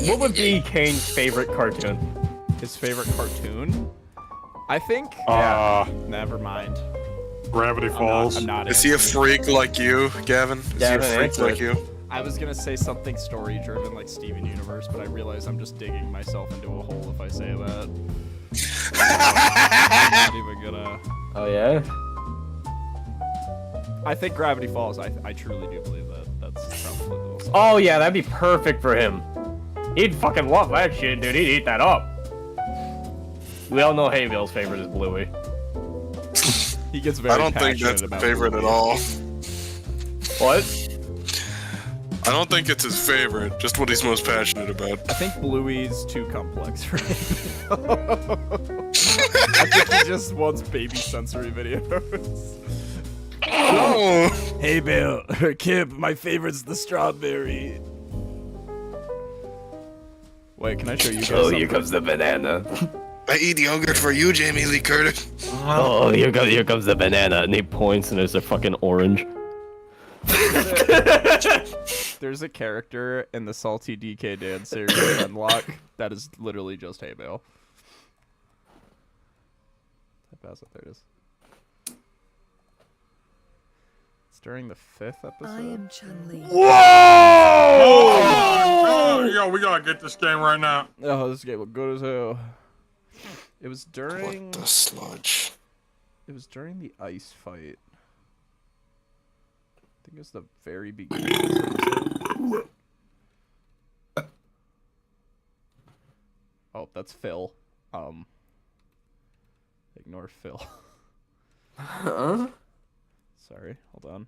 What would be Kane's favorite cartoon? His favorite cartoon? I think. Never mind. Gravity Falls. I'm not Is he a freak like you, Gavin? Is he a freak like you? I was gonna say something story-driven like Steven Universe, but I realize I'm just digging myself into a hole if I say that. I'm not even gonna. Oh yeah. I think Gravity Falls. I truly do believe that. That's probably the most. Oh yeah, that'd be perfect for him. He'd fucking love that shit, dude. He'd eat that up. We all know Hayville's favorite is Bluey. He gets very. I don't think that's his favorite at all. What? I don't think it's his favorite. Just what he's most passionate about. I think Bluey's too complex for him. I think he just wants baby sensory videos. Oh. Hey Bill, Kip, my favorite's the strawberry. Wait, can I show you guys something? Here comes the banana. I eat yogurt for you, Jamie Lee Curtis. Oh, here comes the banana, and he points, and there's a fucking orange. There's a character in the Salty DK Dan series Unlock that is literally just Hey Bill. There it is. It's during the 5th episode. I am Chun-Li. Whoa! Oh, yo, we gotta get this game right now. Oh, this game looked good as hell. It was during. What the sludge? It was during the ice fight. I think it was the very beginning. Oh, that's Phil. Ignore Phil. Huh? Sorry, hold on.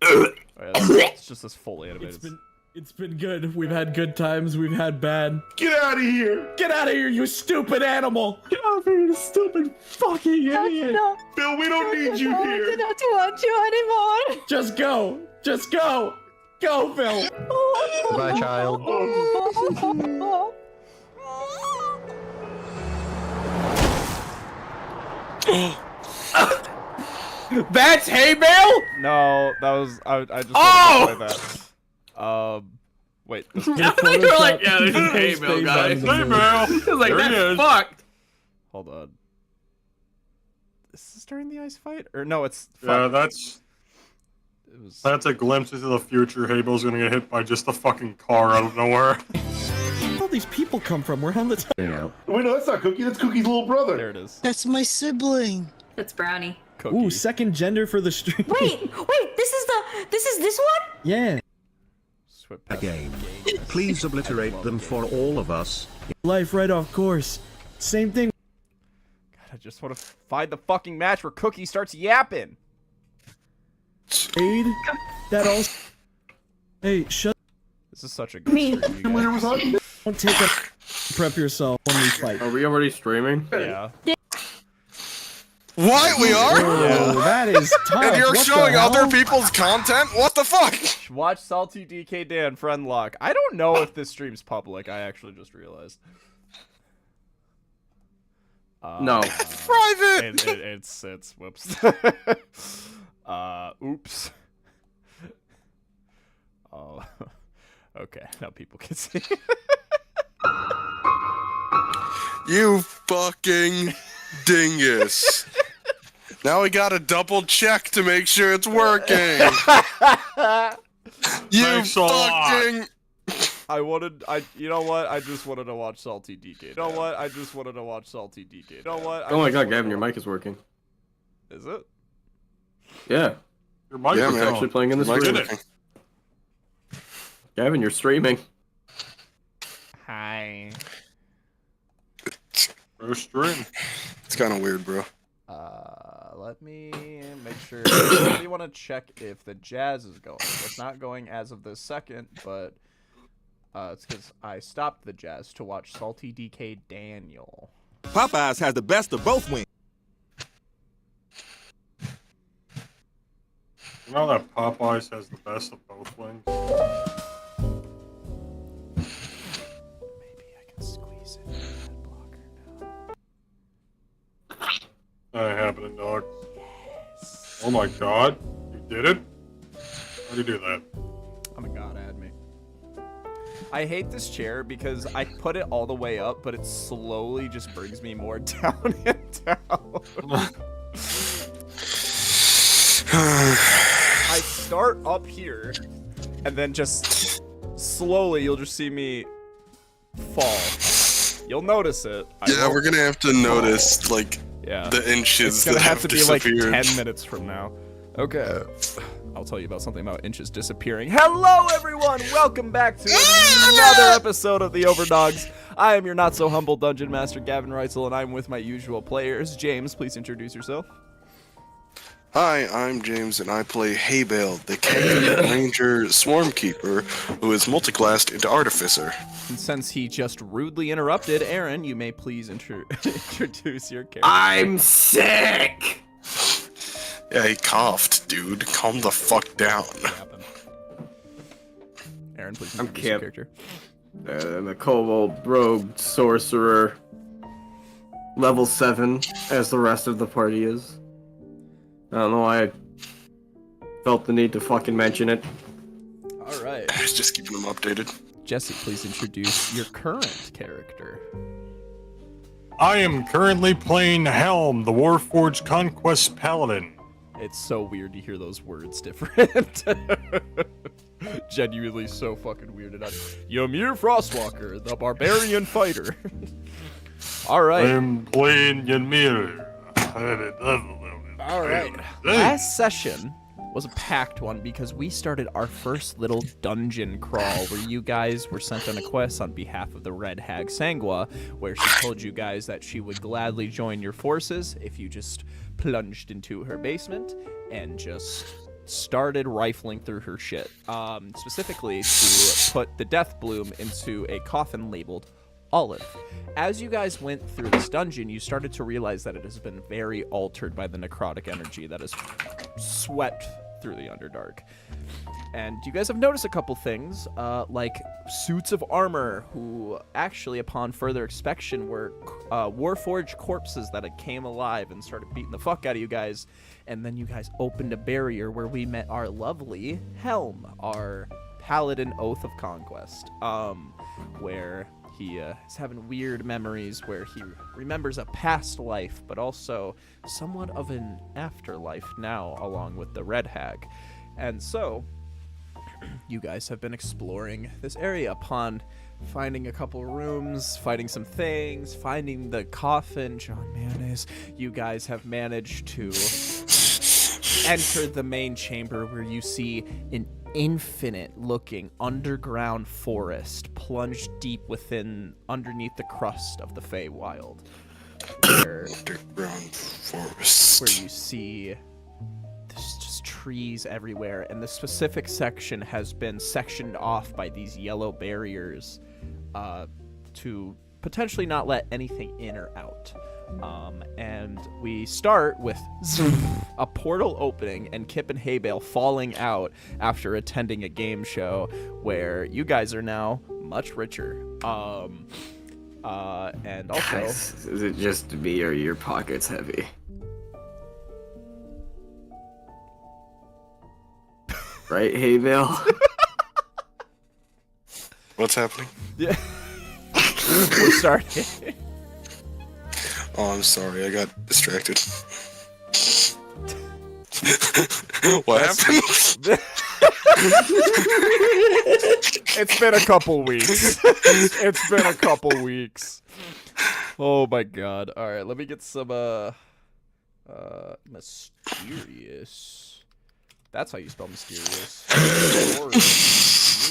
Oh, yeah, it's just this fully animated. It's been good. We've had good times. We've had bad. Get out of here! Get out of here, you stupid animal! Get out of here, you stupid fucking idiot! Bill, we don't need you here! I don't want you anymore. Just go! Just go! Go, Phil! Goodbye, child. That's Hayville? No, that was I just Oh! wanted to play that. Wait. This, I thought you were like, yeah, this is Hayville, guys. Hey, Bill! I was like, There he that's is. fucked. hold on. Is this during the ice fight? Or no, it's. Yeah, fuck. It was. that's a glimpse into the future. Haybill's gonna get hit by just a fucking car out of nowhere. Where all these people come from? We're on the top. Wait, no, that's not Cookie. That's Cookie's little brother. There it is. That's my sibling. That's Brownie. Cookie. Ooh, second gender for the stream. Wait, this is this one? Yeah. Swift pass. Please obliterate them for all of us. Life right off course. Same thing. God, I just want to find the fucking match where Cookie starts yapping. Aid. That also. Hey, shut. This is such a good stream, you Winner guys. was on. Don't take a. Prep yourself when we fight. Are we already streaming? Yeah. What? We are? Oh, that is tough. And you're What the showing hell? other people's content? What the fuck? Watch Salty DK Dan friend lock. I don't know if this stream's public. I actually just realized. No. Private! It's whoops. Oops. Oh, okay. Now people can see. You fucking dingus. Now we gotta double check to make sure it's working. You Thanks a lot. fucking. You know what? I just wanted to watch Salty DK. You know what? I just wanted to watch Salty DK. You know what? Oh my god, Gavin, your mic is working. Is it? Yeah. Your mic Yeah, is man. on. Actually playing in the Mic's stream. working. Gavin, you're streaming. Hi. First stream. It's kind of weird, bro. Let me make sure. I really want to check if the jazz is going. It's not going as of this second, but it's because I stopped the jazz to watch Salty DK Daniel. Popeyes has the best of both wings. You know that Popeyes has the best of both wings? Maybe I can squeeze it in that blocker now. That ain't happening, dog. Oh my god. You did it? How'd you do that? I'm a god, add me. I hate this chair because I put it all the way up, but it slowly just brings me more down and down. I start up here, and then just slowly you'll just see me fall. You'll notice it. Yeah, we're gonna have to notice, like, the inches it's gonna that have to be disappeared. like 10 minutes from now. Okay. I'll tell you about something about inches disappearing. Hello, everyone! Welcome back to another episode of the Overdogs. I am your not-so-humble Dungeon Master, Gavin Reitzel, and I'm with my usual players. James, please introduce yourself. Hi, I'm James, and I play Haybale, the Captain Ranger Swarmkeeper, who is multiclassed into Artificer. And since he just rudely interrupted, Aaron, you may please introduce your character. I'm sick. Yeah, he coughed, dude. Calm the fuck down. Aaron, please I'm introduce your Kip. character. I'm a kobold rogue sorcerer. Level 7, as the rest of the party is. I don't know why I felt the need to fucking mention it. Alright. I was just keeping him updated. Jesse, please introduce your current character. I am currently playing Helm, the Warforged Conquest Paladin. It's so weird to hear those words different. Genuinely so fucking weirded out. Ymir Frostwalker, the barbarian fighter. Alright. I'm playing Ymir. Alright. Last session was a packed one because we started our first little dungeon crawl where you guys were sent on a quest on behalf of the Red Hag Sangwa, where she told you guys that she would gladly join your forces if you just plunged into her basement and just started rifling through her shit. Specifically to put the Death Bloom into a coffin labeled Olive. As you guys went through this dungeon, you started to realize that it has been very altered by the necrotic energy that has swept through the Underdark. And you guys have noticed a couple things, like suits of armor, who actually, upon further inspection, were Warforged corpses that had came alive and started beating the fuck out of you guys. And then you guys opened a barrier where we met our lovely Helm, our Paladin Oath of Conquest, where he is having weird memories where he remembers a past life, but also somewhat of an afterlife now, along with the Red Hag. And so, you guys have been exploring this area upon finding a couple rooms, fighting some things, finding the coffin, John Mayonnaise. You guys have managed to enter the main chamber where you see an infinite-looking underground forest plunged deep underneath the crust of the Feywild. Underground forest. Where you see there's just trees everywhere, and the specific section has been sectioned off by these yellow barriers to potentially not let anything in or out. And we start with a portal opening and Kip and Haybale falling out after attending a game show where you guys are now much richer. And also, Guys, is it just me or your pockets heavy? Right, Haybale? What's happening? yeah, we're starting. Oh, I'm sorry, I got distracted. What happened? It's been a couple weeks. It's been a couple weeks. Oh my god. Alright, let me get some mysterious. That's how you spell mysterious.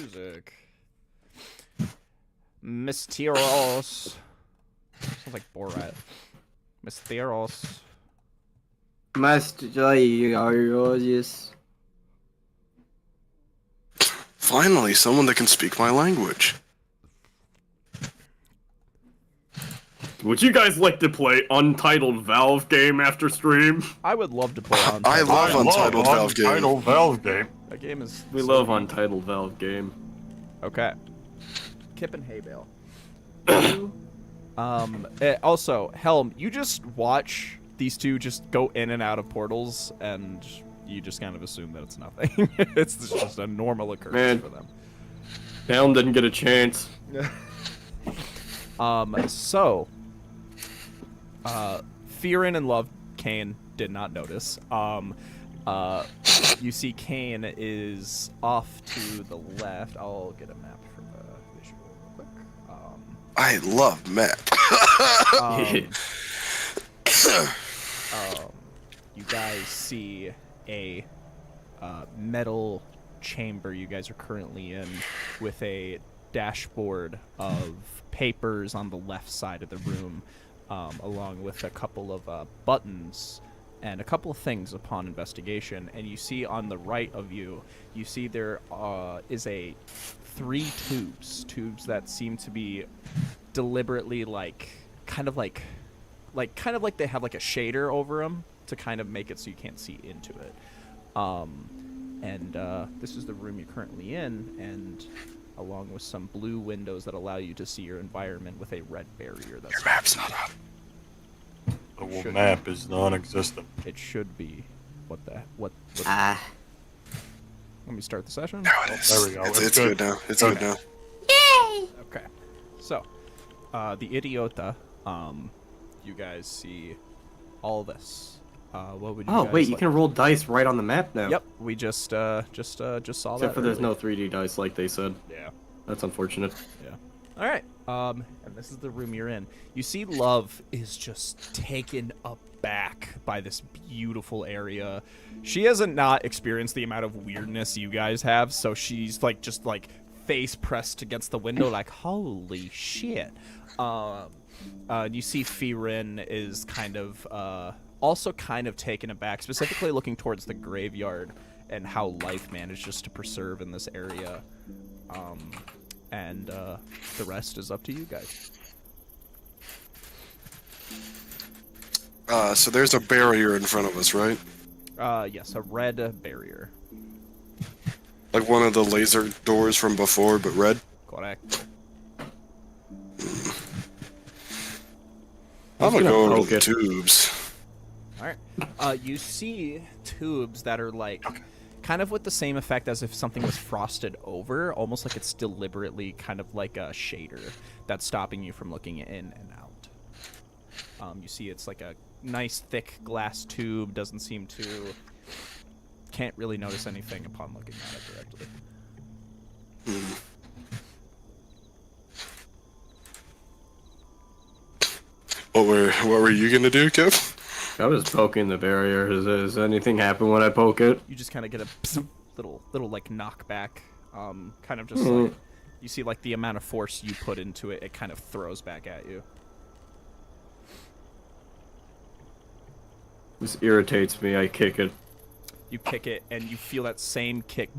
Music. Mysterious. Sounds like Borat. Mysterious. Mysterious. Finally, someone that can speak my language. Would you guys like to play Untitled Valve game after stream? I would love to play on. I love Untitled Valve game. Untitled Valve game. That game is. We love Untitled Valve game. Okay. Kip and Haybale. Also, Helm, you just watch these two just go in and out of portals, and you just kind of assume that it's nothing. It's just a normal occurrence for them. Helm didn't get a chance. So, Fearin and Love Kane did not notice. You see Kane is off to the left. I'll get a map for the visual real quick. I love map. You guys see a metal chamber you guys are currently in with a dashboard of papers on the left side of the room, along with a couple of buttons and a couple of things upon investigation. And you see on the right of you, you see there is a 3 tubes that seem to be deliberately kind of like they have like a shader over them to kind of make it so you can't see into it. And this is the room you're currently in, and along with some blue windows that allow you to see your environment with a red barrier. That's Your map's not up. The map is non-existent. It should be. What? Ah. Let me start the session. No, it is. There we go. It's good now. It's good now. Yay! Okay. So, the Idiota, you guys see all this. What would you Oh guys wait, you like? can roll dice right on the map now. Yep, we just saw that. Except for there's no 3D dice like they said. Yeah. That's unfortunate. Yeah. All right. And this is the room you're in. You see, Love is just taken aback by this beautiful area. She hasn't not experienced the amount of weirdness you guys have, so she's just face pressed against the window, like holy shit. You see, Fearin is also kind of taken aback, specifically looking towards the graveyard and how life manages to preserve in this area. And the rest is up to you guys. So there's a barrier in front of us, right? Yes, a red barrier. Like one of the laser doors from before, but red? Correct. I'm gonna go poke to the it. tubes. Alright. You see tubes that are kind of with the same effect as if something was frosted over, almost like it's deliberately kind of like a shader that's stopping you from looking in and out. You see it's like a nice thick glass tube, doesn't seem to... Can't really notice anything upon looking at it directly. What were you gonna do, Kip? I was poking the barrier. Does anything happen when I poke it? You just kind of get a little knockback. Kind of just like you see the amount of force you put into it, it kind of throws back at you. This irritates me. I kick it. You kick it, and you feel that same kick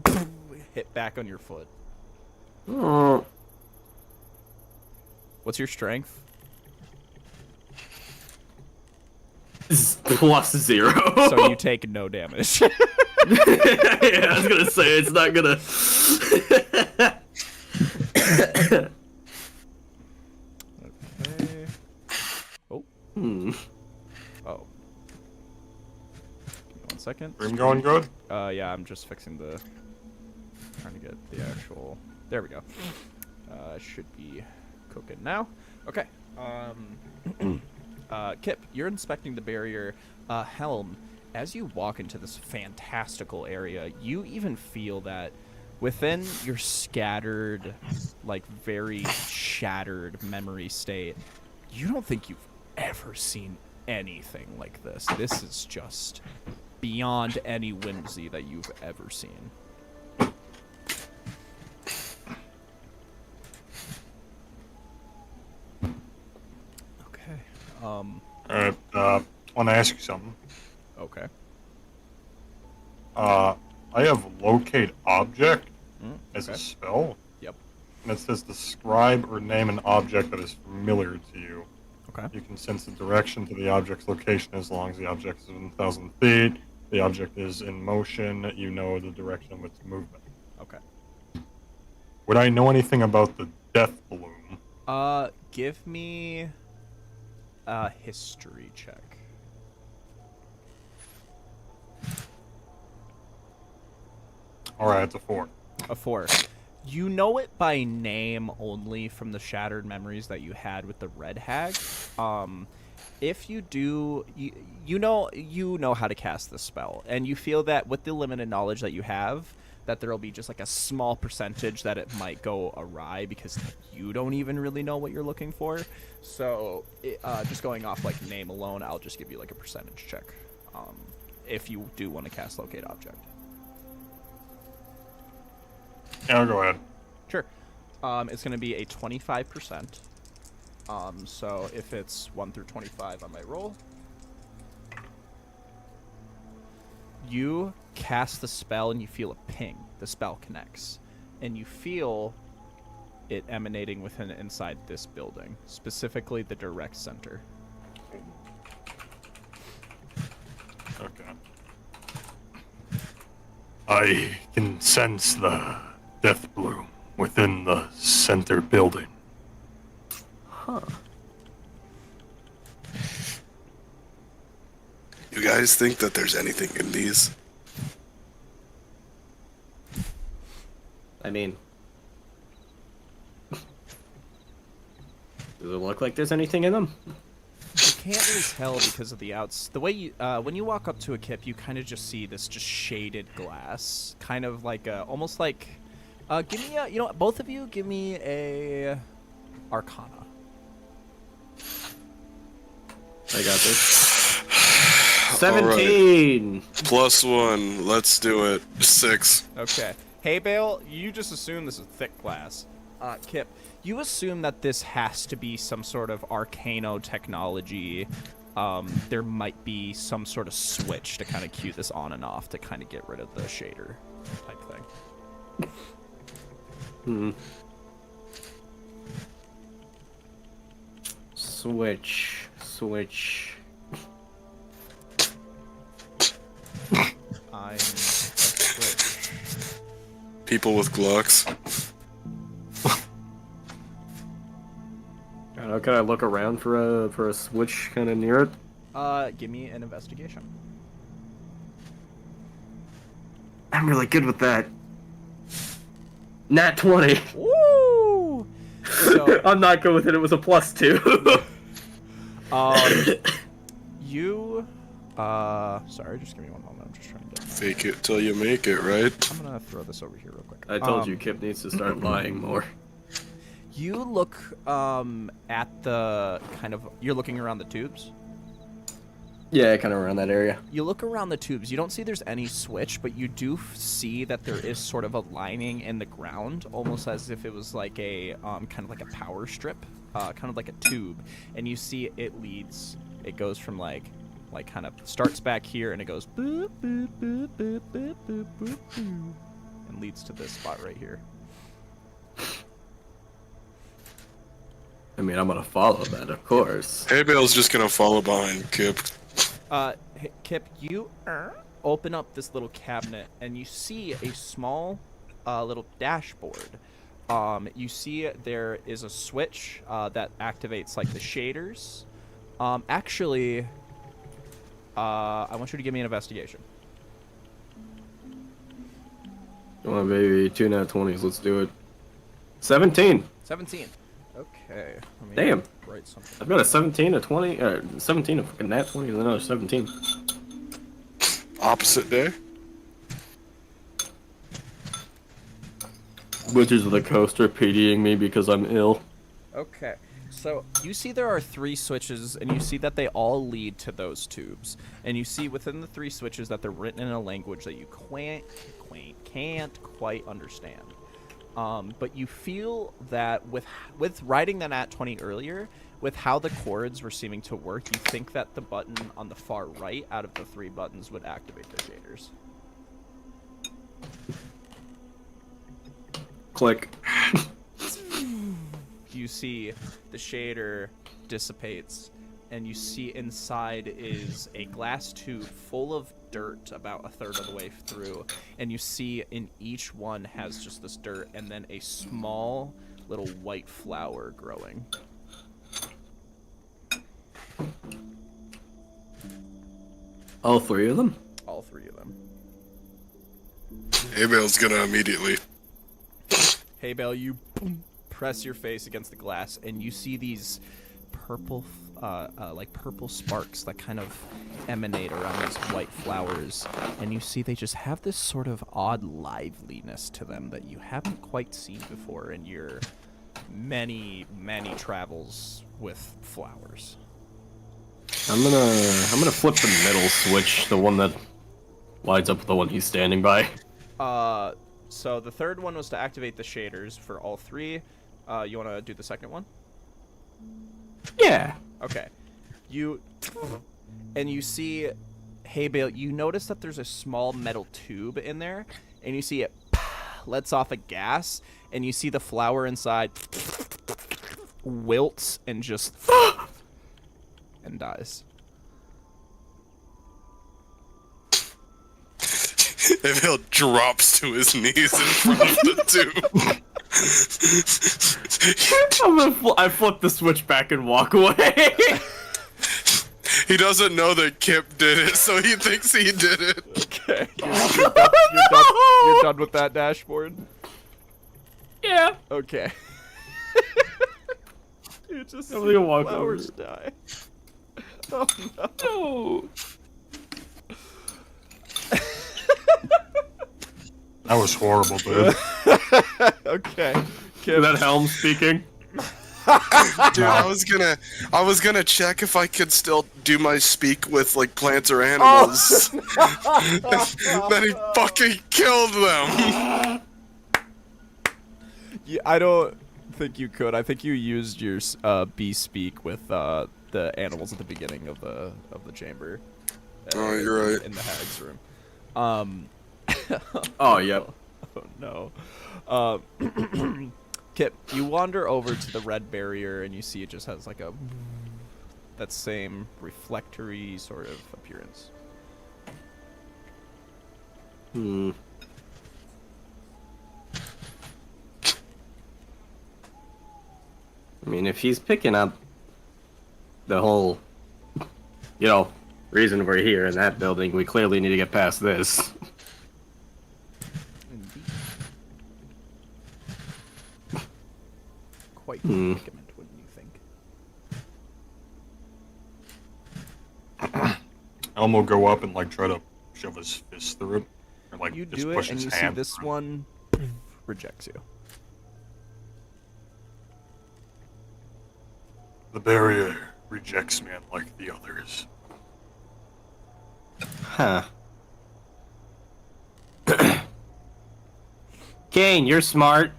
hit back on your foot. Oh. What's your strength? +0. So you take no damage. Yeah, I was gonna say it's not gonna. Okay. Oh. Oh. Give me 1 second. Room going good? Yeah, I'm just fixing trying to get the actual... There we go. Should be cooking now. Okay. Kip, you're inspecting the barrier. Helm, as you walk into this fantastical area, you even feel that within your scattered, very shattered memory state, you don't think you've ever seen anything like this. This is just beyond any whimsy that you've ever seen. Okay. Alright, I want to ask you something. Okay. I have locate object as okay. a spell. Yep. And it says describe or name an object that is familiar to you. Okay. You can sense the direction to the object's location as long as the object is within 1,000 feet. The object is in motion. You know the direction of its movement. Okay. Would I know anything about the death bloom? Give me a history check. Alright, it's a 4. A 4. You know it by name only from the shattered memories that you had with the Red Hag. If you do, you know how to cast this spell, and you feel that with the limited knowledge that you have, that there'll be just like a small percentage that it might go awry because you don't even really know what you're looking for. So, just going off like name alone, I'll just give you like a percentage check, if you do want to cast Locate Object. Yeah, I'll go ahead. Sure. It's going to be a 25%. So if it's 1 through 25 on my roll, you cast the spell and you feel a ping. The spell connects, and you feel it emanating within inside this building, specifically the direct center. Okay. I can sense the death bloom within the center building. Huh. You guys think that there's anything in these? I mean, does it look like there's anything in them? You can't really tell because of the outs. The way you, when you walk up to a Kip, you kind of just see this just shaded glass, kind of like almost like. Give me a, both of you, give me a Arcana. I got this. 17. Right. +1. Let's do it. 6. Okay. Hey, Bale, you just assume this is thick glass. Kip, you assume that this has to be some sort of arcano technology. There might be some sort of switch to kind of cue this on and off to kind of get rid of the shader type thing. Switch. I'm a switch. People with Glocks. I don't know, can I look around for a switch kind of near it? Give me an investigation. I'm really good with that. Nat 20. Woo! So, I'm not good with it. It was a +2. Sorry, just give me one moment. I'm just trying to. Fake it till you make it, right? I'm gonna throw this over here real quick. I told you, Kip needs to start lying more. You look at the kind of. You're looking around the tubes. Yeah, kind of around that area. You look around the tubes. You don't see there's any switch, but you do see that there is sort of a lining in the ground, almost as if it was like a kind of like a power strip, kind of like a tube. And you see it leads. It goes from like kind of starts back here and it goes boop boop boop boop boop boop boop boop, and leads to this spot right here. I mean, I'm gonna follow that, of course. Hey, Bale's just gonna follow behind Kip. Kip, you open up this little cabinet and you see a small little dashboard. You see there is a switch that activates like the shaders. Actually, I want you to give me an investigation. Come on, baby. 2 nat 20s. Let's do it. 17. 17. Okay. Let me Damn. write something. I've got a 17, a 20, or 17, a fucking nat 20, and another 17. Opposite day. Wizards of the Coast are pitying me because I'm ill. Okay. So you see there are 3 switches, and you see that they all lead to those tubes. And you see within the 3 switches that they're written in a language that you can't quite understand. But you feel that with writing the nat 20 earlier, with how the chords were seeming to work, you think that the button on the far right out of the 3 buttons would activate the shaders. Click. You see the shader dissipates, and you see inside is a glass tube full of dirt about a third of the way through, and you see in each one has just this dirt and then a small little white flower growing. All 3 of them? All 3 of them. Hey, Bale's gonna immediately. Hey, Bale, you boom, press your face against the glass, and you see these purple, like purple sparks that kind of emanate around these white flowers, and you see they just have this sort of odd liveliness to them that you haven't quite seen before in your many travels with flowers. I'm gonna flip the middle switch, the one that lines up with the one he's standing by. So the third one was to activate the shaders for all three. You want to do the second one? Yeah. Okay. You see, hey Bale, you notice that there's a small metal tube in there, and you see it lets off a gas, and you see the flower inside wilts and just and dies. Emil drops to his knees in front of the tube. I flip the switch back and walk away. He doesn't know that Kip did it, so he thinks he did it. Okay. You're done with that dashboard? Yeah. Okay. You just see I'm gonna walk flowers over. die. Oh no. That was horrible, dude. Okay. Is that Helm speaking? Dude, I was gonna check if I could still do my speak with like plants or animals. Then he fucking killed them. Yeah, I don't think you could. I think you used your bee speak with the animals at the beginning of the chamber. Oh, you're right. In the hag's room. Oh, yep. Oh no. Kip, you wander over to the red barrier and you see it just has like that same reflectory sort of appearance. Hmm. I mean, if he's picking up the whole, reason we're here in that building, we clearly need to get past this. Quite the predicament, wouldn't you think? Elmo will go up and like try to shove his fist through it, or like You just do push it, and his you see hand this through. one rejects you. The barrier rejects me unlike the others. Huh. Kane, you're smart.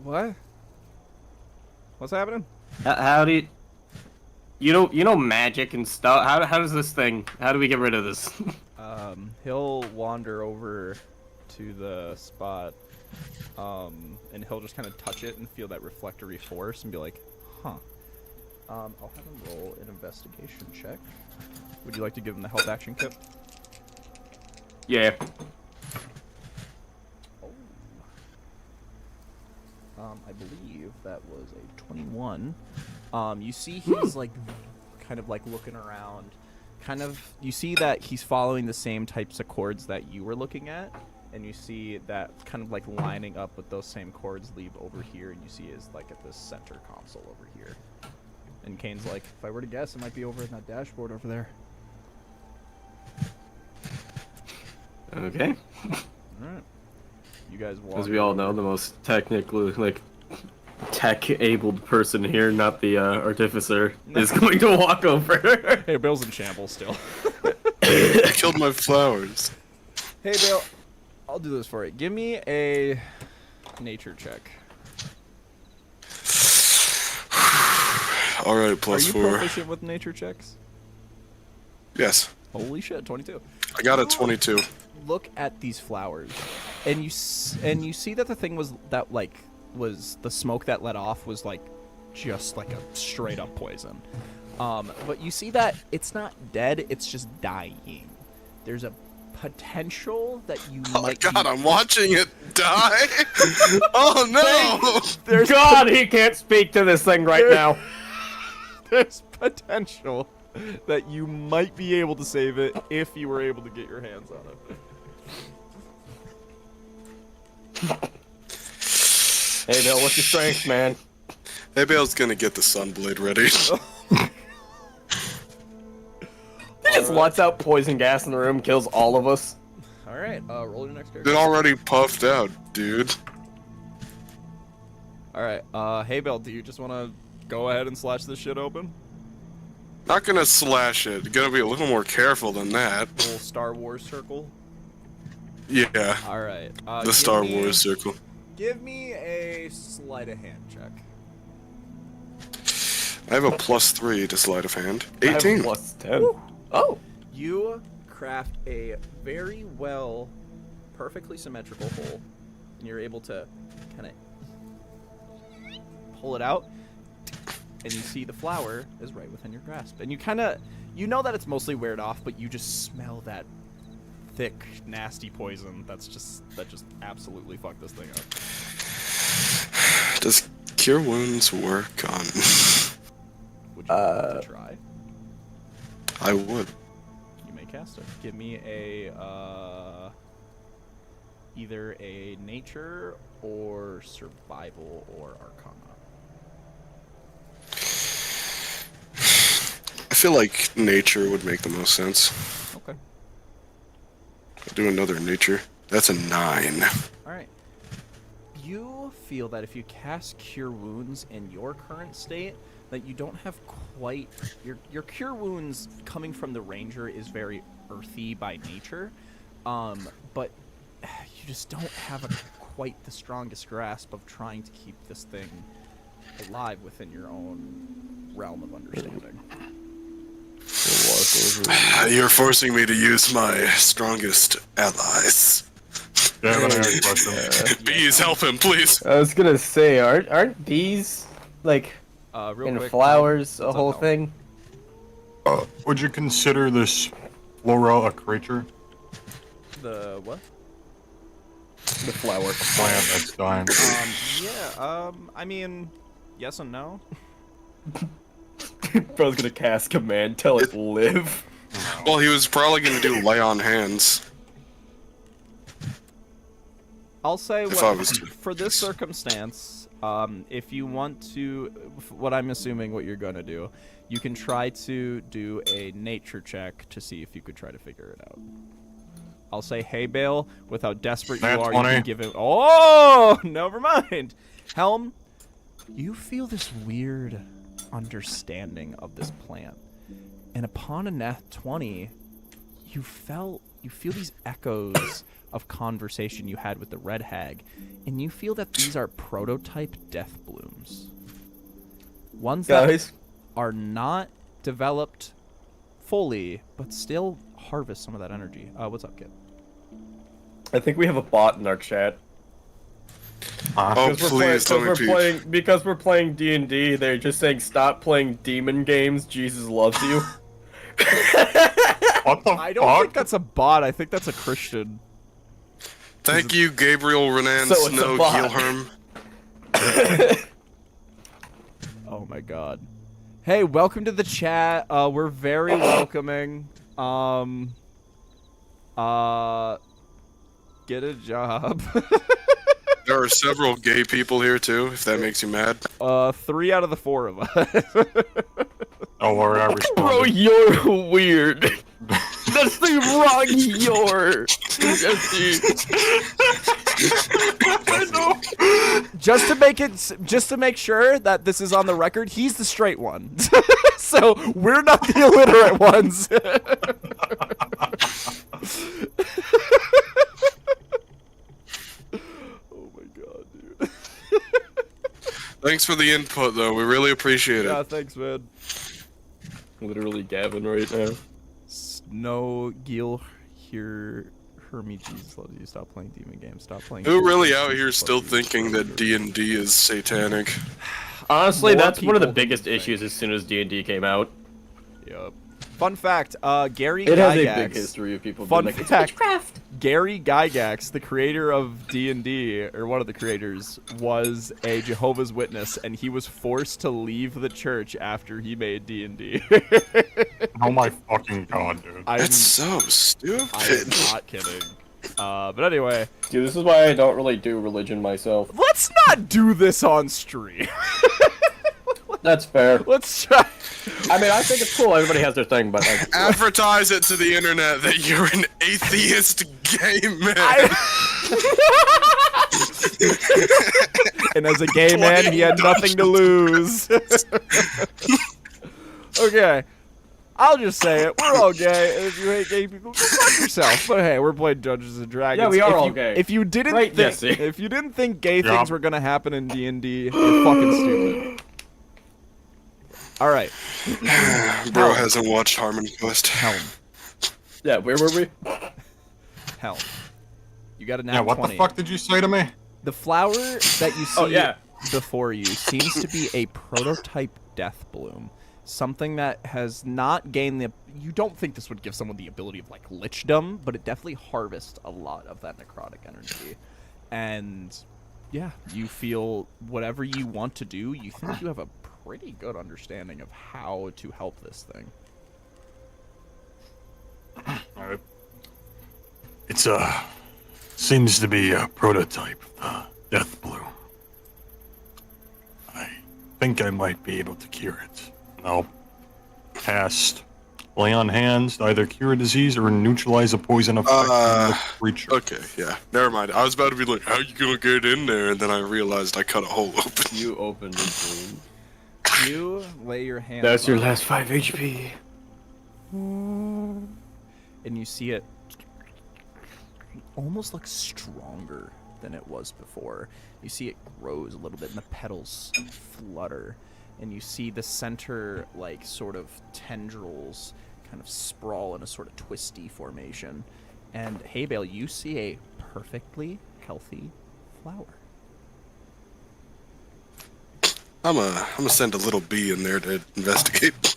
What? What's happening? How do you know magic and stuff? How does this thing? How do we get rid of this? He'll wander over to the spot, and he'll just kind of touch it and feel that reflectory force and be like, huh. I'll have him roll an investigation check. Would you like to give him the help action, Kip? Yeah. I believe that was a 21. You see he's like, kind of like looking around. You see that he's following the same types of chords that you were looking at, and you see that kind of like lining up with those same chords lead over here, and you see is like at this center console over here. And Kane's like, if I were to guess, it might be over in that dashboard over there. Okay. Alright. You guys walk. As we all know, the most technically, tech-abled person here, not the artificer, is going to walk over. Hey, Bill's in shambles still. I killed my flowers. Hey, Bill. I'll do this for you. Give me a nature check. Alright, Are plus you 4. proficient with nature checks? Yes. Holy shit, 22. I got a 22. Look at these flowers, and you see that the thing was the smoke that let off was just like a straight up poison. But you see that it's not dead; it's just dying. There's a potential that you might. Oh God, I'm watching it die. Oh no! There's God, he can't speak to this thing right now. There's potential that you might be able to save it if you were able to get your hands on it. Hey, Bill, what's your strength, man? Hey, Bale's gonna get the Sunblade ready. He just lets out poison gas in the room, kills all of us. Alright, roll your next character. Been already puffed out, dude. Alright, hey Bill, do you just want to go ahead and slash this shit open? Not gonna slash it. Gonna be a little more careful than that. Little Star Wars circle? Yeah. Alright. The Star Wars circle. Give me a sleight of hand check. I have a +3 to sleight of hand. I have 18. +10. Woo. Oh. You craft a very well, perfectly symmetrical hole, and you're able to kind of pull it out, and you see the flower is right within your grasp. And you kind of, you know that it's mostly weared off, but you just smell that thick, nasty poison that just absolutely fucked this thing up. Does Cure Wounds work on... Would you like to try? I would. You may cast it. Give me a, either a nature or survival or arcana. I feel like nature would make the most sense. Okay. I'll do another nature. That's a 9. Alright. You feel that if you cast Cure Wounds in your current state, that you don't have quite... Your Cure Wounds coming from the Ranger is very earthy by nature, but you just don't have quite the strongest grasp of trying to keep this thing alive within your own realm of understanding. You're forcing me to use my strongest allies. Yeah, but I have a question. Bees, help him, please. I was gonna say, aren't bees, like, Real in quick, flowers, a what's up, whole Hal? thing? Would you consider this flora a creature? The what? The flower. Plant that's dying. I mean, yes and no. Bro's gonna cast command, tell it live. Well, he was probably gonna do lay on hands. I'll say If I what, was to- for this circumstance, if you want to, what I'm assuming what you're gonna do, you can try to do a nature check to see if you could try to figure it out. I'll say, hey Bale, with how desperate you Nat are, you 20. can give him. Oh, never mind. Helm, you feel this weird understanding of this plant, and upon a nat 20, you feel these echoes of conversation you had with the red hag, and you feel that these are prototype death blooms. Ones that are not developed fully, but still harvest some of that energy. What's up, kid? I think we have a bot in our chat. Oh, please let me peek. Because we're playing D&D, they're just saying stop playing demon games, Jesus loves you. What the I don't think that's a bot, I think that's a Christian. Thank you, Gabriel Renan So it's a Snow bot. Gielherm. Oh my god. Hey, welcome to the chat. We're very welcoming. Get a job. There are several gay people here too, if that makes you mad. 3 out of the 4 of us. Oh, or I Bro, responded. you're weird. That's the wrong you're. Just to make sure that this is on the record, he's the straight one. So we're not the illiterate ones. Oh my god, dude. Thanks for the input, though. We really appreciate Yeah, it. thanks, man. Literally Gavin right now. Snow Gil here. Hermie, Jesus loves you. Stop playing demon games. Stop playing. Who really games. out here Jesus still loves you. thinking that D&D is satanic? Honestly, More that's one of the people biggest than you issues as soon as D&D came out. Yep. Fun fact, Gary It has a Gygax. big history of people Fun being like, fact, it's witchcraft. Gary Gygax, the creator of D&D, or one of the creators, was a Jehovah's Witness, and he was forced to leave the church after he made D&D. Oh my fucking god, dude. I'm That's so stupid. not kidding. But anyway, Dude, this is why I don't really do religion myself. let's not do this on stream. That's fair. Let's try. I mean, I think it's cool. Everybody has their thing, but like, Advertise it to the internet that you're an atheist gay man. And as a gay man, he had nothing to lose. Okay. I'll just say it. We're all gay, and if you hate gay people, go fuck yourself. But hey, we're playing Dungeons and Dragons. Yeah, we are if all you, gay. If you didn't Right, think, Jesse? if you didn't think gay things were gonna happen in D&D, you're fucking stupid. All right. Bro hasn't watched Harmon Quest. Helm. yeah, where were we? Helm. You got a nat Yeah, what 20. the fuck did you say to me? The flower that you see Oh, yeah. before you seems to be a prototype death bloom. Something that has not gained the... You don't think this would give someone the ability of, like, lichdom, but it definitely harvests a lot of that necrotic energy. And, yeah, you feel whatever you want to do, you think you have a pretty good understanding of how to help this thing. Alright. It's seems to be a prototype death bloom. I think I might be able to cure it. I'll cast lay on hands to either cure a disease or neutralize a poison effect on the creature. Okay, yeah. Never mind. I was about to be like, how you gonna get in there? And then I realized I cut a hole open. You opened the room. You lay your hands That's your on last 5 HP. and you see it almost looks stronger than it was before. You see it grows a little bit and the petals flutter. And you see the center, like, sort of tendrils kind of sprawl in a sort of twisty formation. And, hey, Bale, you see a perfectly healthy flower. I'm gonna send a little bee in there to investigate.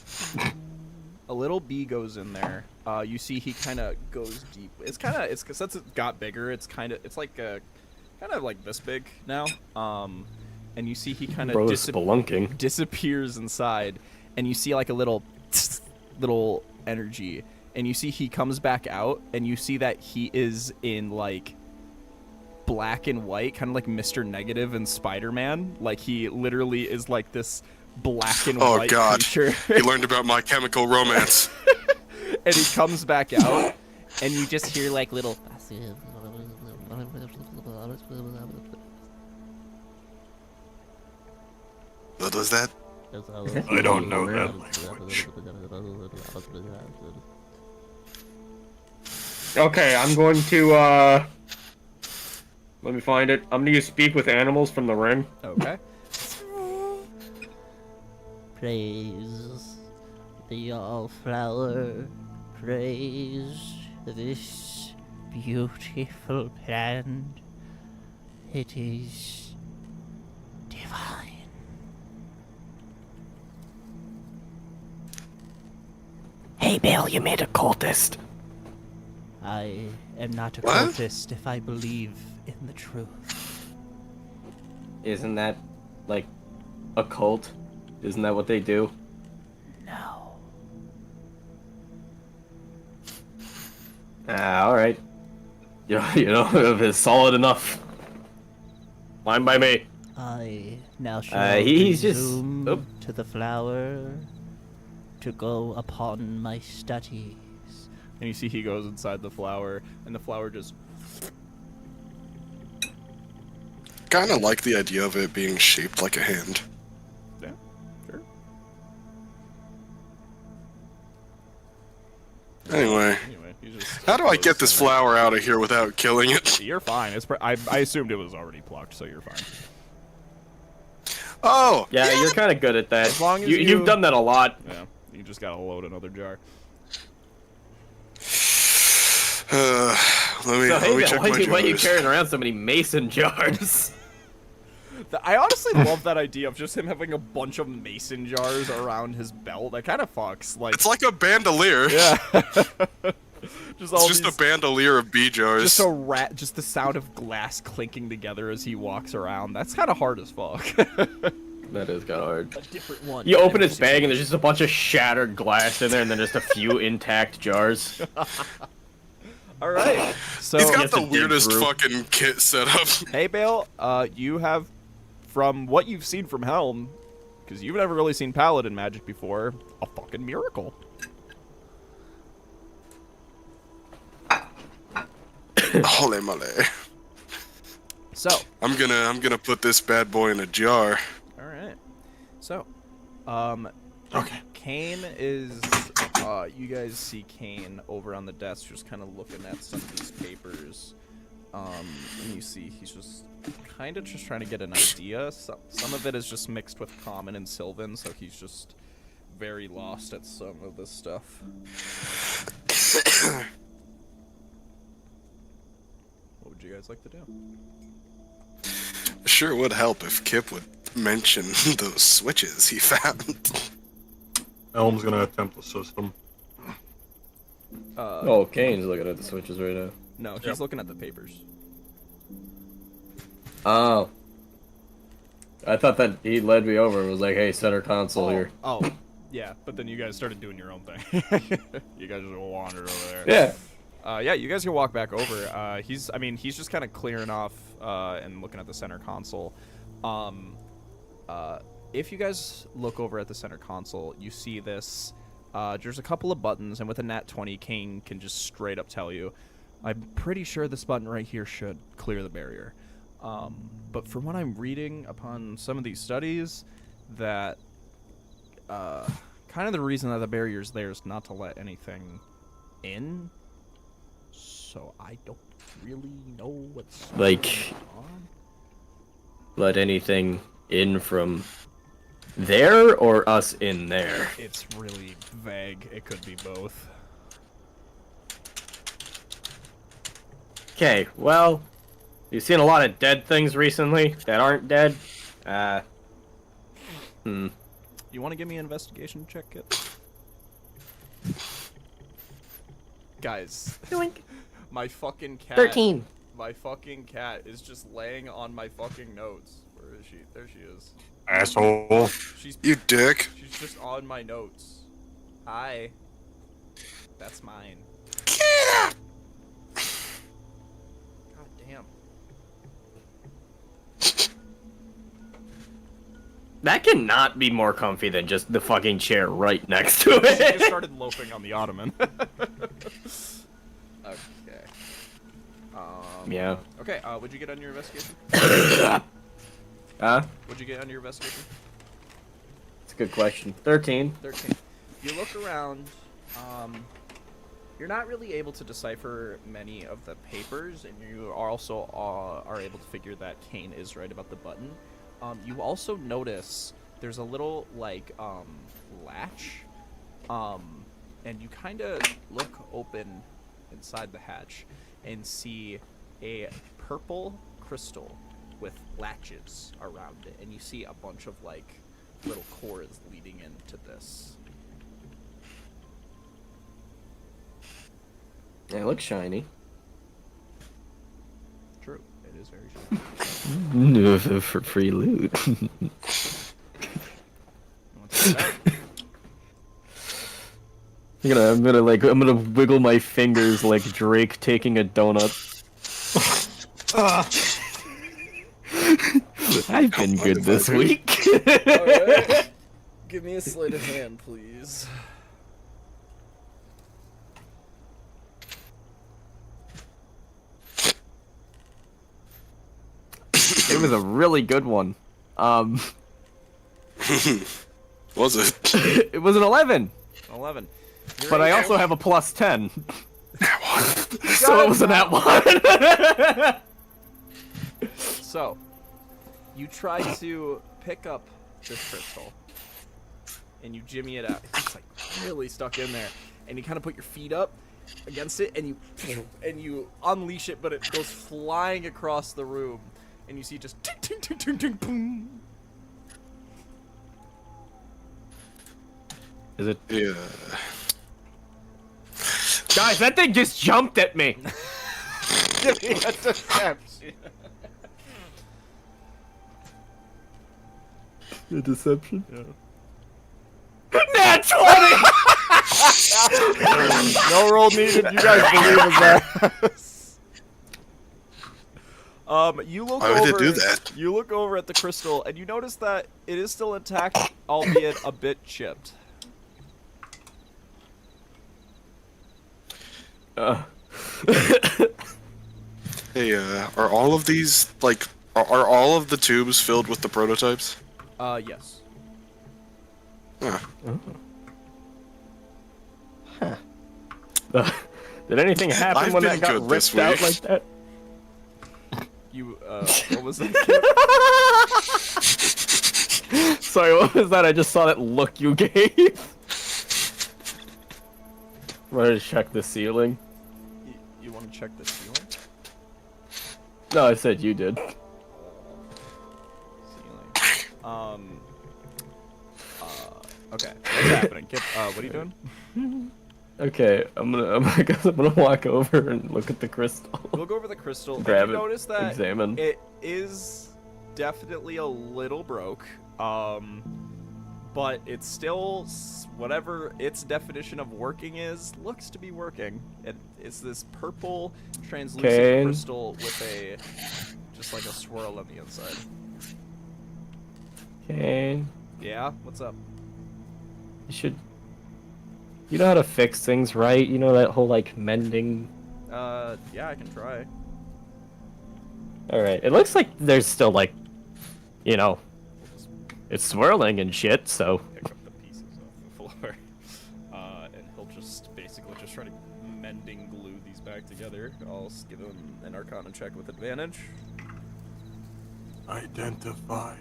A little bee goes in there. You see he kind of goes deep. It's since it got bigger, it's kind of like this big now. And you see he kind of spelunking. disappears inside, and you see like a little energy, and you see he comes back out, and you see that he is in like black and white, kind of like Mr. Negative and Spider-Man. Like he literally is like this black and Oh white god. creature. He learned about My Chemical Romance. And he comes back out, and you just hear like little. What was that? I don't know that language. Okay, I'm going to, let me find it. I'm gonna use Speak with Animals from the Ring. Okay. Praise the all-flower, praise this beautiful plant. It is divine. Hey, Bill, you made a cultist. I am not a What? cultist if I believe in the truth. Isn't that, like, a cult? Isn't that what they do? No. Alright. You know, if it's solid enough. Fine by me. I now shall he's just- presume oop. to the flower to go upon my studies. And you see he goes inside the flower, and the flower just. Kinda like the idea of it being shaped like a hand. Yeah, sure. Anyway, He just how do I goes get this in there. flower out of here without killing it? You're fine. I assumed it was already plucked, so you're fine. Oh! Yeah, you're kind of good at that. As long as You've done that a lot. Yeah, you just gotta load another jar. Let me So, check hey, my why are you jars. carrying around so many mason jars? I honestly love that idea of just him having a bunch of mason jars around his belt. That kind of fucks. Like, It's like a bandolier. yeah. Just all It's just these, a bandolier of bee jars. just the sound of glass clinking together as he walks around. That's kind of hard as fuck. That is kind of hard. A different one. You open his bag and there's just a bunch of shattered glass in there and then just a few intact jars. All right. So He's got Yes, the it did, weirdest Drew. fucking kit set up. hey, Bale. You have, from what you've seen from Helm, because you've never really seen Paladin magic before, a fucking miracle. Holy moly. So. I'm gonna put this bad boy in a jar. All right. So, Okay. Kane is, you guys see Kane over on the desk just kind of looking at some of these papers. And you see he's just kind of just trying to get an idea. Some of it is just mixed with Common and Sylvan, so he's just very lost at some of this stuff. What would you guys like to do? Sure would help if Kip would mention those switches he found. Elm's gonna attempt the system. Oh, Kane's looking at the switches right now. No, he's looking at the papers. Oh. I thought that he led me over and was like, hey, center console here. Oh, yeah, but then you guys started doing your own thing. You guys just wandered over there. Yeah. Yeah, you guys can walk back over. He's just kind of clearing off and looking at the center console. If you guys look over at the center console, you see this. There's a couple of buttons, and with a nat 20, Kane can just straight up tell you, I'm pretty sure this button right here should clear the barrier. But from what I'm reading upon some of these studies, that kind of the reason that the barrier's there is not to let anything in. So I don't really know what's Like, going on. let anything in from there or us in there? It's really vague. It could be both. Okay, well, you've seen a lot of dead things recently that aren't dead. You want to give me an investigation check, Kit? Guys, my fucking cat. 13. My fucking cat is just laying on my fucking notes. Where is she? There she is. Asshole. You dick. She's just on my notes. Hi. That's mine. Yeah. God damn. That cannot be more comfy than just the fucking chair right next to She just it. started loafing on the ottoman. Okay. Yeah. Okay, what'd you get on your investigation? What'd you get on your investigation? It's a good question. 13. 13. You look around, you're not really able to decipher many of the papers, and you also are able to figure that Kane is right about the button. You also notice there's a little, like, latch, and you kind of look open inside the hatch and see a purple crystal with latches around it, and you see a bunch of, like, little cords leading into this. It looks shiny. True, it is very shiny. For free loot. I'm gonna wiggle my fingers like Drake taking a donut. I've been good this week. Alright. Give me a sleight of hand, please. It was a really good one. Was it? It was an 11. 11. But I also have a plus 10. So it was an at 1. So, you try to pick up this crystal, and you jimmy it out. It's like really stuck in there, and you kind of put your feet up against it, and you unleash it, but it goes flying across the room, and you see just ting ting ting ting ting boom. Is it? Yeah. Guys, that thing just jumped at me. Give me a deception. A deception? Yeah. Nat 20! No roll needed. You guys believe in that. You look Why would over. they do that? You look over at the crystal, and you notice that it is still intact, albeit a bit chipped. Hey, are all of these like are all of the tubes filled with the prototypes? Yes. Huh. Did anything happen I've when been that got good this ripped out week. like that? You, what was that? Sorry, what was that? I just saw that look you gave. Wanted to check the ceiling. You want to check the ceiling? No, I said you did. Ceiling. Okay. What's happening? What are you doing? Okay, I'm gonna walk over and look at the crystal. Look over the crystal. Grab and you it, notice that examine. it is definitely a little broke. But it's still whatever its definition of working is, looks to be working. It's this purple translucent crystal with a just like a swirl on the inside. Okay. Yeah, what's up? You know how to fix things, right? You know that whole like mending. Yeah, I can try. All right. It looks like there's still like, you know, it's swirling and shit. So. Pick up the pieces off the floor, and he'll just basically just try to mending glue these back together. I'll give him an Arcana check with advantage. Identify.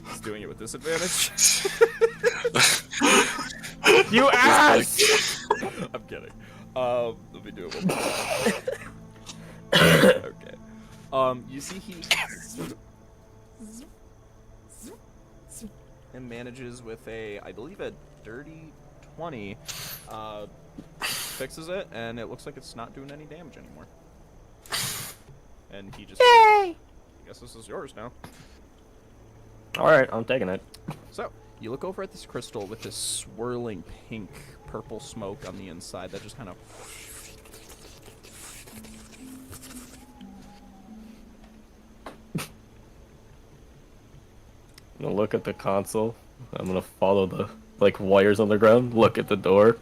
He's doing it with disadvantage. You ass! I'm kidding. Let me do it one more time. Okay. You see he and manages with a, I believe, a dirty 20. Fixes it, and it looks like it's not doing any damage anymore. And he just. Yay! I guess this is yours now. Alright, I'm taking it. So, you look over at this crystal with this swirling pink purple smoke on the inside that just kind of. I'm gonna look at the console. I'm gonna follow the like wires on the ground. Look at the door.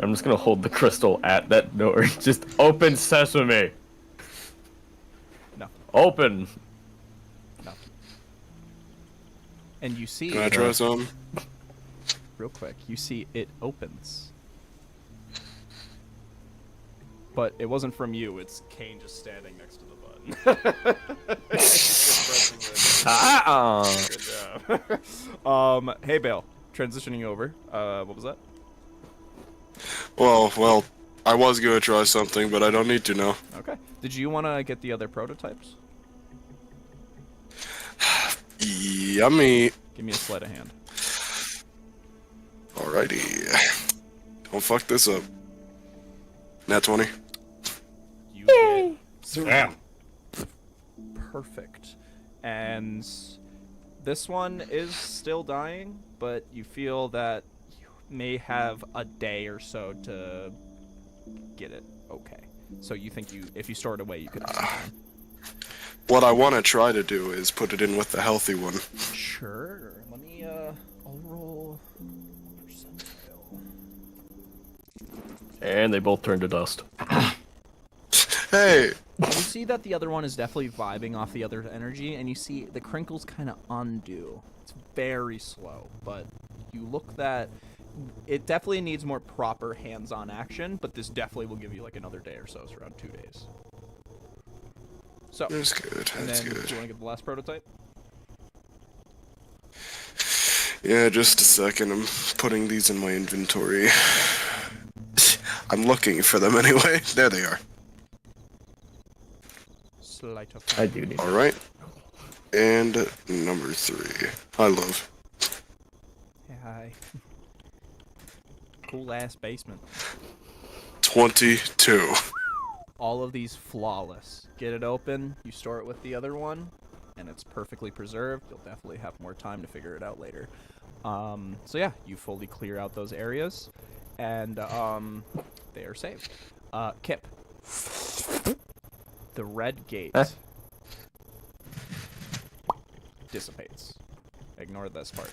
I'm just gonna hold the crystal at that door. Just open sesame. No. Open. No. And you see. Can I try some? Real quick, you see it opens. But it wasn't from you. It's Kane just standing next to the button. Good job. Hey, Bale. Transitioning over. What was that? Well, I was gonna try something, but I don't need to now. Okay. Did you want to get the other prototypes? Yummy. Give me a sleight of hand. Alrighty. Don't fuck this up. Nat 20. You get Damn. perfect. And this one is still dying, but you feel that you may have a day or so to get it okay. So you think if you store it away, you could have some time. What I want to try to do is put it in with the healthy one. Sure. Let me, I'll roll percentile. And they both turn to dust. Hey! You see that the other one is definitely vibing off the other energy, and you see the crinkles kind of undo. It's very slow, but you look that it definitely needs more proper hands-on action, but this definitely will give you like another day or so. It's around 2 days. So, That's good, and that's then good. do you want to get the last prototype? Yeah, just a second. I'm putting these in my inventory. I'm looking for them anyway. There they are. Sleight of I do need. Alright. And number 3. I love. Hey, hi. Cool ass basement. 22. All of these flawless. Get it open, you store it with the other one, and it's perfectly preserved. You'll definitely have more time to figure it out later. So yeah, you fully clear out those areas, and they are saved. Kip, the red gate dissipates. Ignore this part.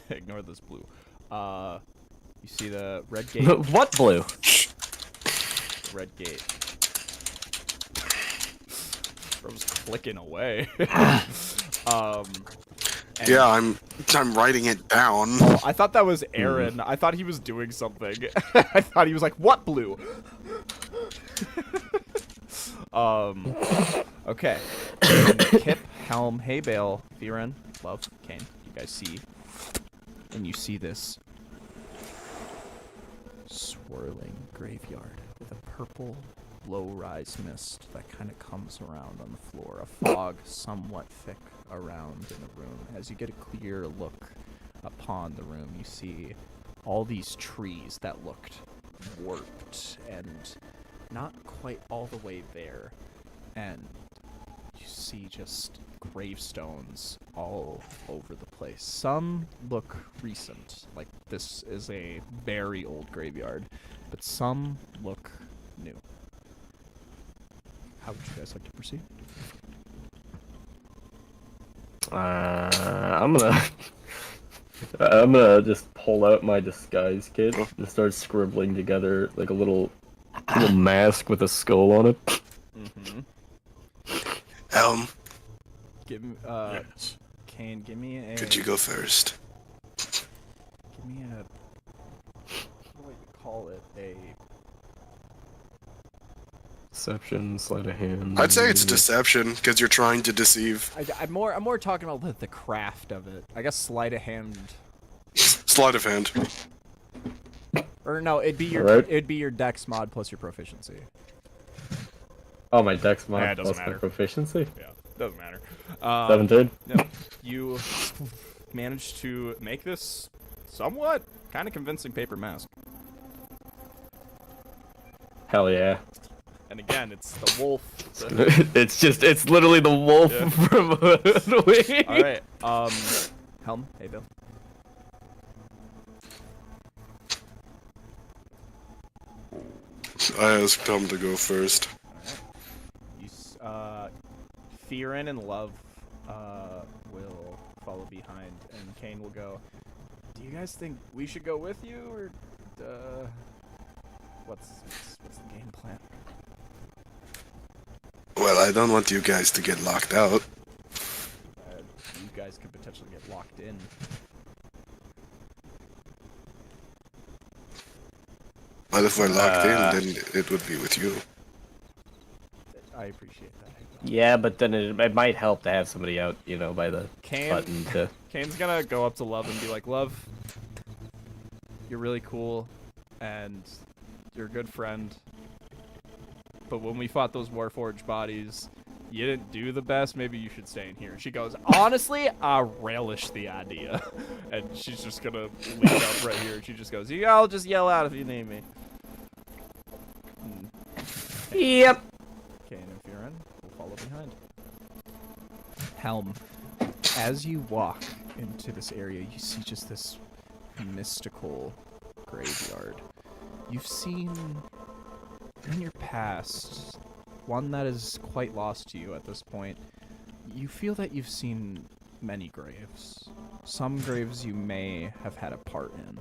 Ignore this blue. You see the red gate? What blue? The red gate. Bro's clicking away. Yeah, I'm writing it down. Oh, I thought that was Aaron. I thought he was doing something. I thought he was like, "What blue?" Okay. Kip, Helm, Haybale, Viren, Love, Kane. You guys see, and you see this swirling graveyard with a purple low-rise mist that kind of comes around on the floor. A fog somewhat thick around in the room. As you get a clear look upon the room, you see all these trees that looked warped and not quite all the way there. And you see just gravestones all over the place. Some look recent, like this is a very old graveyard, but some look new. How would you guys like to proceed? I'm gonna just pull out my disguise kit and start scribbling together like a little mask with a skull on it. Mm-hmm. Give me, Yes. Kane, give me a... Could you go first? Give me a... What do you call it? A... Deception, sleight of hand. I'd say it's deception, because you're trying to deceive. I'm more talking about the craft of it. I guess sleight of hand... Sleight of hand. Or no, it'd be your it'd be your dex mod plus your proficiency. Oh, my dex mod Yeah, it doesn't plus my matter. proficiency? Yeah, doesn't matter. 17? No, you managed to make this somewhat kind of convincing paper mask. Hell yeah. And again, it's the wolf. It's literally the wolf from Hoodwink. Alright, Helm, hey Bill. I asked Tom to go first. Alright. Fearin and Love, will follow behind, and Kane will go. Do you guys think we should go with you, or, what's the game plan? Well, I don't want you guys to get locked out. You guys could potentially get locked in. Well, if we're locked in, then it would be with you. I appreciate that. Yeah, but then it might help to have somebody out, you know, by the button to... Kane's gonna go up to Love and be like, Love, you're really cool, and you're a good friend, but when we fought those Warforged bodies, you didn't do the best, maybe you should stay in here. And she goes, honestly, I relish the idea. And she's just gonna lean up right here, and she just goes, yeah, I'll just yell out if you need me. Yep. Kane and Fearin will follow behind. Helm, as you walk into this area, you see just this mystical graveyard. You've seen in your past one that is quite lost to you at this point. You feel that you've seen many graves. Some graves you may have had a part in.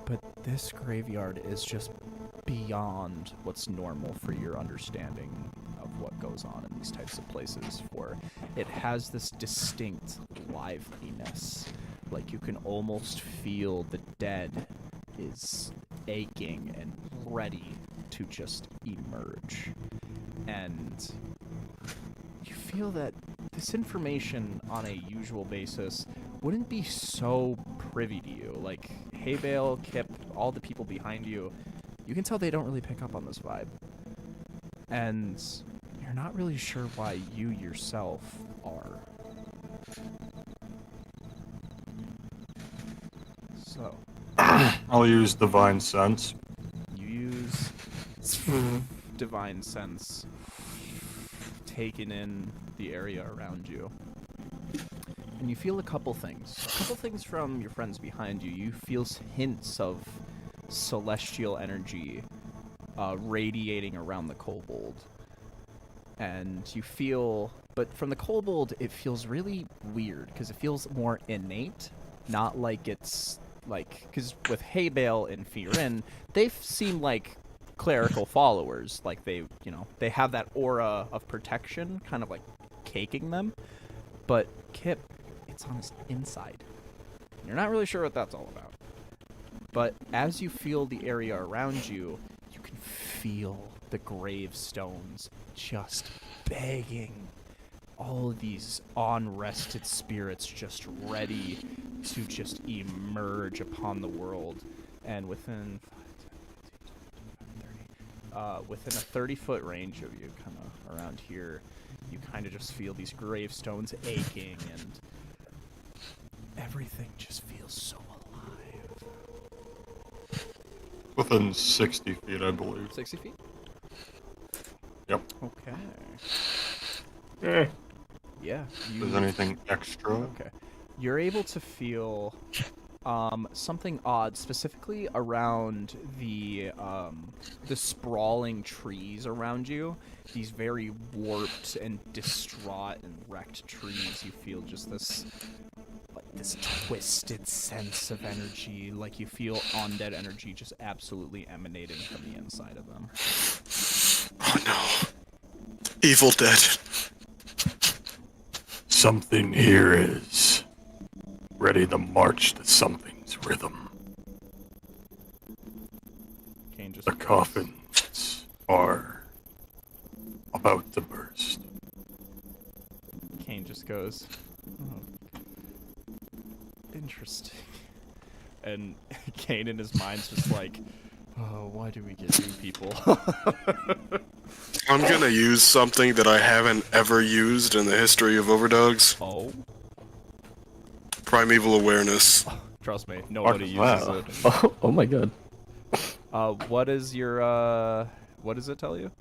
But this graveyard is just beyond what's normal for your understanding of what goes on in these types of places, for it has this distinct liveliness. Like you can almost feel the dead is aching and ready to just emerge. And you feel that this information on a usual basis wouldn't be so privy to you. Like Haybale, Kip, all the people behind you, you can tell they don't really pick up on this vibe. And you're not really sure why you yourself are. So. I'll use Divine Sense. You use Divine Sense, taking in the area around you. and you feel a couple things. A couple things from your friends behind you. You feel hints of celestial energy radiating around the kobold. And you feel... But from the kobold, it feels really weird, because it feels more innate, not like it's... like... Because with Haybale and Firin, they seem like clerical followers. Like, they, you know, they have that aura of protection, kind of like caking them. But Kip, it's on his inside. You're not really sure what that's all about. But as you feel the area around you, you can feel the gravestones just begging. All of these unrested spirits just ready to just emerge upon the world. And within within a 30-foot range of you, kind of around here, you kind of just feel these gravestones aching, and everything just feels so alive. Within 60 feet, I believe. 60 feet? Yep. Okay. Yeah. Is there anything extra? Okay. You're able to feel something odd, specifically around the sprawling trees around you. These very warped and distraught and wrecked trees. You feel just this twisted sense of energy, like you feel undead energy just absolutely emanating from the inside of them. Oh no. Evil Dead. Something here is ready to march to something's rhythm. The coffins are about to burst. Kane just goes, oh, interesting. And Kane in his mind's just like, oh, why do we get new people? I'm gonna use something that I haven't ever used in the history of Overdogs. Oh. Primeval awareness. Trust me, nobody uses it. Oh my god. What is your, what does it tell you?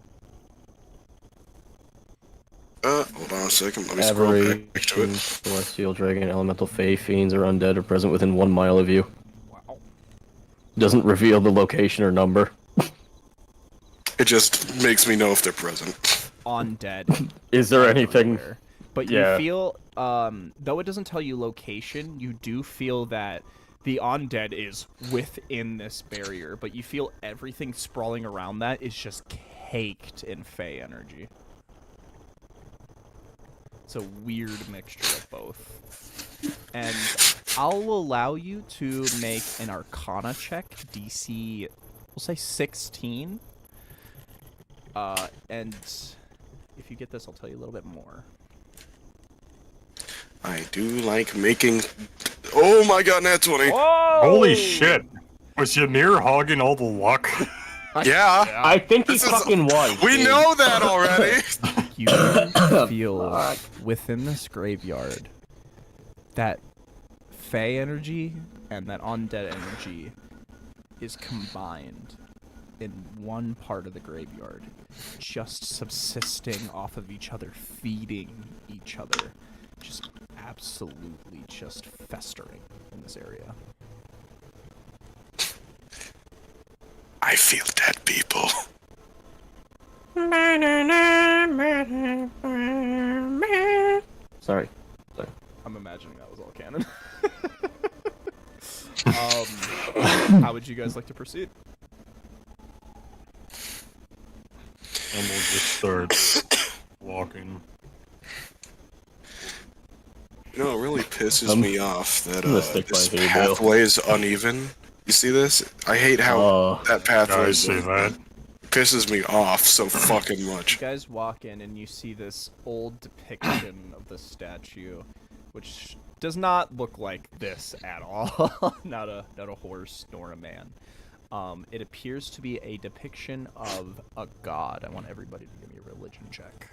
Hold on a second, let me scroll back to it. Celestial dragon, elemental fae, fiends, or undead are present within 1 mile of you. Wow. Doesn't reveal the location or number. It just makes me know if they're present. Undead. Is there anything... But you feel, though it doesn't tell you location, you do feel that the undead is within this barrier, but you feel everything sprawling around that is just caked in Fey energy. It's a weird mixture of both. And I'll allow you to make an Arcana check, DC, we'll say 16. And if you get this, I'll tell you a little bit more. I do like making... Oh my god, nat 20! Whoa! Holy shit! Was Ymir hogging all the luck? Yeah! I think he fucking was. We know that already! You feel within this graveyard that Fey energy and that undead energy is combined in one part of the graveyard, just subsisting off of each other, feeding each other, just absolutely just festering in this area. I feel dead people. Sorry. I'm imagining that was all canon. How would you guys like to proceed? And we'll just start walking. You know, it really pisses me off that this by pathway is uneven. You see this? I hate how that pathway is. That. Pisses me off so fucking much. You guys walk in and you see this old depiction of the statue, which does not look like this at all. not a horse nor a man. It appears to be a depiction of a god. I want everybody to give me a religion check.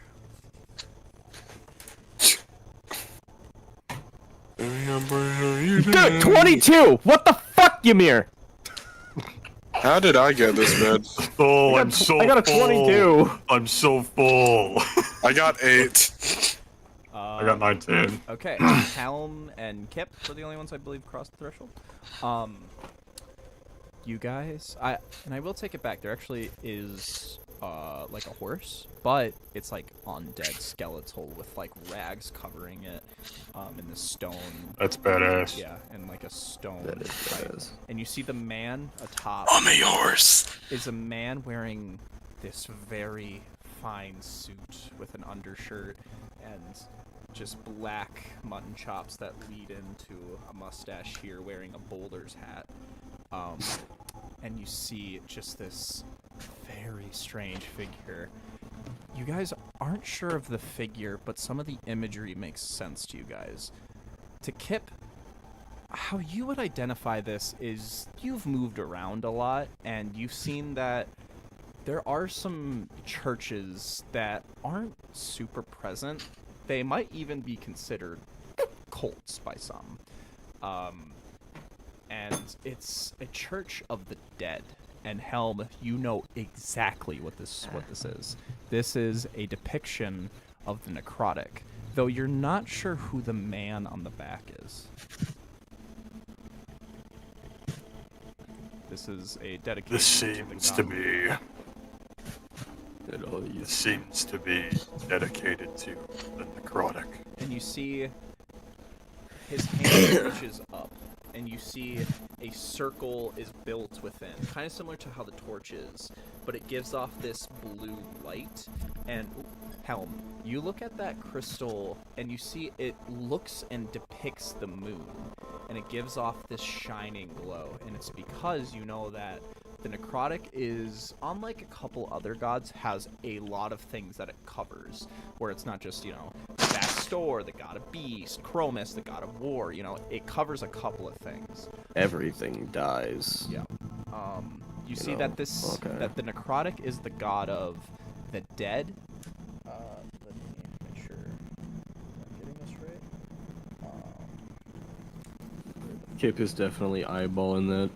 Dude, 22! What the fuck, Ymir? How did I get this bad? Oh, I'm so full. I got a 22. I'm so full. I got 8. I got 19. Okay, Helm and Kip were the only ones I believe crossed the threshold. You guys, I will take it back. There actually is like a horse, but it's like undead skeletal with like rags covering it, in the stone. That's badass. Yeah, and like a stone. That is badass. And you see the man atop. I'm a horse. Is a man wearing this very fine suit with an undershirt and just black mutton chops that lead into a mustache here, wearing a boulder's hat. And you see just this very strange figure. You guys aren't sure of the figure, but some of the imagery makes sense to you guys. To Kip, how you would identify this is you've moved around a lot, and you've seen that there are some churches that aren't super present. They might even be considered cults by some. And it's a church of the dead. And Helm, you know exactly what this is. This is a depiction of the necrotic, though you're not sure who the man on the back is. This is a dedication. This seems to be. It seems to be dedicated to the necrotic. And you see his hand reaches up, and you see a circle is built within, kind of similar to how the torch is, but it gives off this blue light. And Helm, you look at that crystal, and you see it looks and depicts the moon, and it gives off this shining glow. And it's because you know that the necrotic is, unlike a couple other gods, has a lot of things that it covers, where it's not just, you know, Bastor, the god of beast, Chromis, the god of war, you know, it covers a couple of things. Everything dies. Yeah. You see that this, that the necrotic is the god of the dead. Let me make sure I'm getting this right. Kip is definitely eyeballing that.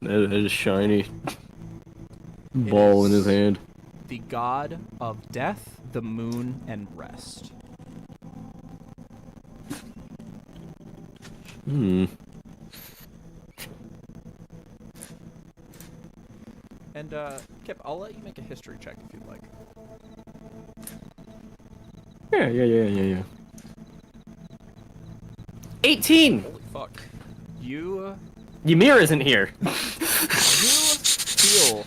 That is shiny ball in his hand. The god of death, the moon, and rest. And, Kip, I'll let you make a history check if you'd like. Yeah. 18! Holy fuck. You Ymir isn't here. you feel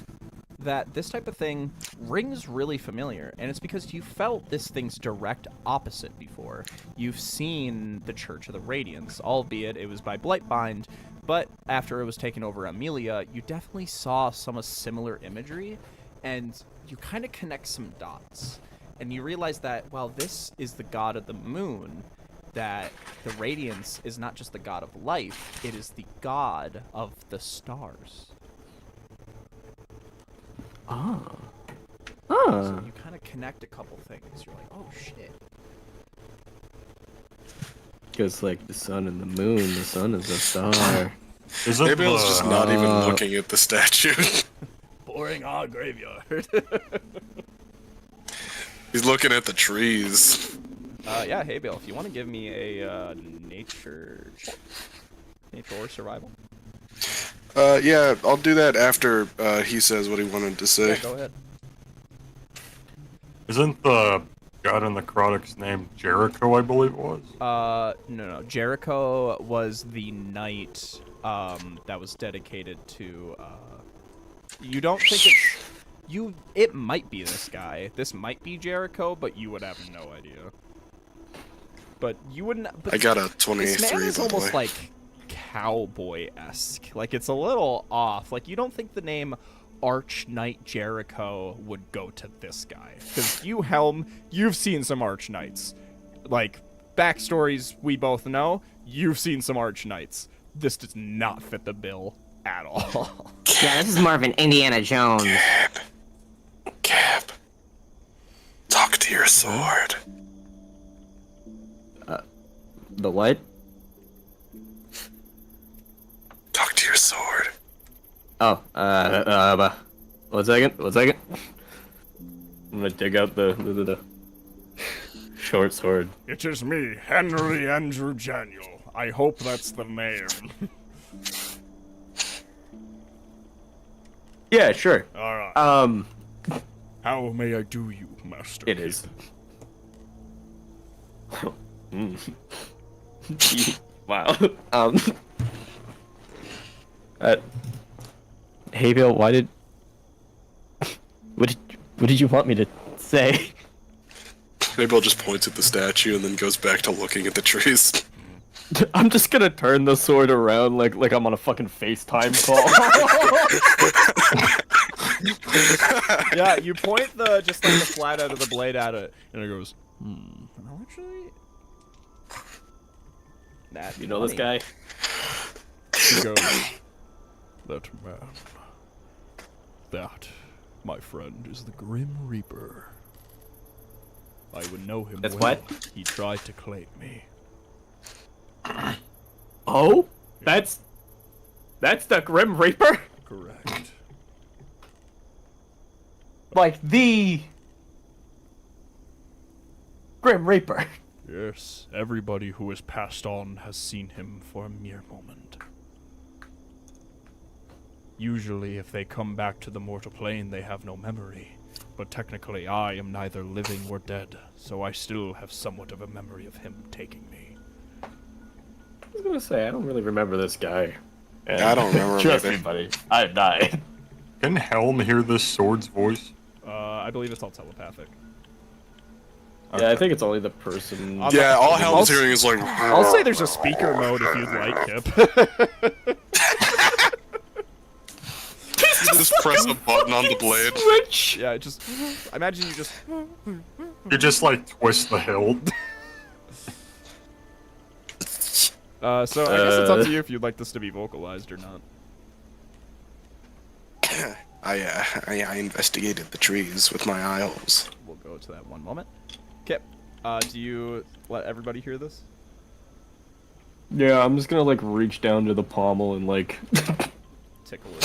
that this type of thing rings really familiar, and it's because you felt this thing's direct opposite before. You've seen the Church of the Radiance, albeit it was by Blightbind, but after it was taken over Amelia, you definitely saw some similar imagery, and you kind of connect some dots. And you realize that while this is the god of the moon, that the Radiance is not just the god of life, it is the god of the stars. So you kind of connect a couple things. You're like, oh shit. Because, like, the sun and the moon, the sun is a star. Maybe I was just not even looking at the statue. Boring odd graveyard. He's looking at the trees. Yeah, hey Bill, if you want to give me a nature or survival. Yeah, I'll do that after he says what he wanted to say. Yeah, go ahead. Isn't the god in the necrotic's name Jericho, I believe it was? No. Jericho was the knight that was dedicated to you don't think it's it might be this guy. This might be Jericho, but you would have no idea. But you wouldn't. But I got a 23, this man is by the almost way. like cowboy-esque. Like, it's a little off. Like, you don't think the name Arch Knight Jericho would go to this guy. Because you, Helm, you've seen some Arch Knights. Like, backstories we both know, you've seen some Arch Knights. This does not fit the bill at all. Yeah, this is more of an Indiana Jones. Cap. Talk to your sword. The what? Talk to your sword. Oh, 1 second. I'm gonna dig out the short sword. It is me, Henry Andrew Daniel. I hope that's the name. Yeah, sure. Alright. How may I do you, Master? It is. Wow. Hey Bill, why did... What did you want me to say? Abel just points at the statue and then goes back to looking at the trees. I'm just gonna turn the sword around like I'm on a fucking FaceTime call. Yeah, you point the flat out of the blade at it, and it goes, actually... You know this guy? He goes, that man, that, my friend, is the Grim Reaper. I would know him That's well. what? He tried to claim me. Oh? That's the Grim Reaper? Correct. Like the Grim Reaper. Yes, everybody who has passed on has seen him for a mere moment. Usually, if they come back to the mortal plane, they have no memory. But technically, I am neither living or dead, so I still have somewhat of a memory of him taking me. I was gonna say, I don't really remember this guy. And I don't remember him trust either. me, buddy. I died. Can Helm hear this sword's voice? I believe it's all telepathic. Yeah, I think it's only the person. Yeah, all Helm's hearing is like... I'll say there's a speaker mode if you'd like, Kip. Just press a button on the blade. Switch. Yeah, just... I imagine you just... You just like twist the hilt. So I guess it's up to you if you'd like this to be vocalized or not. I investigated the trees with my eyes. We'll go to that one moment. Kip, do you let everybody hear this? Yeah, I'm just gonna like reach down to the pommel and like Tickle it.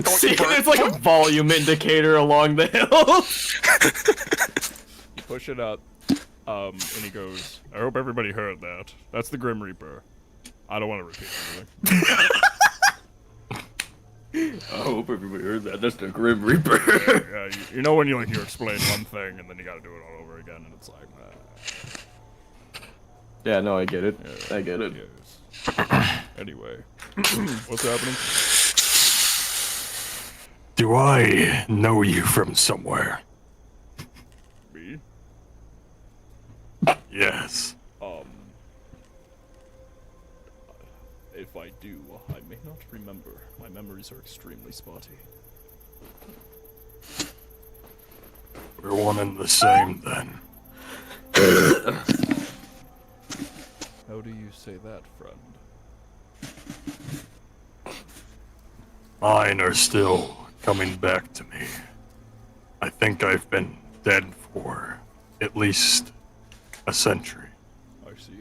see if there's like a volume indicator along the hill. You push it up, and he goes, I hope everybody heard that. That's the Grim Reaper. I don't want to repeat anything. I hope everybody heard that. That's the Grim Reaper. Yeah, you know when you explain one thing and then you gotta do it all over again, and it's like, Yeah, no, I get it. Yeah, I get it. Yes. Anyway, what's happening? Do I know you from somewhere? Me? Yes. If I do, I may not remember. My memories are extremely spotty. We're one and the same then. How do you say that, friend? Mine are still coming back to me. I think I've been dead for at least a century. I see.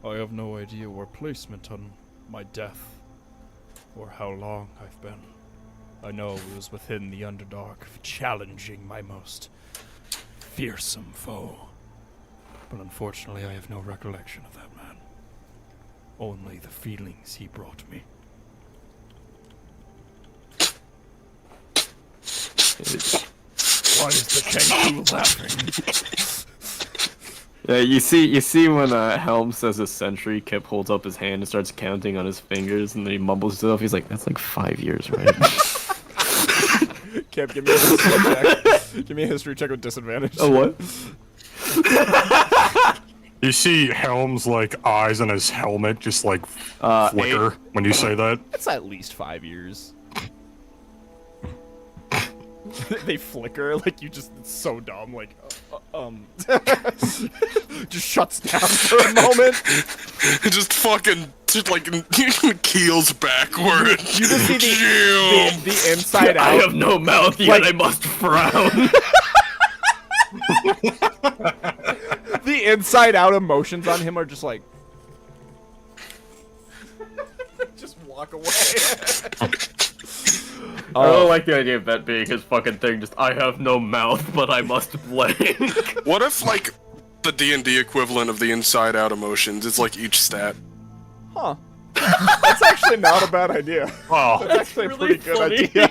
I have no idea or placement on my death, or how long I've been. I know it was within the Underdark, challenging my most fearsome foe. But unfortunately, I have no recollection of that man. Only the feelings he brought me. Why is the kangaroo laughing? Yeah, you see when Helm says a century, Kip holds up his hand and starts counting on his fingers, and then he mumbles to himself. He's like, "That's like 5 years, right?" Kip, give me a history check. Give me a history check with disadvantage. Oh, what? You see Helm's eyes on his helmet just flicker when you say that? It's at least 5 years. They flicker, it's so dumb, just shuts down for a moment. It just keels backward. You just see the inside out. I have no mouth, yet I must frown. The inside out emotions on him are just just walk away. I don't like the idea of that being his fucking thing, just, I have no mouth, but I must blink. What if, the D&D equivalent of the inside out emotions. It's like each stat. Huh. That's actually not a bad idea. Wow. That's actually really a pretty good funny. idea.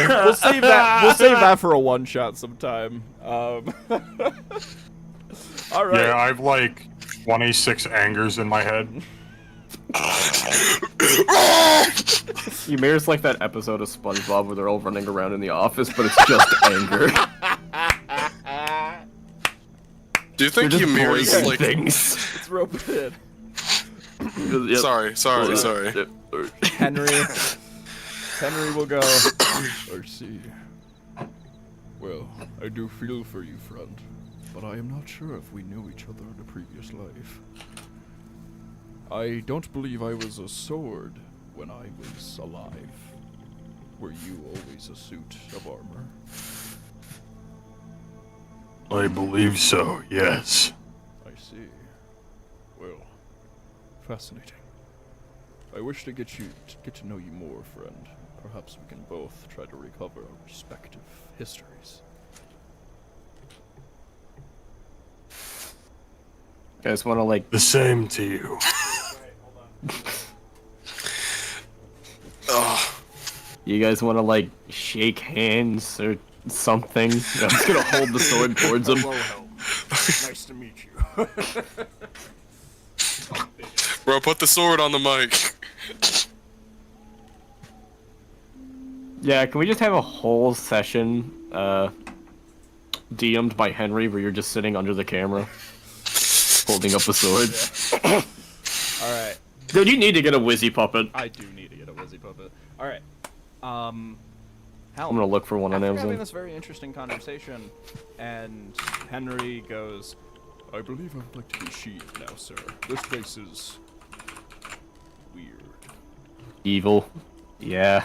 We'll save that for a one shot sometime. All right. Yeah, I've like 26 angers in my head. Ymir's like that episode of SpongeBob where they're all running around in the office, but it's just anger. Do you think They're just Ymir is breaking like? things. Let's rope it in. Yep. Sorry. Henry will go. I see. Well, I do feel for you, friend, but I am not sure if we knew each other in a previous life. I don't believe I was a sword when I was alive. Were you always a suit of armor? I believe so, yes. I see. Well, fascinating. I wish to get to know you more, friend. Perhaps we can both try to recover our respective histories. You guys want to like? The same to you. You guys want to like shake hands or something? I'm just gonna hold the sword towards him. Nice to meet you. Bro, put the sword on the mic. Yeah, can we just have a whole session, DM'd by Henry, where you're just sitting under the camera, holding up a sword? All right. Dude, you need to get a Wizzy puppet. I do need to get a Wizzy puppet. All right. Hal, I'm gonna look for one on after having Amazon. this very interesting conversation, and Henry goes, I believe I would like to be sheathed now, sir. This place is weird. Evil. Yeah.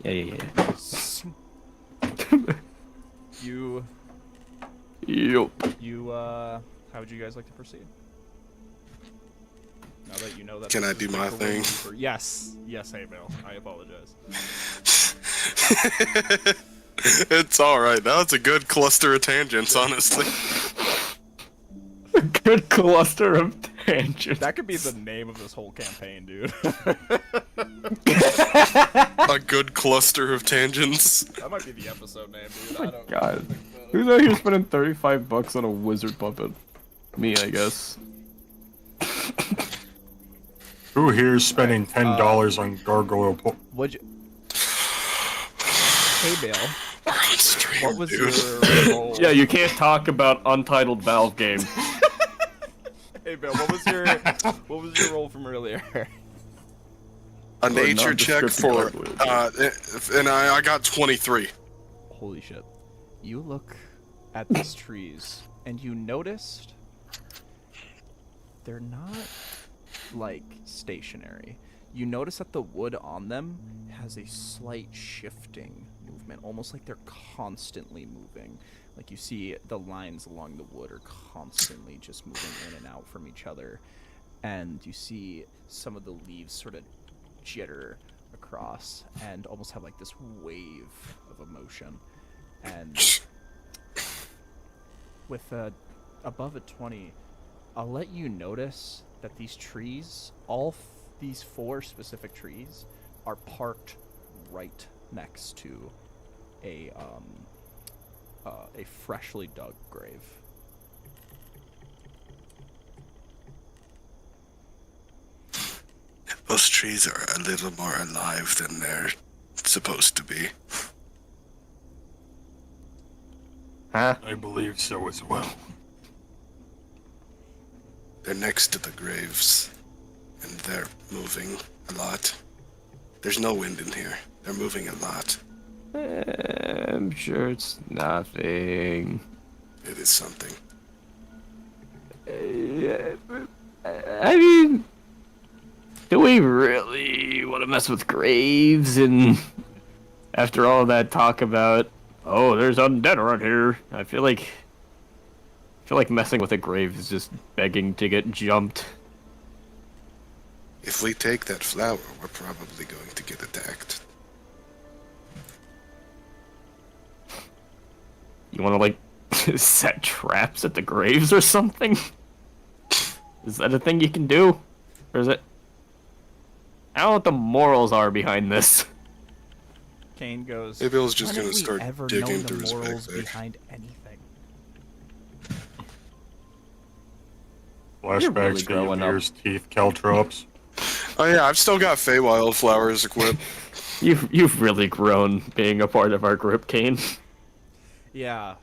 yeah. How would you guys like to proceed? Now that you know that. Can I this do is my the thing? Yes, hey Bill. I apologize. It's alright. That was a good cluster of tangents, honestly. Good cluster of tangents. That could be the name of this whole campaign, dude. A good cluster of tangents. That might be the episode name, dude. Oh my God. Who's out here spending $35 on a wizard puppet? Me, I guess. Who here is spending $10 on gargoyle Would you? Hey, Bill. We're on stream, What was dude. your role? Yeah, you can't talk about Untitled Valve game. Hey, Bill. What was your role from earlier? A nature check for, and I got 23. Holy shit. You look at these trees, and you noticed they're not, like, stationary. You notice that the wood on them has a slight shifting movement, almost like they're constantly moving. Like, you see the lines along the wood are constantly just moving in and out from each other. And you see some of the leaves sort of jitter across and almost have, like, this wave of emotion. And with above a 20, I'll let you notice that these trees, these 4 specific trees, are parked right next to a freshly dug grave. Those trees are a little more alive than they're supposed to be. Huh? I believe so as well. They're next to the graves, and they're moving a lot. There's no wind in here. They're moving a lot. I'm sure it's nothing. It is something. I mean, do we really want to mess with graves? And after all that talk about, oh, there's undead around here, I feel like messing with a grave is just begging to get jumped. If we take that flower, we're probably going to get attacked. You want to like set traps at the graves or something? Is that a thing you can do, or is it? I don't know what the morals are behind this. Kane goes. Maybe I was just When gonna have we start ever digging known through the his morals backpack. behind anything? You're really Flashbacks to growing up. Ymir's teeth, caltrops. Oh yeah, I've still got Feywild flowers equipped. You've really grown being a part of our group, Kane. Yeah.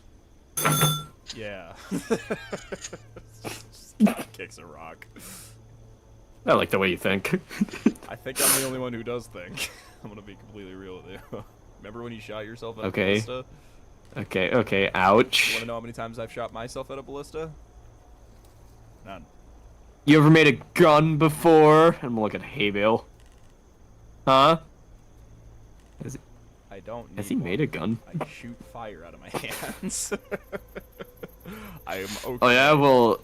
Yeah. Kicks a rock. I like the way you think. I think I'm the only one who does think. I'm gonna be completely real with you. Remember when you shot yourself at a Okay. ballista? Okay, You ouch. wanna know how many times I've shot myself at a ballista? None. You ever made a gun before? I'm gonna look at hay bale. Huh? I don't need Has he one. made a gun? I shoot fire out of my hands. I am okay. Oh yeah, well,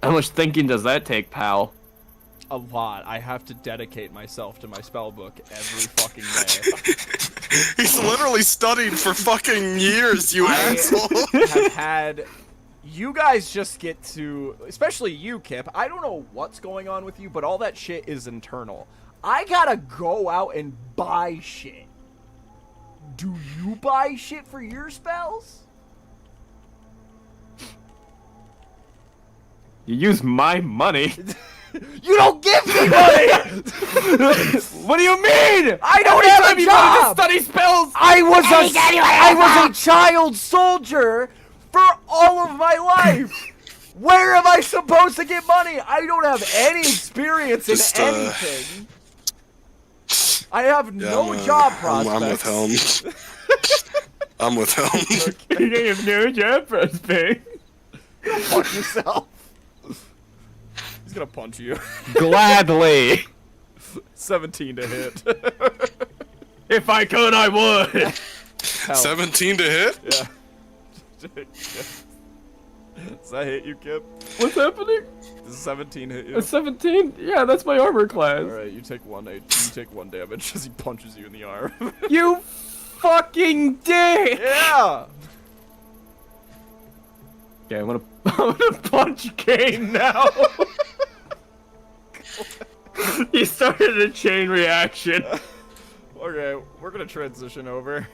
how much thinking does that take, pal? A lot. I have to dedicate myself to my spell book every fucking day. He's literally studied for fucking years, you asshole. have had... You guys just get to... Especially you, Kip. I don't know what's going on with you, but all that shit is internal. I gotta go out and buy shit. Do you buy shit for your spells? You use my money. You don't give me money! What do you mean? I don't have a job! Study spells. I was a child soldier for all of my life. Where am I supposed to get money? I don't have any experience in anything. I have no job prospects. I'm with Helms. I'm with Helms. You have no job prospect. Fuck yourself. He's gonna punch you. Gladly. 17 to hit. If I could, I would. 17 to hit? Yeah. Does that hit you, Kip? What's happening? Does 17 hit you? A 17? Yeah, that's my armor class. Alright, you take one damage as he punches you in the arm. You fucking dick! Yeah! Okay, I'm gonna punch Kane now. He started a chain reaction. Okay, we're gonna transition over.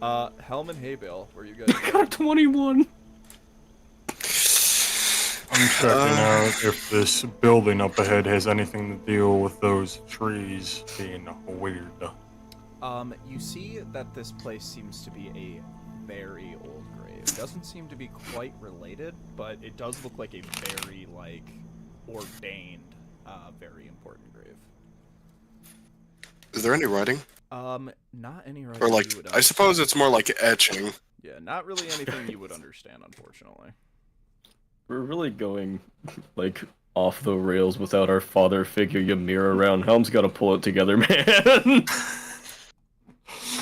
Helm and Haybale, where you guys I got 21. I'm checking out if this building up ahead has anything to deal with those trees being weird. You see that this place seems to be a very old grave. Doesn't seem to be quite related, but it does look like a very, like, ordained, very important grave. Is there any writing? Not any writing Or like, you would I suppose it's more like etching. Yeah, not really anything you would understand, unfortunately. We're really going, like, off the rails without our father figure Ymir around. Helm's gotta pull it together, man.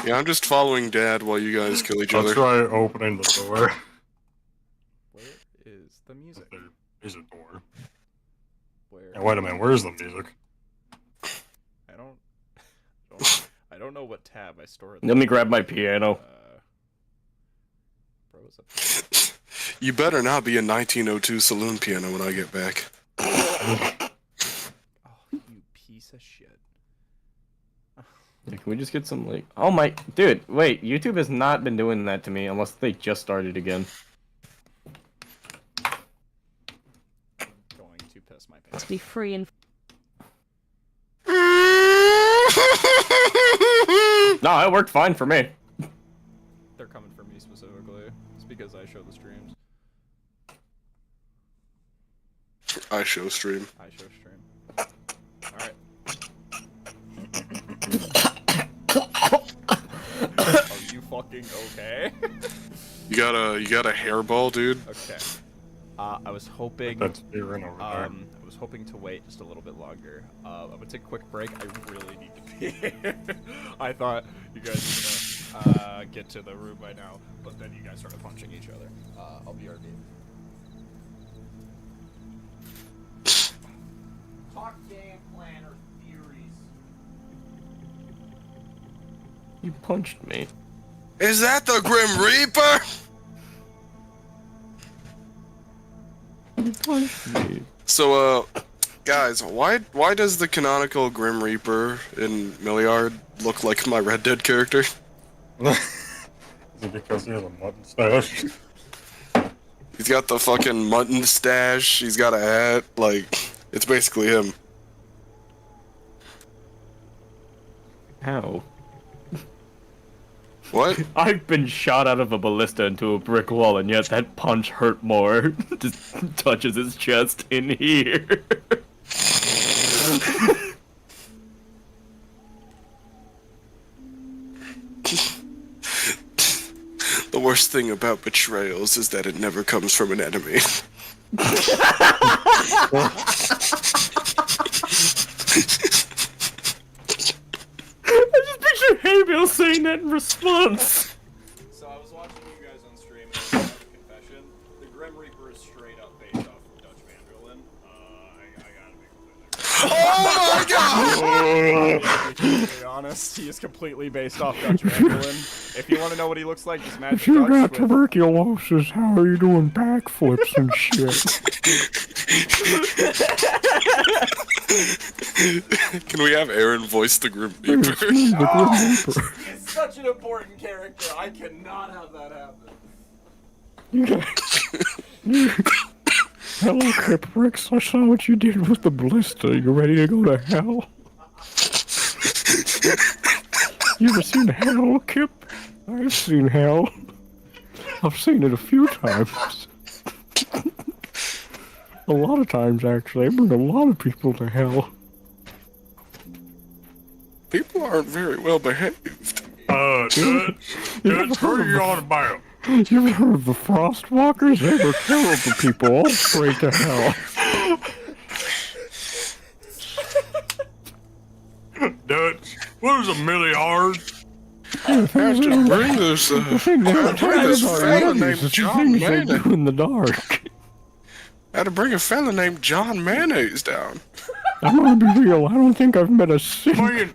Yeah, I'm just following Dad while you guys kill each I'll other. try opening the door. Where is the music? There is a door. Where? Now, wait a minute, where's the music? I don't know what tab I store it. Let me grab my piano. Bro, what's up? You better not be a 1902 saloon piano when I get back. Oh, you piece of shit. Yeah, can we just get some, like... Oh my... Dude, wait. YouTube has not been doing that to me unless they just started again. Going to piss my pants. To be free and... No, it worked fine for me. They're coming for me specifically. It's because I show the streams. I show stream. I show stream. Alright. Are you fucking okay? You got a hairball, dude? Okay. I was hoping... That's beer in over there. I was hoping to wait just a little bit longer. I'm gonna take a quick break. I really need to pee. I thought you guys were gonna get to the room by now, but then you guys started punching each other. I'll be RD. Talk game plan or theories. You punched me. Is that the Grim Reaper? So, guys, why does the canonical Grim Reaper in Milliard look like my Red Dead character? Is it because he has a mutton stash? He's got the fucking mutton stash, he's got a hat, like, it's basically him. How? What? I've been shot out of a ballista into a brick wall, and yet that punch hurt more. Just touches his chest in here. The worst thing about betrayals is that it never comes from an enemy. I just picture Haybill saying that in response. So I was watching you guys on stream and I have a confession. The Grim Reaper is straight up based off of Dutch Vanderlyn. I gotta be completely to be honest, he is completely based off Dutch Vanderlyn. If you want to know what he looks like, just Magic If you Dutch got with... tuberculosis, how are you doing backflips and shit? Can we have Aaron voice the Grim Reaper? He's such an important character. I cannot have that happen. Hello, Kiprix. I saw what you did with the ballista. You ready to go to hell? You ever seen hell, Kip? I've seen hell. I've seen it a few times. A lot of times, actually. I bring a lot of people to hell. People aren't very well behaved. Dutch, what are you on about? You ever heard of the Frostwalkers? They were terrible people, all straight to hell. Dutch, what is a milliard? I have to bring this, fella named John Mayonnaise. In the dark. I had to bring a fella named John Mayonnaise down. I'm gonna be real, I don't think I've met a single... He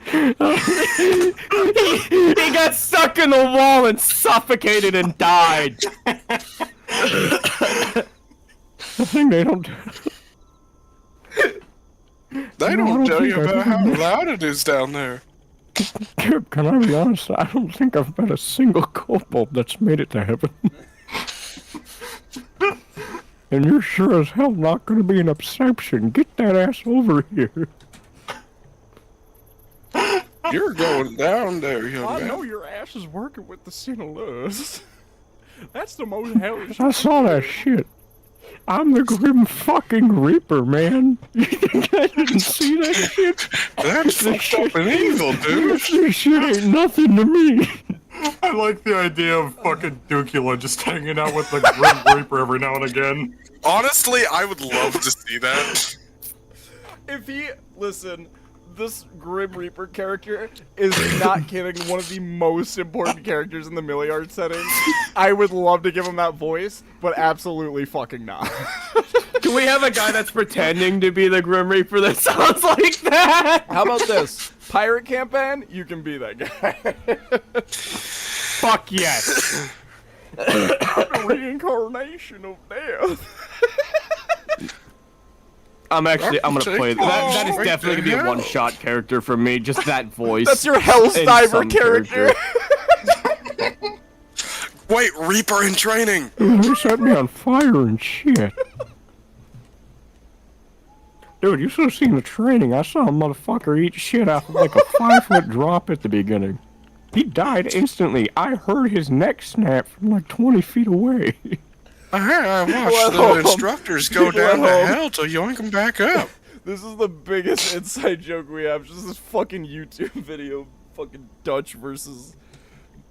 got stuck in the wall and suffocated and died. I think they don't... They don't tell you about how loud it is down there. Kip, can I be honest? I don't think I've met a single kobold that's made it to heaven. And you're sure as hell not gonna be an exception. Get that ass over here. You're going down there, young I man. know your ass is working with the Sinaloas. That's the most hellish. I saw that shit. I'm the Grim fucking Reaper, man. You think I didn't see that shit? That's fucked up and evil, dude. This shit ain't nothing to me. I like the idea of fucking Dukula just hanging out with the Grim Reaper every now and again. Honestly, I would love to see that. If he... Listen, this Grim Reaper character is not kidding one of the most important characters in the Milliard setting. I would love to give him that voice, but absolutely fucking not. Can we have a guy that's pretending to be the Grim Reaper that sounds like that? How about this? Pirate campaign? You can be that guy. Fuck yes. The reincarnation of death. I'm gonna play that. That is definitely gonna be a one-shot character for me. Just that voice. That's your Hellsdiver character. Wait, Reaper in training. They set me on fire and shit. Dude, you should have seen the training. I saw a motherfucker eat shit out of like a 5-foot drop at the beginning. He died instantly. I heard his neck snap from like 20 feet away. I watched the instructors go down to hell to yoink them back up. This is the biggest inside joke we have. Just this fucking YouTube video. Fucking Dutch versus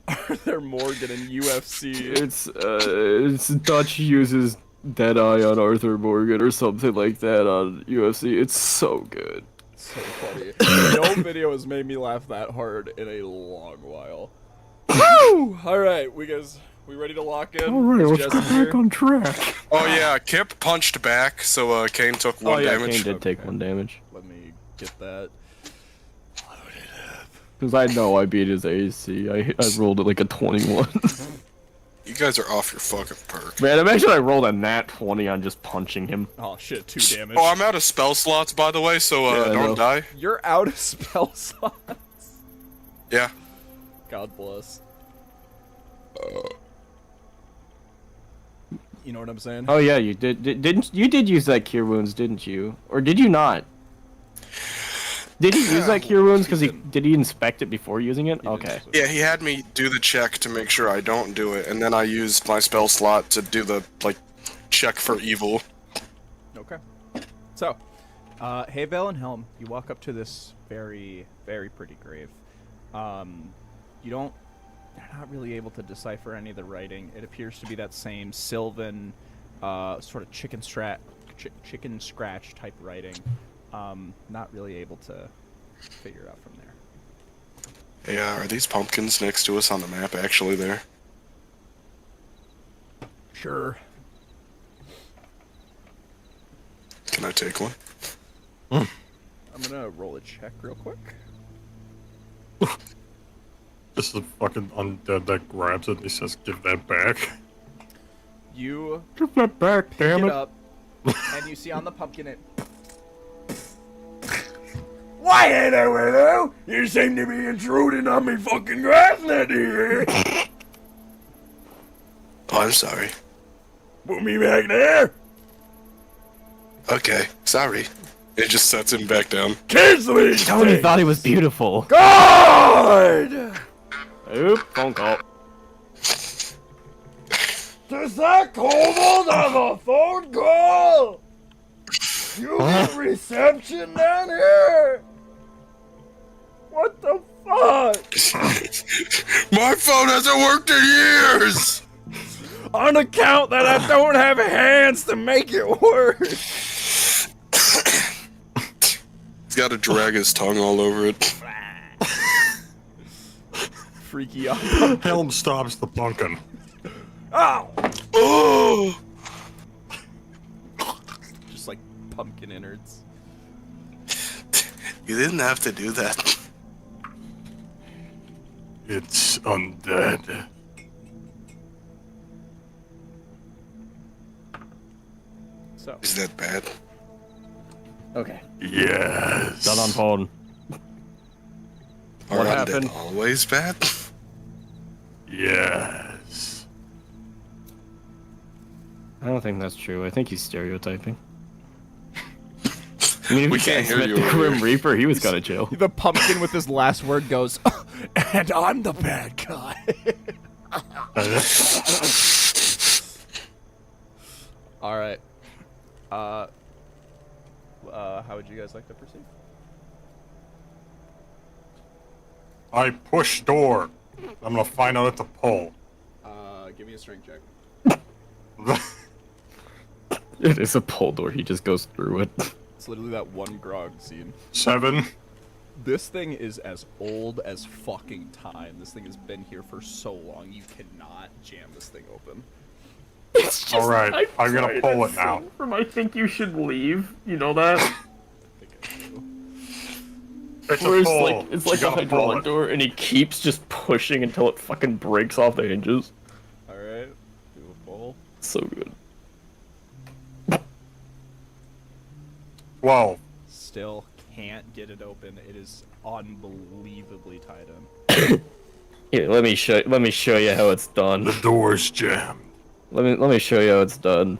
Arthur Morgan in UFC. It's Dutch uses Deadeye on Arthur Morgan or something like that on UFC. It's so good. So funny. No video has made me laugh that hard in a long while. Woo! Alright, we ready to lock in? Alright, let's go back on track. Oh yeah, Kip punched back, so Kane took one damage. Kane did take one damage. Let me get that. Because I know I beat his AC. I rolled it like a 21. You guys are off your fucking perk. Man, imagine I rolled a nat 20 on just punching him. Oh shit, 2 damage. Oh, I'm out of spell slots, by the way, so Yeah, I know. don't die. You're out of spell slots. Yeah. God bless. You know what I'm saying? Oh yeah, you didn't you did use that cure wounds, didn't you? Or did you not? Did he use that cure wounds because did he inspect it before using it? Okay. Yeah, he had me do the check to make sure I don't do it, and then I used my spell slot to do the check for evil. Okay. So, hey, Vale and Helm, you walk up to this very, very pretty grave. You're not really able to decipher any of the writing. It appears to be that same Sylvan, sort of chicken scratch type writing. Not really able to figure out from there. Yeah, are these pumpkins next to us on the map actually there? Sure. Can I take one? I'm gonna roll a check real quick. This is a fucking undead that grabs it and he says, give that back. You Give that back, damn pick it. it up, and you see on the pumpkin it. Why, hello, hello! You seem to be intruding on me fucking grassland here! Oh, I'm sorry. Put me back there! Okay, sorry. It just sets him back down. Cancel it! Tony thought he was beautiful. God! Oop, phone call. Does that kobold have a phone call? You get reception down here? What the fuck? My phone hasn't worked in years! On account that I don't have hands to make it work. He's got to drag his tongue all over it. Freaky out. Helm stops the pumpkin. Ow! Oh! Just like pumpkin innards. You didn't have to do that. It's undead. So. Is that bad? Okay. Yes. Done on phone. Are What undead happened? always bad? Yes. I don't think that's true. I think he's stereotyping. I mean, if We you can't guys hear met you the over Grim here. Reaper, he was kind of chill. The pumpkin with his last word goes, and I'm the bad guy. All right. How would you guys like to proceed? I push door. I'm gonna find out at the pull. Give me a strength check. It is a pull door. He just goes through it. It's literally that one grog scene. 7. This thing is as old as fucking time. This thing has been here for so long. You cannot jam this thing open. It's just, All right, I'm gonna pull it now. From I think you should leave. You know that? It's Where a it's pull. like it's like You a gotta pull hydraulic it. door, and he keeps just pushing until it fucking breaks off the hinges. All right. Do a pull. So good. 12. Still can't get it open. It is unbelievably tied in. Here, let me show you how it's done. The door's jammed. Let me show you how it's done.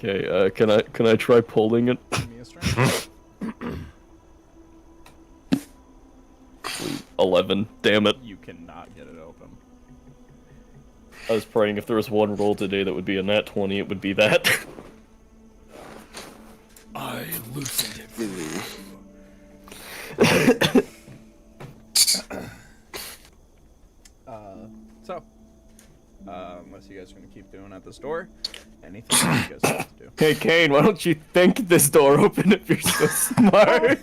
Okay, can I try pulling it? Give me a strength. 11. Damn it. You cannot get it open. I was praying if there was one roll today that would be a nat 20, it would be that. I loosened it. Unless you guys are gonna keep doing at this door, anything else you guys have to do. Hey Kane, why don't you think this door open if you're so smart?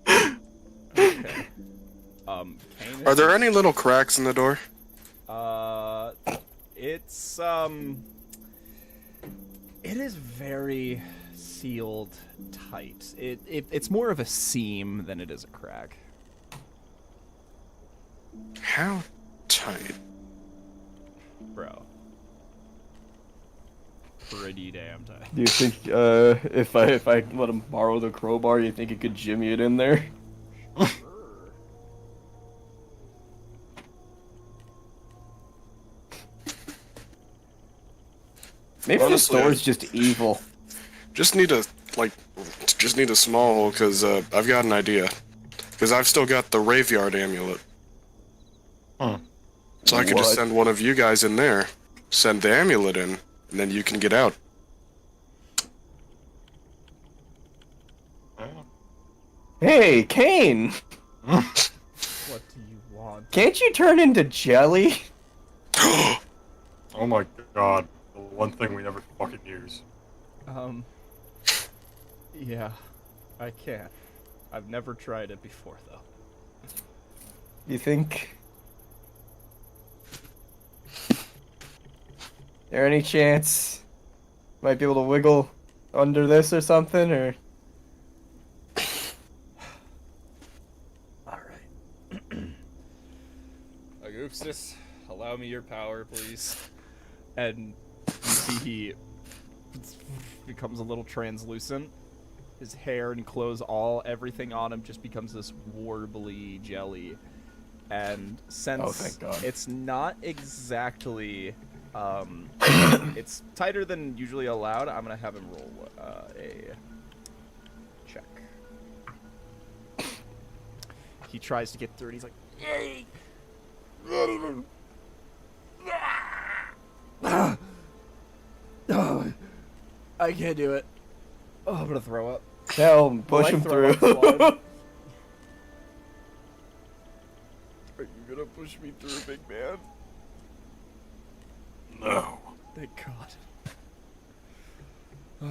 Okay. Kane Are there any little cracks in the door? It's it is very sealed tight. It's more of a seam than it is a crack. How tight? Bro. Pretty damn tight. Do you think if I let him borrow the crowbar, you think he could jimmy it in there? Maybe Honestly, the store's just evil. Just need a small hole, cause I've got an idea. Cause I've still got the Raveyard amulet. Huh. So I could just send one of you guys in there, send the amulet in, and then you can get out. Hey, Kane! What do you want? Can't you turn into jelly? Oh my god. The one thing we never fucking use. Yeah, I can. I've never tried it before, though. You think... there any chance might be able to wiggle under this or something, or... Augustus, allow me your power, please. And you see he becomes a little translucent. His hair and clothes, everything on him just becomes this warbly jelly. And since thank God. it's not exactly, it's tighter than usually allowed, I'm gonna have him roll a check. He tries to get through it. He's like, "Yay!" I can't do it. Oh, I'm gonna throw up. Hell, push him through. Are you gonna push me through, big man? No. Thank God.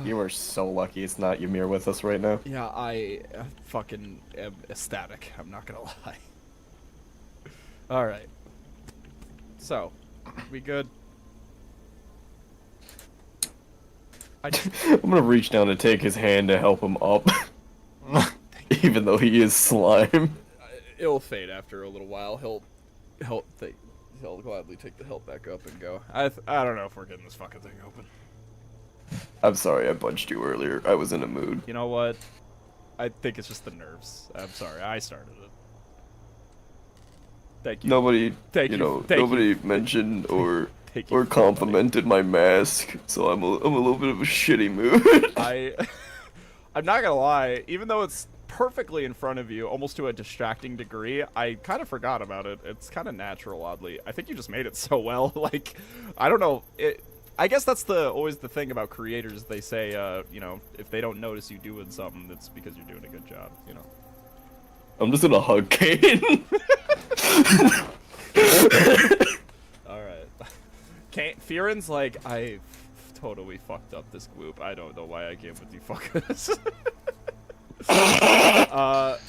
You are so lucky it's not Ymir with us right now. Yeah, I fucking am ecstatic. I'm not gonna lie. Alright. So, we good? I'm gonna reach down to take his hand to help him up. Even though he is slime. It'll fade after a little while. He'll gladly take the help back up and go. I don't know if we're getting this fucking thing open. I'm sorry I punched you earlier. I was in a mood. You know what? I think it's just the nerves. I'm sorry. I started it. Thank you. Nobody, Thank you. nobody mentioned or Thank you. complimented my mask, so I'm a little bit of a shitty mood. I'm not gonna lie. Even though it's perfectly in front of you, almost to a distracting degree, I kind of forgot about it. It's kind of natural, oddly. I think you just made it so well. Like, I don't know. I guess that's always the thing about creators. They say, you know, if they don't notice you doing something, it's because you're doing a good job. You know. I'm just gonna hug Kane. Alright. Fearin's like, I totally fucked up this group. I don't know why I came with you fuckers.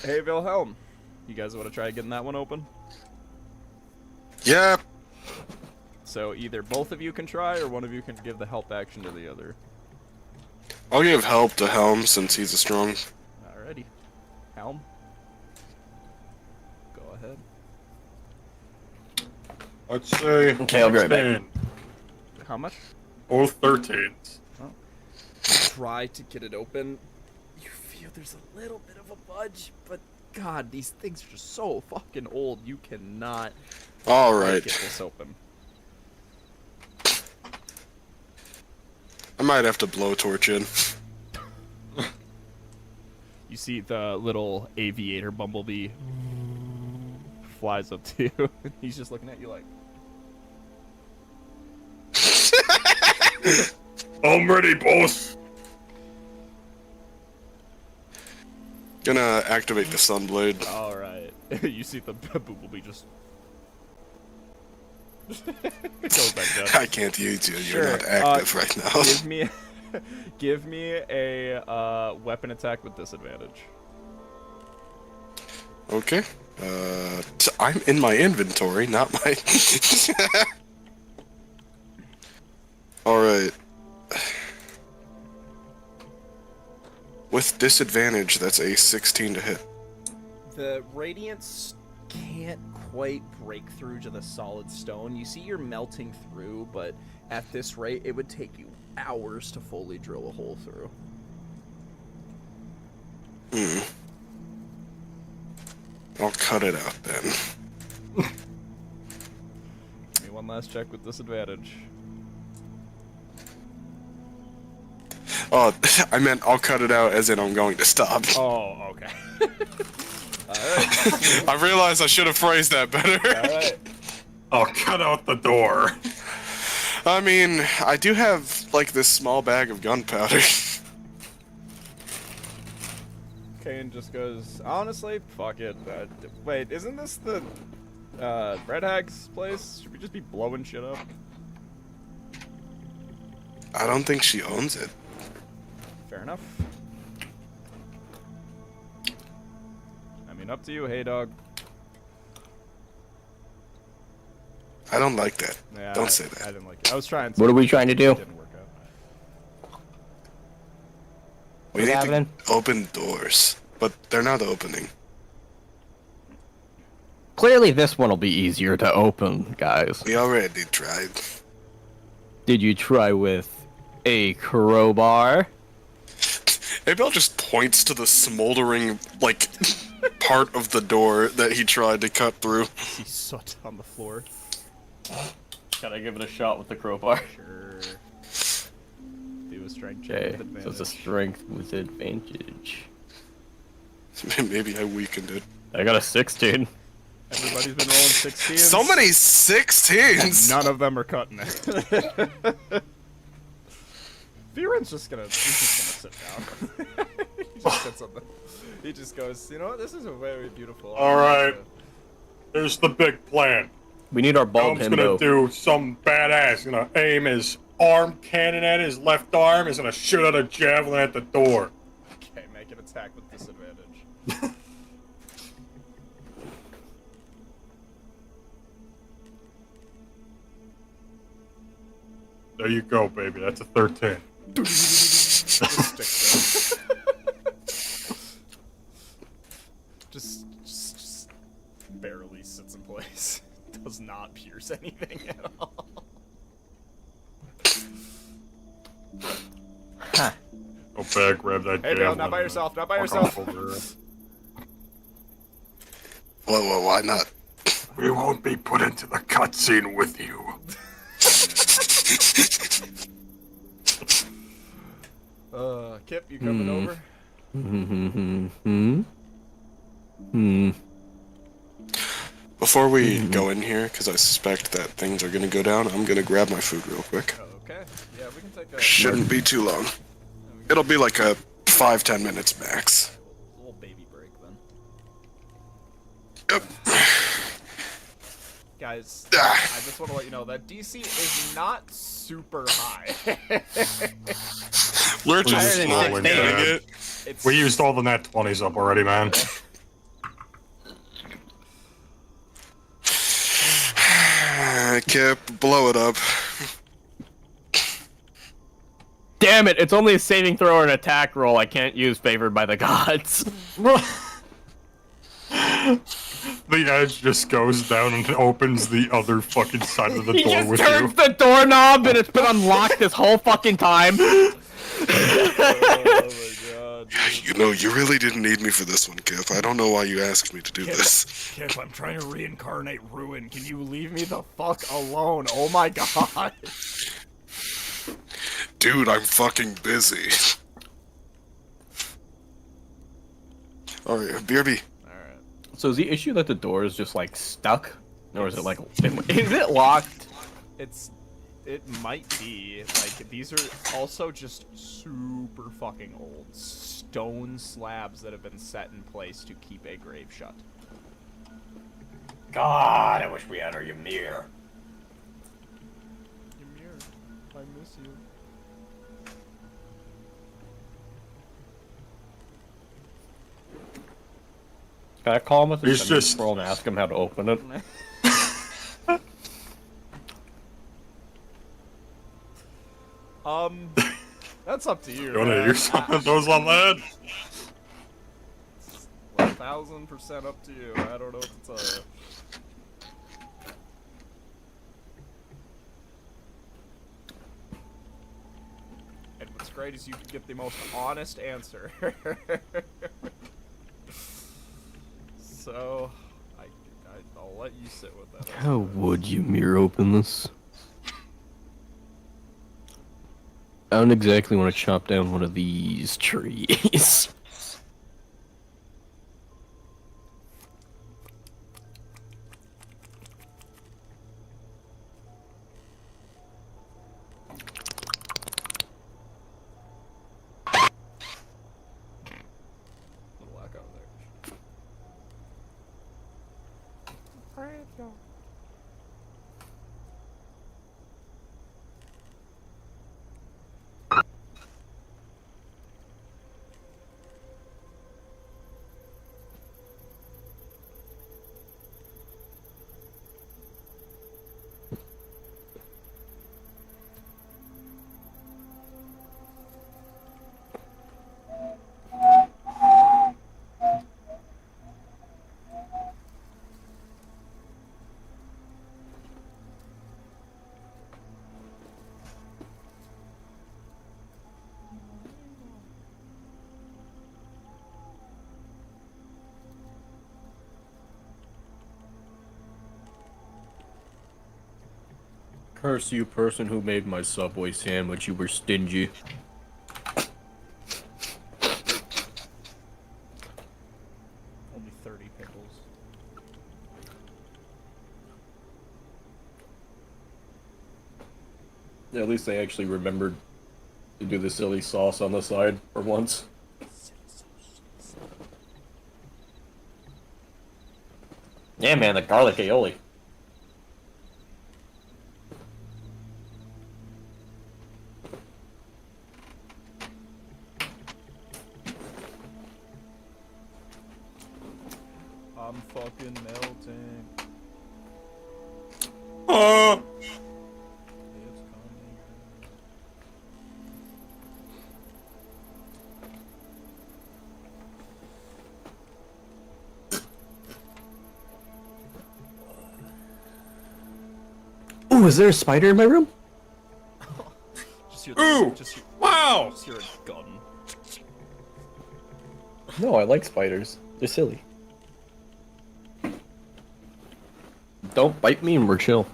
Hey Wilhelm. You guys want to try getting that one open? Yeah. So either both of you can try, or one of you can give the help action to the other. I'll give help to Helm since he's a strong. Alrighty. Helm? Go ahead. I'd say. Okay, I'll be right back. 16. How much? Both 13s. Try to get it open. You feel there's a little bit of a budge, but God, these things are just so fucking old. You cannot Alright. get this open. I might have to blowtorch in. You see the little aviator bumblebee flies up to you. He's just looking at you like, I'm ready, boss. Gonna activate the Sunblade. alright. You see the bumblebee just goes back down. I can't use you. You're Sure, not active right now. give me a weapon attack with disadvantage. Okay. I'm in my inventory, not my. Alright. With disadvantage, that's a 16 to hit. The radiance can't quite break through to the solid stone. You see you're melting through, but at this rate, it would take you hours to fully drill a hole through. I'll cut it out then. Give me one last check with disadvantage. Oh, I meant I'll cut it out as in I'm going to stop. Oh, okay. Alright. I realized I should have phrased that better. Alright. I'll cut out the door. I mean, I do have, like, this small bag of gunpowder. Kane just goes, honestly, fuck it. Wait, isn't this the Red Hag's place? Should we just be blowing shit up? I don't think she owns it. Fair enough. I mean, up to you, hey dog. I don't like that. Yeah, Don't say that. I didn't like it. I was trying to. What are we trying to do? It didn't work out. We What's need happening? to open doors, but they're not opening. Clearly this one will be easier to open, guys. We already tried. Did you try with a crowbar? Abel just points to the smoldering, like, part of the door that he tried to cut through. See soot on the floor. Can I give it a shot with the crowbar? Sure. Do a strength check Okay, with so advantage. it's a strength with advantage. Maybe I weakened it. I got a 16. Everybody's been rolling 16s. So many 16s! None of them are cutting it. Viren's just gonna sit down. He just sits on the. He just goes, you know what? This is a very beautiful. Alright. Here's the big plan. We need our bald Tom's gonna himbo. do some badass. Gonna aim his arm cannon at his left arm. He's gonna shoot out a javelin at the door. Okay, make an attack with disadvantage. There you go, baby. That's a 13. just barely sits in place. Does not pierce anything at all. Go back, grab that Hey, javelin. Bill, not by yourself. Not by Fuck yourself. off over there. Why not? We won't be put into the cutscene with you. Kip, you coming over? Before we go in here, because I suspect that things are gonna go down, I'm gonna grab my food real quick. Okay. Yeah, we can take a Shouldn't be too long. It'll be like a 5-10 minutes max. little baby break then. Yep. Guys, Ah. I just want to let you know that DC is not super high. We're just Higher than not 16. getting it. It's We used all the nat 20s up already, man. Kip, blow it up. Damn it, it's only a saving throw or an attack roll. I can't use favored by the gods. The edge just goes down and opens the other fucking side of the He door just with turns you. the doorknob and it's been unlocked this whole fucking time. oh my god. You know, you really didn't need me for this one, Kip. I don't know why you asked me to do this. Kip, I'm trying to reincarnate Ruin. Can you leave me the fuck alone? Oh my god. Dude, I'm fucking busy. Alright, BRB. Alright. So is the issue that the door is just like stuck? Or is it like, is it locked? It might be. Like, these are also just super fucking old stone slabs that have been set in place to keep a grave shut. God, I wish we had our Ymir. Ymir, I miss you. Can I call him with He's his just- scroll and ask him how to open it? That's up to you. You wanna man. hear some of those on that? 1000% up to you. I don't know what to tell you. great is you get the most honest answer. So, I'll let you sit with that. How would you mirror open this? I don't exactly want to chop down one of these trees. Little echo there. Curse you, person who made my Subway sandwich. You were stingy. Only 30 pickles. At least they actually remembered to do the silly sauce on the side for once. Yeah, man, the garlic aioli. I'm fucking melting. Oh! It's coming. Ooh, is there a spider in my room? Just hear Ooh! Wow! Just hear a gun. No, I like spiders. They're silly. Don't bite me and we're chill.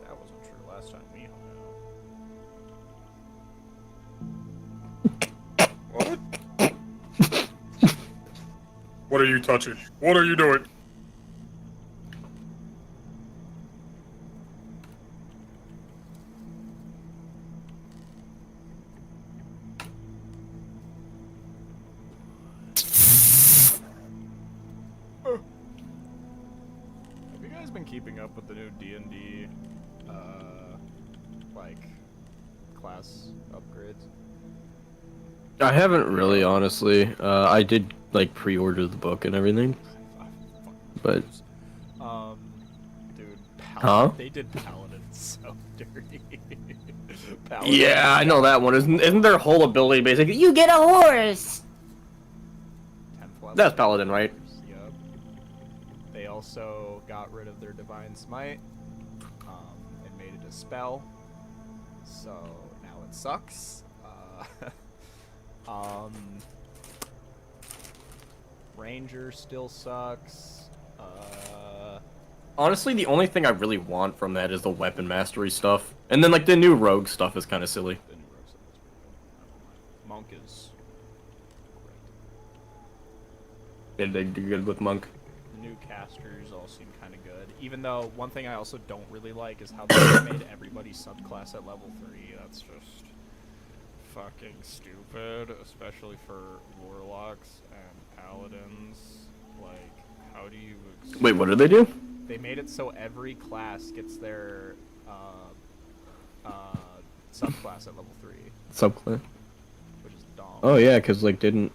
That wasn't true last time we hung out. What? What are you touching? What are you doing? Have you guys been keeping up with the new D&D, like, class upgrades? I haven't really, honestly. I did, like, pre-order the book and everything. But... Dude, Huh? They did Paladins so dirty. Yeah, I know that one. Isn't their whole ability basically, you get a horse? 10th level. That's Paladin, right? Yep. They also got rid of their Divine Smite, and made it a spell. So now it sucks. Ranger still sucks. Honestly, the only thing I really want from that is the weapon mastery stuff. And then, like, the new rogue stuff is kind of silly. The new Rogue stuff is pretty good. Monk is great. They do good with Monk. The new casters all seem kind of good. Even though one thing I also don't really like is how they made everybody subclass at level 3. That's just fucking stupid, especially for warlocks and paladins. Like, how do you... Wait, what did they do? They made it so every class gets their subclass at level 3, Subclass. which is dumb. Oh yeah, because, like, didn't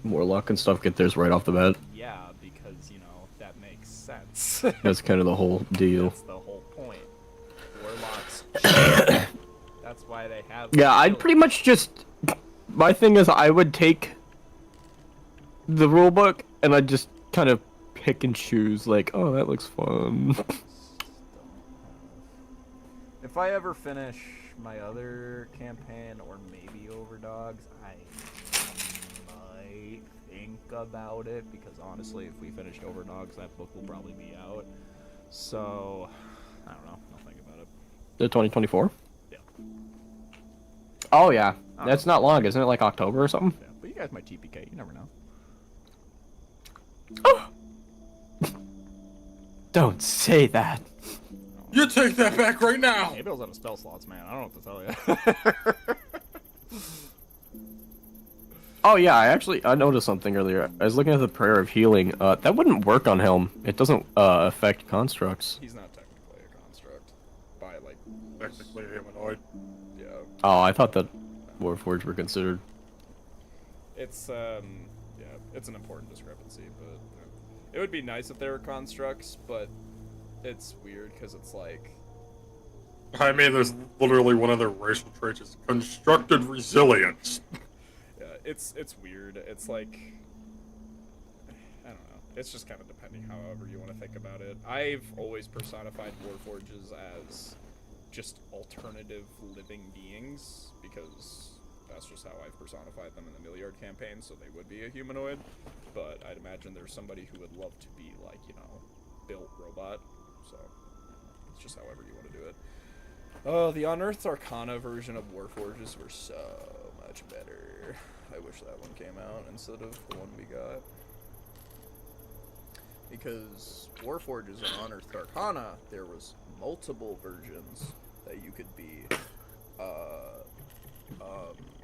Warlock and stuff get theirs right off the bat? Yeah, because, you know, that makes sense. That's kind of the whole deal. That's the whole point. Warlocks. That's why they have... Yeah, I'd pretty much just... My thing is, I would take the rulebook, and I'd just kind of pick and choose, like, oh, that looks fun. If I ever finish my other campaign, or maybe Overdogs, I might think about it, because honestly, if we finished Overdogs, that book will probably be out. So, I don't know. I'll think about it. The 2024? Yeah. Oh, yeah. That's not long, isn't it? Like October or something? Yeah, but you guys might TPK. You never know. Don't say that. You take that back right now! Abel's out of spell slots, man. I don't know what to tell you. Oh, yeah, I noticed something earlier. I was looking at the Prayer of Healing. That wouldn't work on Helm. It doesn't affect constructs. He's not technically a construct. By, like... Technically humanoid. Yeah. Oh, I thought that Warforged were considered. It's, yeah, it's an important discrepancy, but... It would be nice if they were constructs, but... It's weird, because it's like... I mean, there's literally one of their racial traits is constructed resilience. Yeah, it's weird. It's like... I don't know. It's just kind of depending however you want to think about it. I've always personified Warforges as just alternative living beings, because that's just how I've personified them in the Milliard campaign, so they would be a humanoid. But I'd imagine there's somebody who would love to be, like, you know, built robot. So, it's just however you want to do it. Oh, the Unearthed Arcana version of Warforges were so much better. I wish that one came out instead of the one we got. Because Warforges and Unearthed Arcana, there was multiple versions that you could be,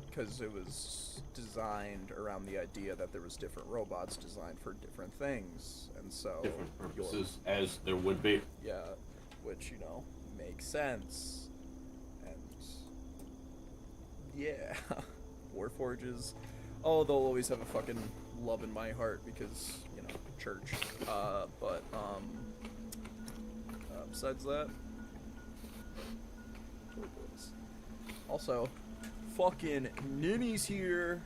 because it was designed around the idea that there was different robots designed for different things, and so Different purposes, as there would be. yeah, which, you know, makes sense. And yeah, Warforges, oh, they'll always have a fucking love in my heart because, you know, church. But besides that, also, fucking Ninny's here.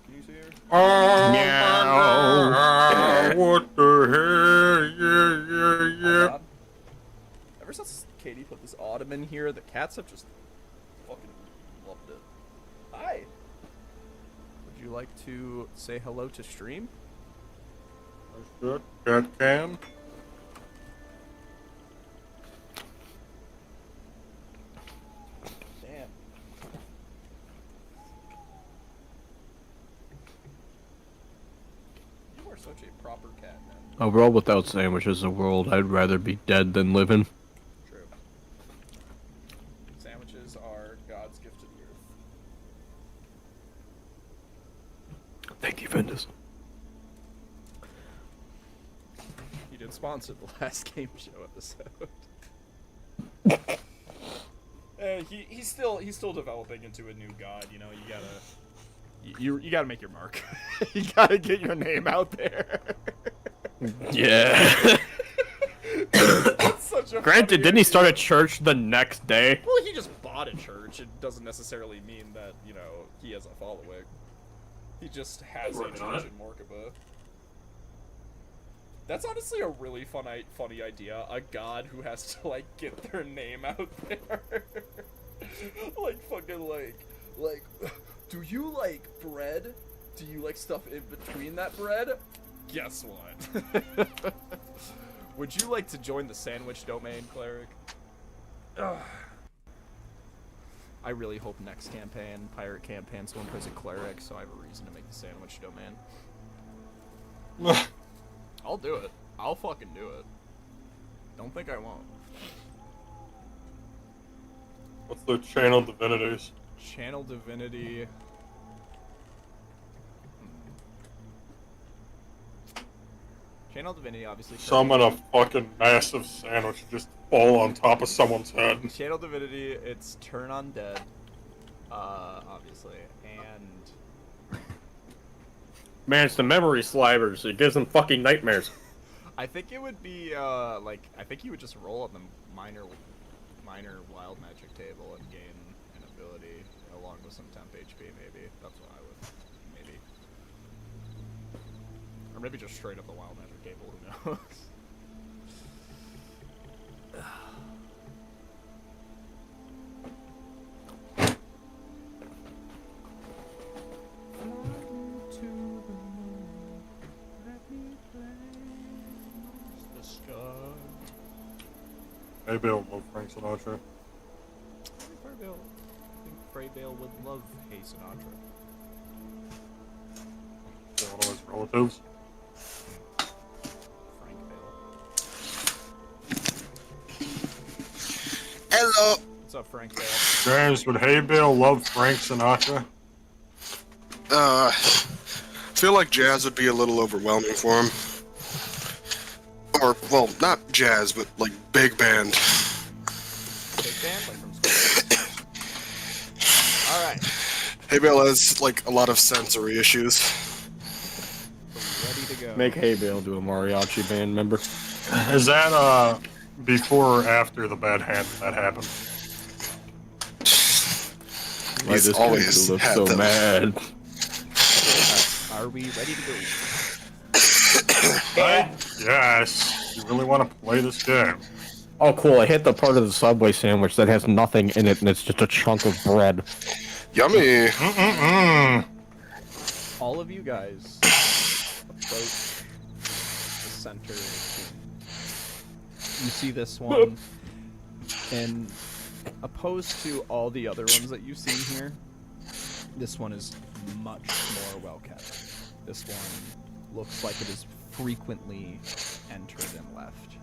Ninny's here. Yeah. What the hell? Yeah. Ever since Katie put this ottoman here, the cats have just fucking loved it. Hi. Would you like to say hello to stream? Good. Cat can. Damn. You are such a proper cat, man. A world without sandwiches is a world I'd rather be dead than live in. True. Sandwiches are God's gift to the earth. Thank you, Vendus. He did sponsor the last game show episode. He's still developing into a new god. You know, you gotta make your mark. You gotta get your name out there. Yeah. That's such a Granted, didn't he start a church the next day? Well, he just bought a church. It doesn't necessarily mean that, you know, he has a following. He just has a church in Morkaba. That's honestly a really funny idea. A god who has to, like, get their name out there. Like, fucking, like, do you like bread? Do you like stuff in between that bread? Guess what? Would you like to join the sandwich domain, cleric? Ugh. I really hope next campaign, pirate campaign, someone plays a cleric, so I have a reason to make the sandwich domain. I'll do it. I'll fucking do it. Don't think I won't. What's the channel divinities? Channel divinity. Channel divinity, obviously. Summon a fucking massive sandwich just fall on top of someone's head. Channel divinity, it's turn undead. Obviously, and Man, it's the memory slivers. It gives them fucking nightmares. I think it would be like I think you would just roll on the minor wild magic table and gain an ability along with some temp HP. Maybe that's what I would maybe, or maybe just straight up the wild magic table. Who knows? Hey, Bill, love Frank Sinatra. I think Fraybale would love Hey Sinatra. They're one of his relatives. Frank Bale. Hello. What's up, Frank Bale? James, would Hey Bill love Frank Sinatra? I feel like jazz would be a little overwhelming for him. Or, well, not jazz, but like big band. Big band, like from school. All right. Hey Bill has like a lot of sensory issues. Ready to go. Make Hay Bale do a mariachi band member. Is that before or after the bad hand that happened? Why He's this always character looks had so them. mad. Are we ready to go? Yes. You really want to play this game? Oh, cool. I hit the part of the Subway sandwich that has nothing in it, and it's just a chunk of bread. Yummy. All of you guys approach the center of the tomb. You see this one, and opposed to all the other ones that you've seen here, this one is much more well kept. This one looks like it is frequently entered and left.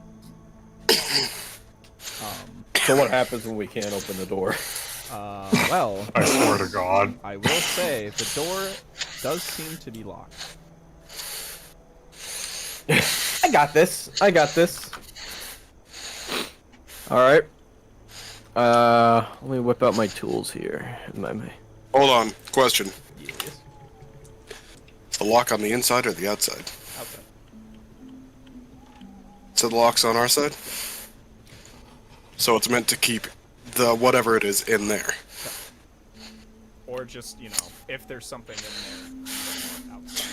So what happens when we can't open the door? Well, I swear to God. I will say the door does seem to be locked. I got this. I got this. Alright. Let me whip out my tools here. Hold on. Question. Yes. Is the lock on the inside or the outside? Outside. So the lock's on our side? So it's meant to keep the whatever it is in there. Or just, you know, if there's something in there, outside.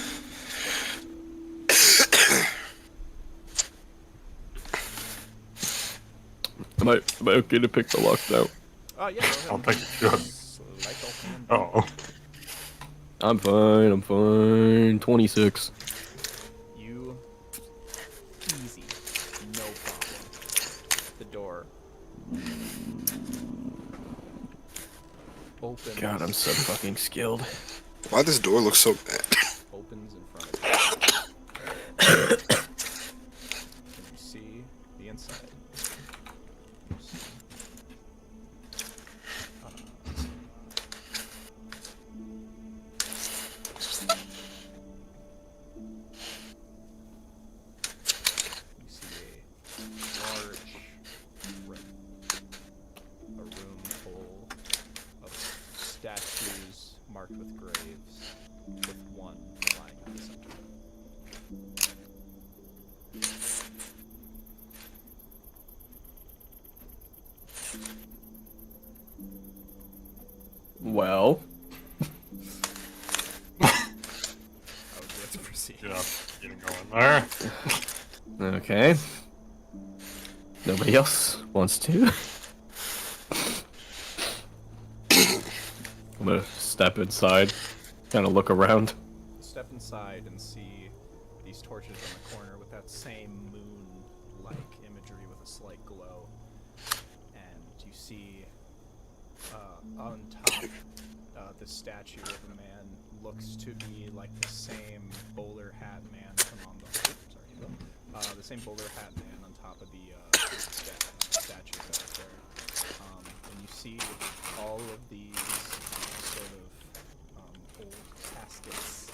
Am I okay to pick the locks out? Yeah, go ahead. I'll take it good. Select open. Oh. I'm fine, I'm fine. 26. You easy. No problem. The door opens. God, I'm so fucking skilled. Why this door looks so bad? Opens in front of you. And you see the inside. You see, you see a large room. A room full of statues marked with graves, with one lying in the center. Well. How would you like to proceed? Yeah, you can go in there. Okay. Nobody else wants to. I'm gonna step inside, kind of look around. Step inside and see these torches on the corner with that same moon-like imagery with a slight glow. And you see on top the statue of a man looks to be like the same bowler hat man from on the same bowler hat man on top of the statue back there. And you see all of these sort of old caskets.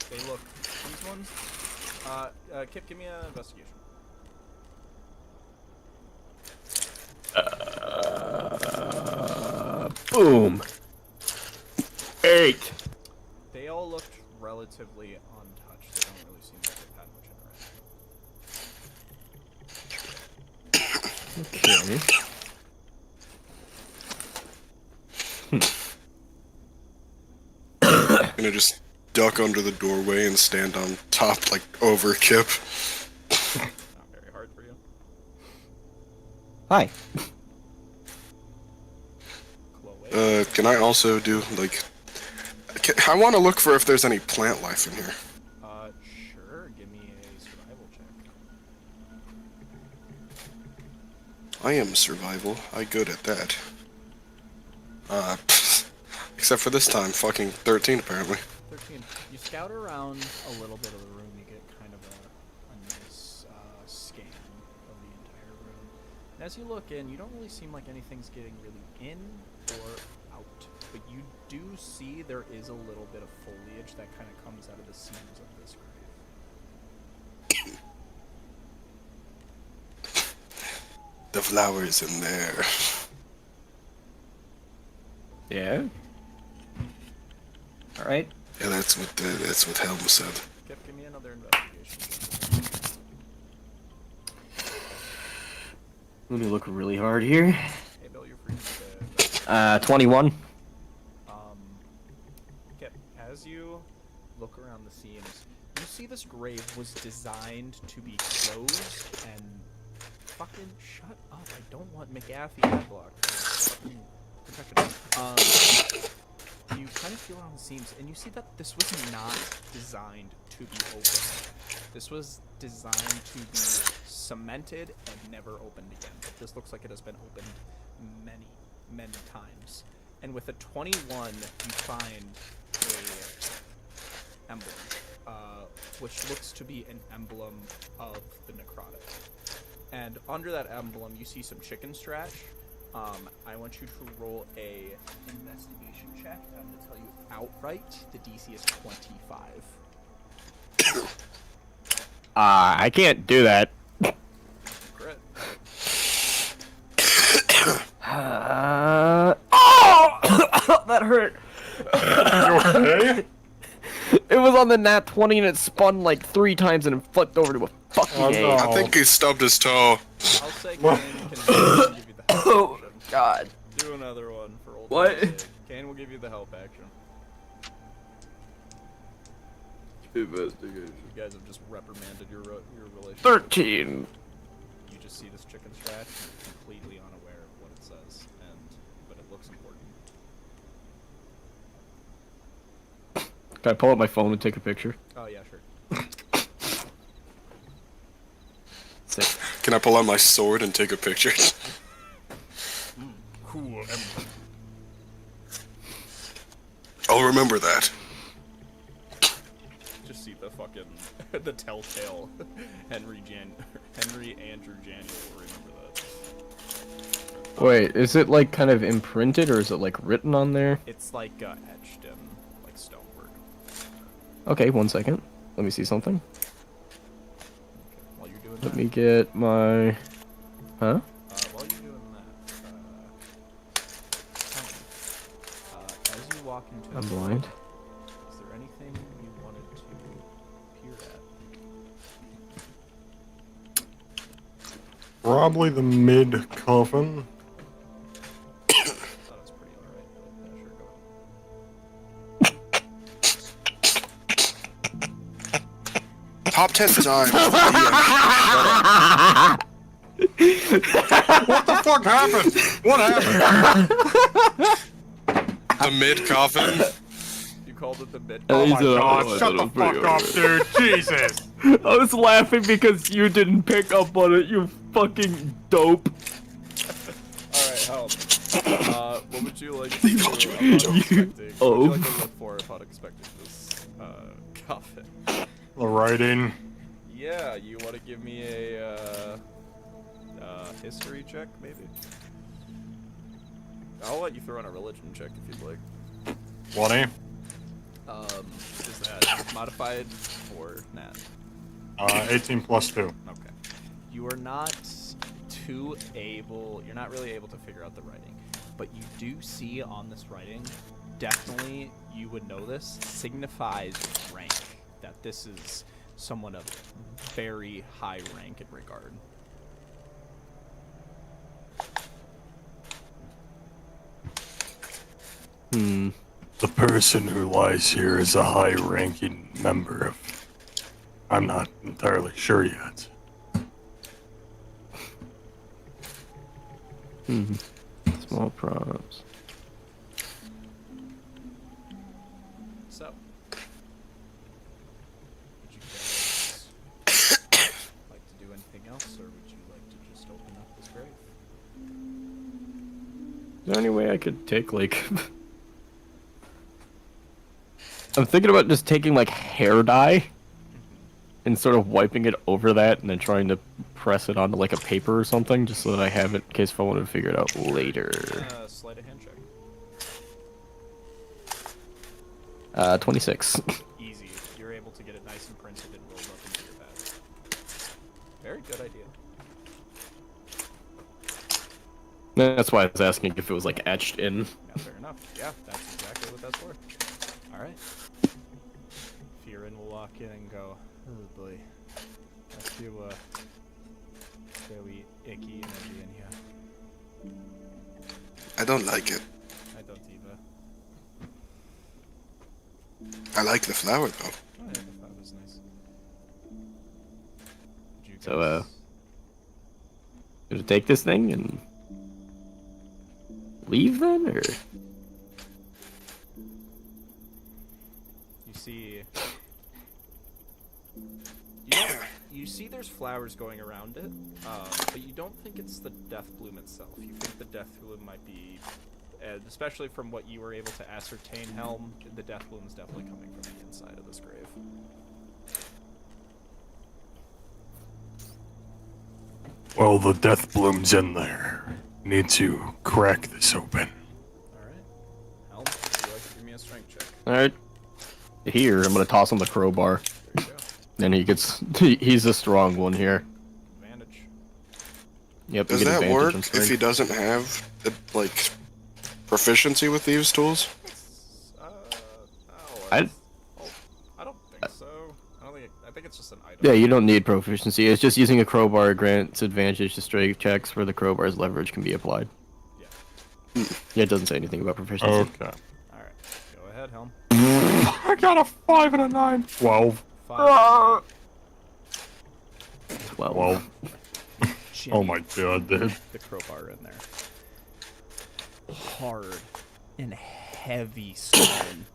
They look, these ones, Kip, give me an investigation. Boom. 8. They all looked relatively untouched. They don't really seem like they've had much interaction. Okay. I'm gonna just duck under the doorway and stand on top, like, over Kip. Not very hard for you. Hi. Chloe. Can I also do, like... I want to look for if there's any plant life in here. Sure. Give me a survival check. I am survival. I good at that. Except for this time, fucking 13 apparently. 13. You scout around a little bit of the room, you get kind of a nice scan of the entire room. And as you look in, you don't really seem like anything's getting really in or out. But you do see there is a little bit of foliage that kind of comes out of the seams of this grave. The flowers in there. Yeah. All right. Yeah, that's what Helm said. Give me another investigation. Let me look really hard here. Hey, Bill, you're free to 21. Okay, as you look around the seams, you see this grave was designed to be closed and fucking shut up. I don't want McAfee headlock. Fucking protection. You kind of feel around the seams, and you see that this was not designed to be open. This was designed to be cemented and never opened again. But this looks like it has been opened many, many times. And with a 21, you find a emblem, which looks to be an emblem of the necrotic. And under that emblem, you see some chicken scratch. I want you to roll a investigation check. I'm going to tell you outright, the DC is 25. I can't do that. Crit. Oh! That hurt. Okay. It was on the nat 20 and it spun like 3 times and it flipped over to a fucking Oh, 8. no. I think he stubbed his toe. I'll say Kane can give you the help Oh, action. God. Do another one for old What? time's sake. Kane will give you the help action. Investigation. You guys have just reprimanded your relationship. 13. You just see this chicken scratch and you're completely unaware of what it says, but it looks important. Can I pull up my phone and take a picture? Oh yeah, sure. Sick. Can I pull out my sword and take a picture? Cool. I'll remember that. Just see the fucking the telltale Henry Andrew Janiel will remember that. Wait, is it like kind of imprinted or is it like written on there? It's like etched in like stonework. Okay, 1 second. Let me see something. While you're doing Let that, me get my... Huh? while you're doing that, as you walk into I'm the blind. room, is there anything you wanted to peer at? Probably the mid coffin. I thought it was pretty alright, but yeah, sure, go. Top 10 times. What the fuck happened? What happened? The mid coffin. You called it the mid. Oh my He's a- god, oh, shut the that was fuck up, dude. Jesus. I was laughing because you didn't pick up on it, you fucking dope. Alright, help. What would you like to do upon You- expecting? What would you like to oh. look for upon expecting this coffin? The writing. Yeah, you want to give me a history check, maybe? I'll let you throw in a religion check if you'd like. 20. Is that modified or nat? 18 plus 2. Okay. You are not you're not really able to figure out the writing, but you do see on this writing, definitely you would know this, signifies rank, that this is someone of very high rank and regard. The person who lies here is a high-ranking member of... I'm not entirely sure yet. Small props. So, would you guys like to do anything else, or would you like to just open up this grave? there any way I could take, like... I'm thinking about just taking, like, hair dye and sort of wiping it over that and then trying to press it onto, like, a paper or something just so that I have it in case if I wanted to figure it out later. Sleight of hand check. 26. Easy. You're able to get it nice and printed and rolled up into your pad. Very good idea. That's why I was asking if it was, like, etched in. Yeah, fair enough. Yeah, that's exactly what that's for. Alright. Fearin will walk in and go, oh boy. I feel, very icky energy in here. I don't like it. I don't either. I like the flower, though. Oh yeah, the flower was nice. So, gonna take this thing and leave then, or? You see... You see there's flowers going around it, but you don't think it's the death bloom itself. You think the death bloom might be, especially from what you were able to ascertain, Helm, the death bloom is definitely coming from the inside of this grave. Well, the death bloom's in there. Need to crack this open. Alright. Helm, would you like to give me a strength check? Alright. Here, I'm gonna toss him the crowbar. There you go. Then he gets... He's a strong one here. Advantage. Yep, Does you get that advantage work on if strength. he doesn't have, like, proficiency with these tools? I don't think so. I think it's just an item. Yeah, you don't need proficiency. It's just using a crowbar grants advantage to strength checks where the crowbar's leverage can be applied. Yeah. Yeah, it doesn't say anything about proficiency. Okay. Alright. Go ahead, Helm. I got a 5 and a 9. 12. 5. 12. Oh my god, dude. The crowbar in there. Hard and heavy stone.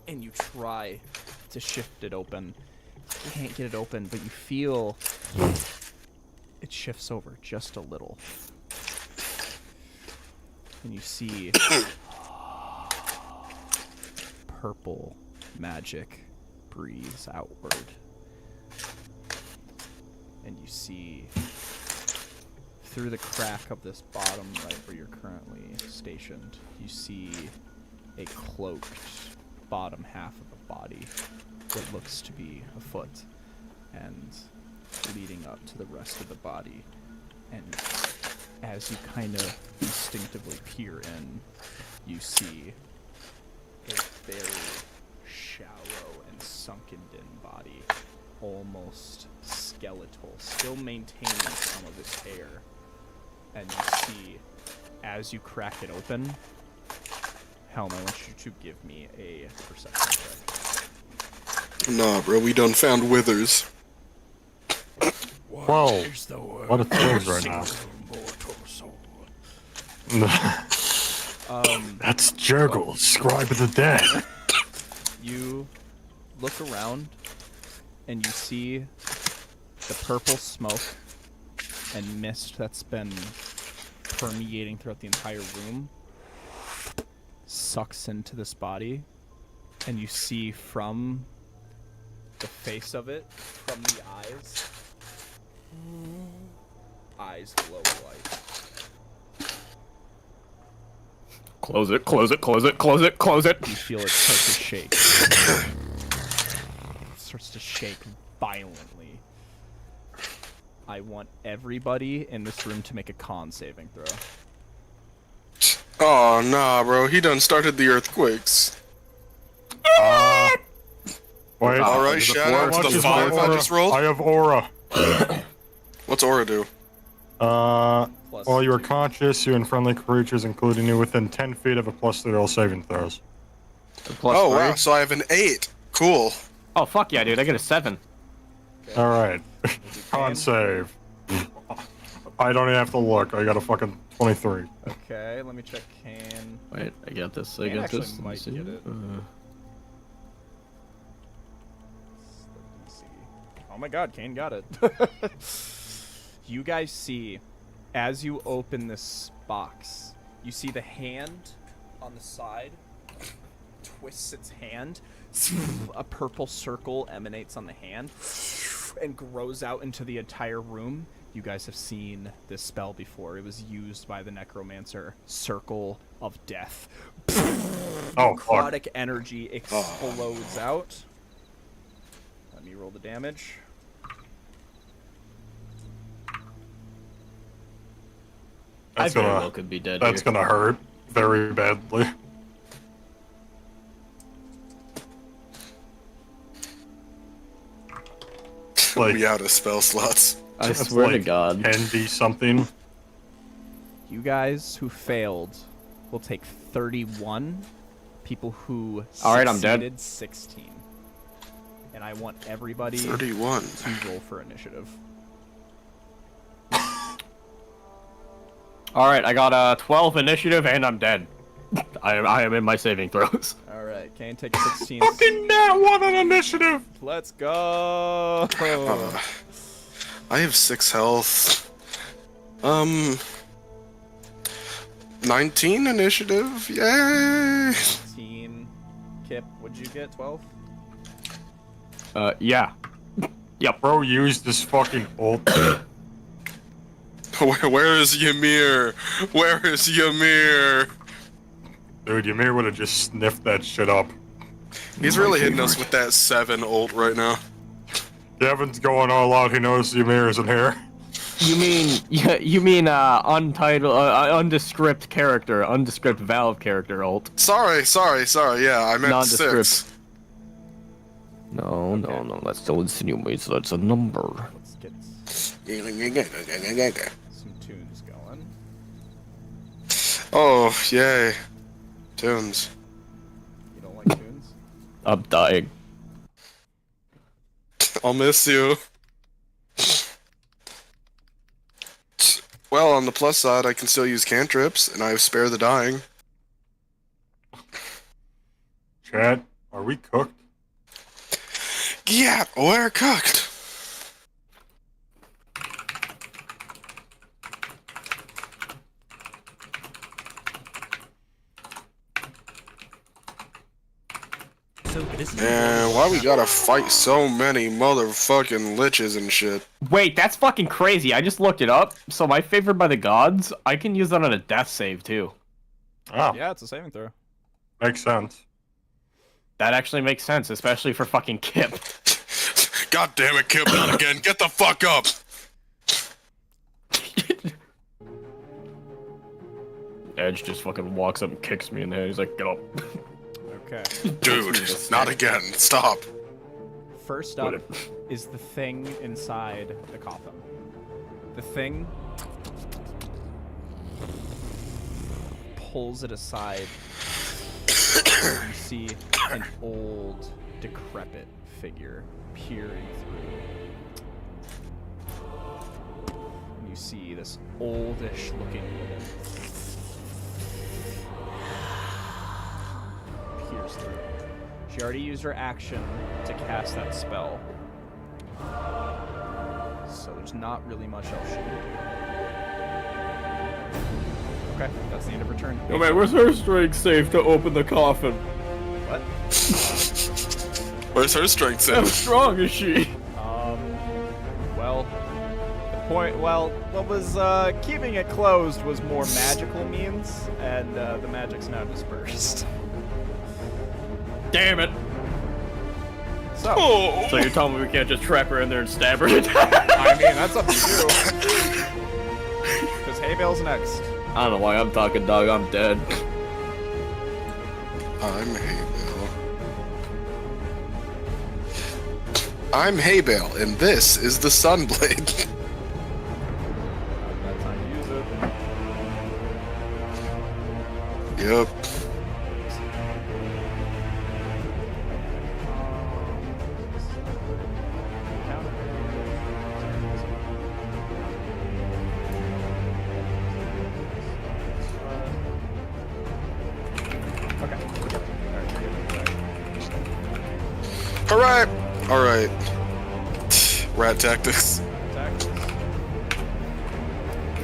And you try to shift it open. You can't get it open, but you feel it shifts over just a little. And you see purple magic breathes outward. And you see through the crack of this bottom right where you're currently stationed, you see a cloaked bottom half of a body that looks to be a foot and leading up to the rest of the body. And as you kind of instinctively peer in, you see a very shallow and sunken-in body, almost skeletal, still maintaining some of its hair. And you see, as you crack it open, Helm, I want you to give me a perception check. Nah, bro, we done found withers. 12. What a thrills right now. That's Jurgle, Scribe of the Dead. You look around, and you see the purple smoke and mist that's been permeating throughout the entire room sucks into this body, and you see from the face of it, from the eyes glow white. Close it, close it, close it, close it, close it! You feel it start to shake. It starts to shake violently. I want everybody in this room to make a con saving throw. Oh, nah, bro, he done started the earthquakes. Wait. Alright, shout out to the 5 I just rolled. I have aura. What's aura do? While you are conscious, you and friendly creatures, including you, within 10 feet of a +3 all saving throws. Oh, wow, so I have an 8. Cool. Oh, fuck yeah, dude, I get a 7. Alright. Con save. I don't even have to look, I got a fucking 23. Okay, let me check Kane. Wait, I got this, I Kane got actually this. might Let me get see. it. Oh my god, Kane got it. You guys see, as you open this box, You see the hand on the side twists its hand. A purple circle emanates on the hand and grows out into the entire room. You guys have seen this spell before. It was used by the necromancer. Circle of Death. Oh, Necrotic energy explodes out. Let me roll the damage. That's I very well could be dead. That's gonna hurt very badly. Like, we out of spell slots. I swear to God. Handy something. You guys who failed will take 31. People who Alright, I'm dead. succeeded, 16. And I want everybody 31. to roll for initiative. Alright, I got 12 initiative and I'm dead. I am in my saving throws. Alright, Kane, take 16. Fucking nat 1 on initiative! Let's go! I have 6 health. 19 initiative. Yay! 19. Kip, what'd you get? 12? Yeah. Yep. Bro used this fucking ult. Where is Ymir? Where is Ymir? Dude, Ymir would have just sniffed that shit up. He's really hitting us with that 7 ult right now. Kevin's going all out. He knows Ymir isn't here. You mean untitled, undescript character, undescript Valve character ult. Sorry. Yeah, I meant Nondescript. 6. No, that's still insinuates that's a number. Let's get some tunes going. Oh, yay. Tunes. You don't like tunes? I'm dying. I'll miss you. Well, on the plus side, I can still use cantrips, and I have Spare the Dying. Chad, are we cooked? Yeah, we're cooked. Man, why we gotta fight so many motherfucking liches and shit? Wait, that's fucking crazy. I just looked it up. So my favored by the gods, I can use that on a death save too. Oh, Yeah, it's a saving throw. makes sense. That actually makes sense, especially for fucking Kip. God damn it, Kip, not again. Get the fuck up. Edge just fucking walks up and kicks me in the head. He's like, get up. Okay. Dude, not again. Stop. First up is the thing inside the coffin. The thing pulls it aside. You see an old, decrepit figure peering through. And you see this oldish looking woman peers through. She already used her action to cast that spell. So there's not really much else she can do. Okay, that's the end of her turn. Oh man, where's her strength safe to open the coffin? What? Where's her strength How at? strong is she? Well, what was keeping it closed was more magical means, and the magic's now dispersed. Damn it. So, So you're telling me we can't just trap her in there and stab her? I mean, that's up to you. Because hay bale's next. I don't know why I'm talking, dog. I'm dead. I'm Hay Bale. I'm Hay Bale, and this is the Sunblade. That's how you use it. Yep. Alright. Alright. Rat tactics.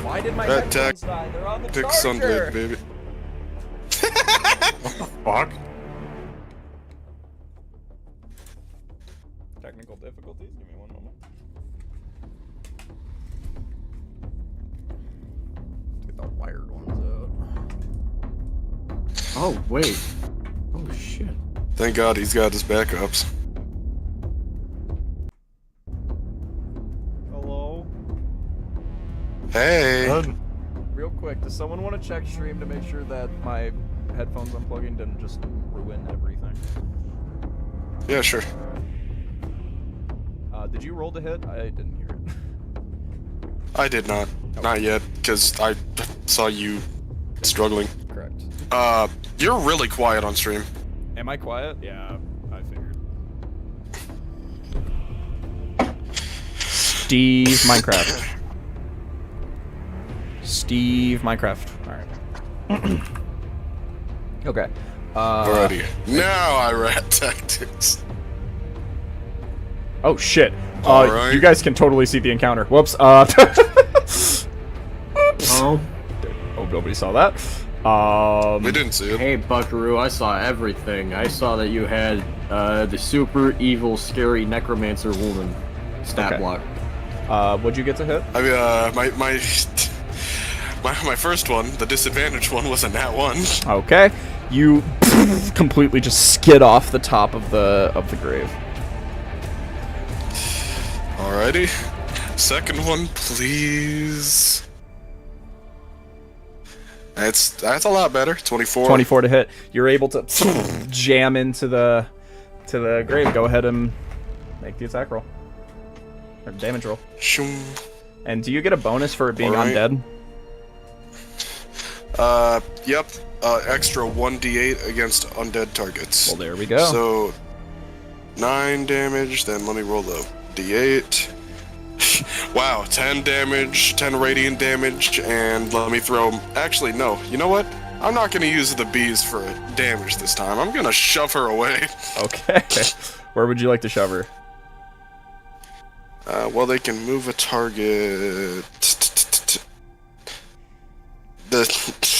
Why Why did my That headphones die? They're on the Pick charger. Sunblade, baby. Fuck. Technical difficulties. Give me one moment. Get the wired ones out. Oh, wait. Oh, shit. Thank God he's got his backups. Hello. Hey. Good. Real quick, does someone want to check stream to make sure that my headphones unplugging didn't just ruin everything? Yeah, sure. Did you roll to hit? I didn't hear it. I did not. Okay. Not yet, because I saw you struggling. Correct. You're really quiet on stream. Am I quiet? Yeah, I figured. Steve Minecraft. Steve Minecraft. Alright. Okay. Alrighty. Now I rat tactics. Oh shit. Alright. You guys can totally see the encounter. Whoops. Oh. Oh, nobody saw that. We didn't see it. Hey, Buckaroo, I saw everything. I saw that you had the super evil, scary necromancer woman stat Okay. block. What'd you get to hit? I mean, my first one, the disadvantaged one, was a nat 1. Okay. You completely just skid off the top of the grave. Alrighty. Second one, please. That's a lot better. 24. 24 to hit. You're able to jam into the grave. Go ahead and make the attack roll. Or damage roll. Shoom. And do you get a bonus for it being Alright. undead? Yep. Extra 1d8 against undead targets. Well, there we go. So, 9 damage, then let me roll the d8. Wow, 10 damage, 10 radiant damage, and let me throw... Actually, no. You know what? I'm not going to use the bees for damage this time. I'm going to shove her away. Okay. Where would you like to shove her? Well, they can move a target... The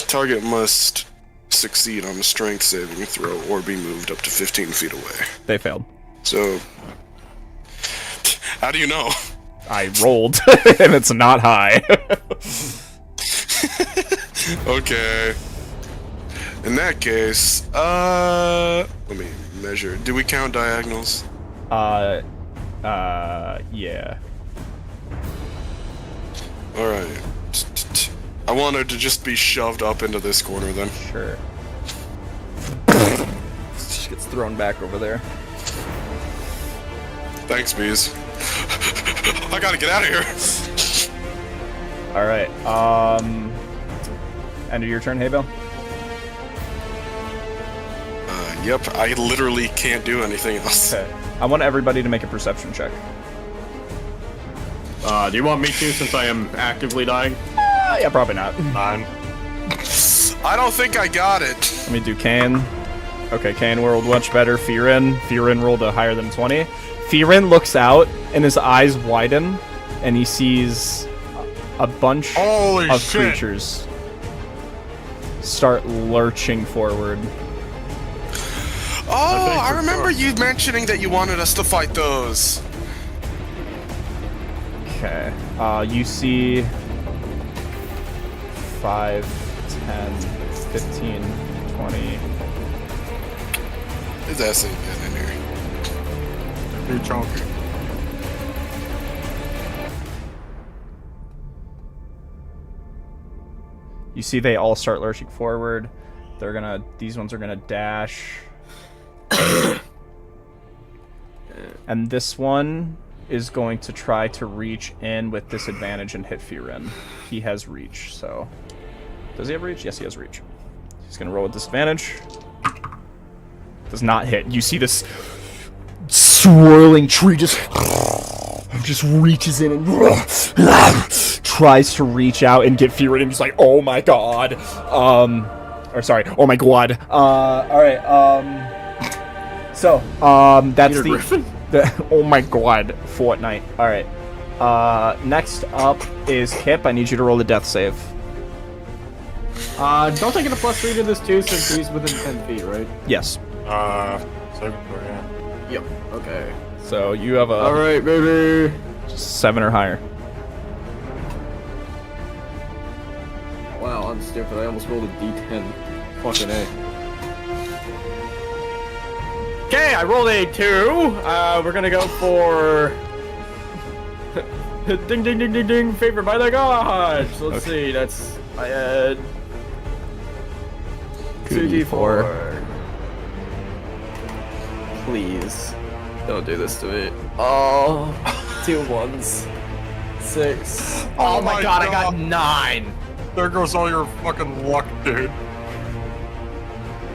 target must succeed on a strength saving throw or be moved up to 15 feet away. They failed. So... How do you know? I rolled, and it's not high. Okay. In that case, let me measure. Do we count diagonals? Yeah. Alright. I want her to just be shoved up into this corner then. Sure. She gets thrown back over there. Thanks, bees. I gotta get out of here. Alright, end of your turn, Haybell? Yep, I literally can't do anything else. Okay. I want everybody to make a perception check. Do you want me to, since I am actively dying? Yeah, probably not. 9. I don't think I got it. Let me do Kane. Okay, Kane rolled much better. Fearin rolled a higher than 20. Fearin looks out, and his eyes widen, and he sees a bunch Holy of shit. creatures start lurching forward. Oh, I remember you mentioning that you wanted us to fight those. Okay. You see 5, 10, 15, 20. His ass ain't getting in here. You're chunky. You see they all start lurching forward. These ones are gonna dash. And this one is going to try to reach in with disadvantage and hit Fearin. He has reach, so... Does he have reach? Yes, he has reach. He's gonna roll with disadvantage. Does not hit. You see this swirling tree just reaches in and tries to reach out and get Fearin, and he's like, oh my god. Or sorry, oh my god. Alright, so, that's Peter the... Griffin? Oh my god, Fortnite. Alright. Next up is Kip. I need you to roll a death save. Don't I get a +3 to this too since he's within 10 feet, right? Yes. Saving throw, yeah. Yep. Okay. So you have a Alright, baby. 7 or higher. Wow, I'm stupid. I almost rolled a D10. Fucking A. Okay, I rolled a 2. We're gonna go for... ding, ding, ding, ding, ding. Favored by the gods. Let's see. That's... I had... 2d4. Please. Don't do this to me. Oh. 2 1s. 6. Oh my god, I got 9. There goes all your fucking luck, dude.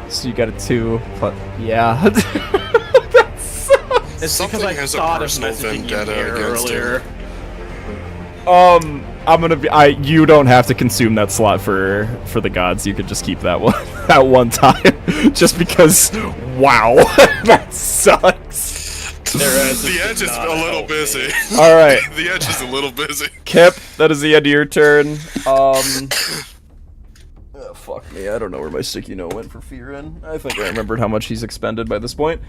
So you got a 2, but yeah. That sucks. It's Something because I has a thought of personal messaging you vendetta here against earlier. him. I'm gonna be. You don't have to consume that slot for the gods. You could just keep that one at one time, just because. Wow, that sucks. The edge is a little busy. All right, The edge is a little busy. Kip, that is the end of your turn. Fuck me, I don't know where my sticky note went for Fearin. I think I remembered how much he's expended by this point.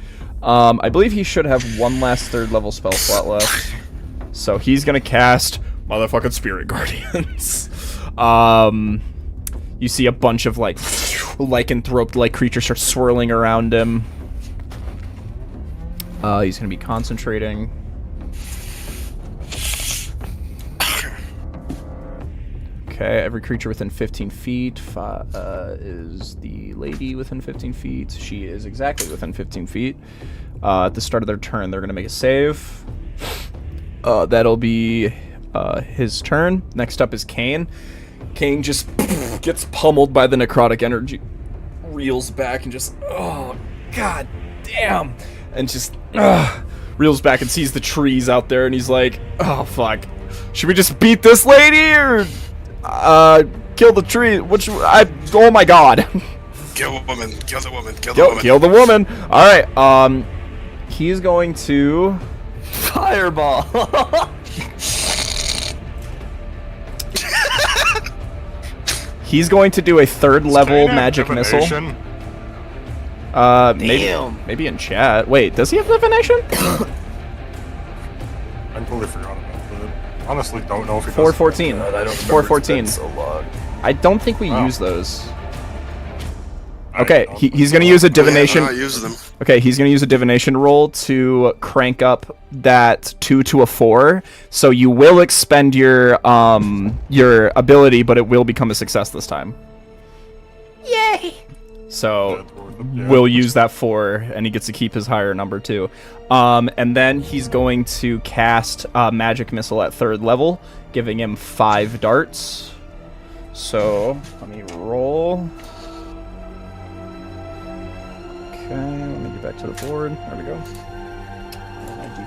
I believe he should have one last 3rd level spell slot left. So he's gonna cast motherfucking Spirit Guardians. You see a bunch of like lycanthrope-like creatures start swirling around him. He's gonna be concentrating. Okay, every creature within 15 feet is the lady within 15 feet. She is exactly within 15 feet. At the start of their turn, they're going to make a save. That'll be his turn. Next up is Kane. Kane just gets pummeled by the necrotic energy. Reels back and just, oh, god damn. And just reels back and sees the trees out there and he's like, oh, fuck. Should we just beat this lady or... kill the tree. Oh my god. Kill a woman. Kill the woman. Kill the Kill, woman. kill the woman. Alright, he's going to... Fireball. He's going to do a 3rd level magic missile. Divination. Maybe in chat. Wait, does he have divination? I totally forgot about that. Honestly, don't know if he does. 414. God, I don't 414. so long. I don't think we Oh. use those. I Okay, don't he's going to use a divination. Yeah, not use them. Okay, he's going to use a divination roll to crank up that 2 to a 4. So you will expend your ability, but it will become a success this time. Yay! So Yeah. we'll use that 4, and he gets to keep his higher number too. And then he's going to cast Magic Missile at 3rd level, giving him 5 darts. So let me roll. Okay, let me get back to the board. There we go.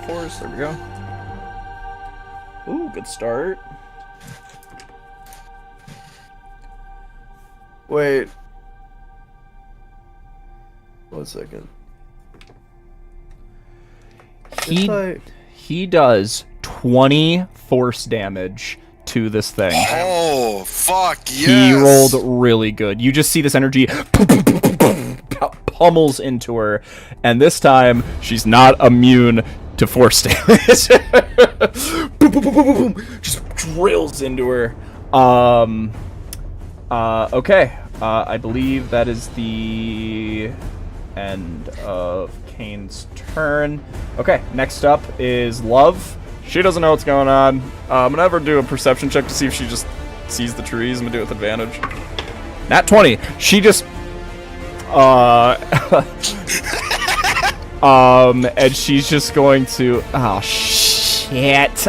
D4s, there we go. Ooh, good start. Wait. 1 second. He does 20 force damage to this thing. Oh, fuck, yes. He rolled really good. You just see this energy pummels into her, and this time she's not immune to force damage. Boom, boom, boom, boom, boom, boom. Just drills into her. Okay. I believe that is the end of Kane's turn. Okay, next up is Love. She doesn't know what's going on. I'm gonna have her do a perception check to see if she just sees the trees. I'm gonna do it with advantage. Nat 20. She just and she's just going to, oh shit.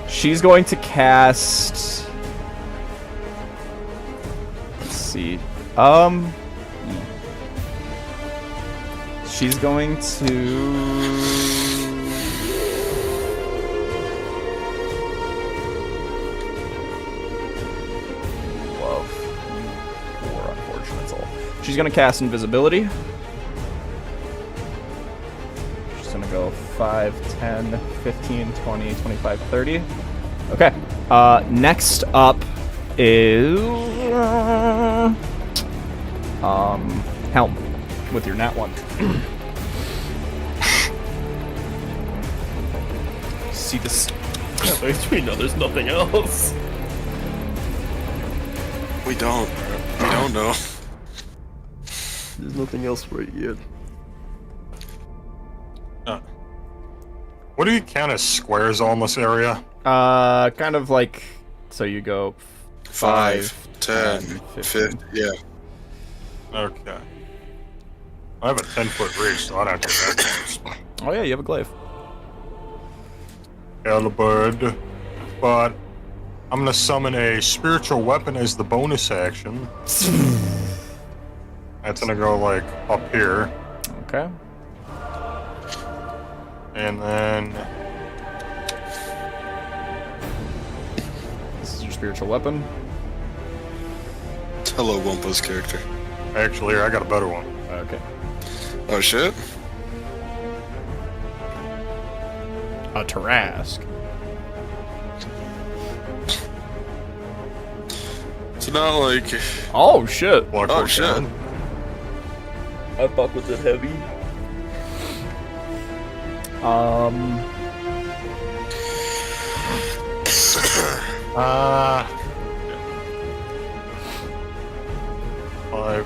She's going to cast, let's see. She's going to She's gonna cast invisibility. She's gonna go 5, 10, 15, 20, 25, 30. Okay. Next up is Helm with your nat 1. See this? At least we know there's nothing else. We don't know. There's nothing else right yet. What do you count as squares on this area? Kind of like, so you go 5, 10, 15, yeah. Okay. I have a 10-foot reach, so I don't get that close. Oh yeah, you have a glaive. Halberd. But I'm gonna summon a spiritual weapon as the bonus action. That's gonna go like up here. Okay. And then This is your spiritual weapon. Hello, Wumpa's character. actually here, I got a better one. Okay. Oh shit. A Tarask. It's not like. Oh shit. Oh shit. I fuck with it heavy. Uh, 5, 10,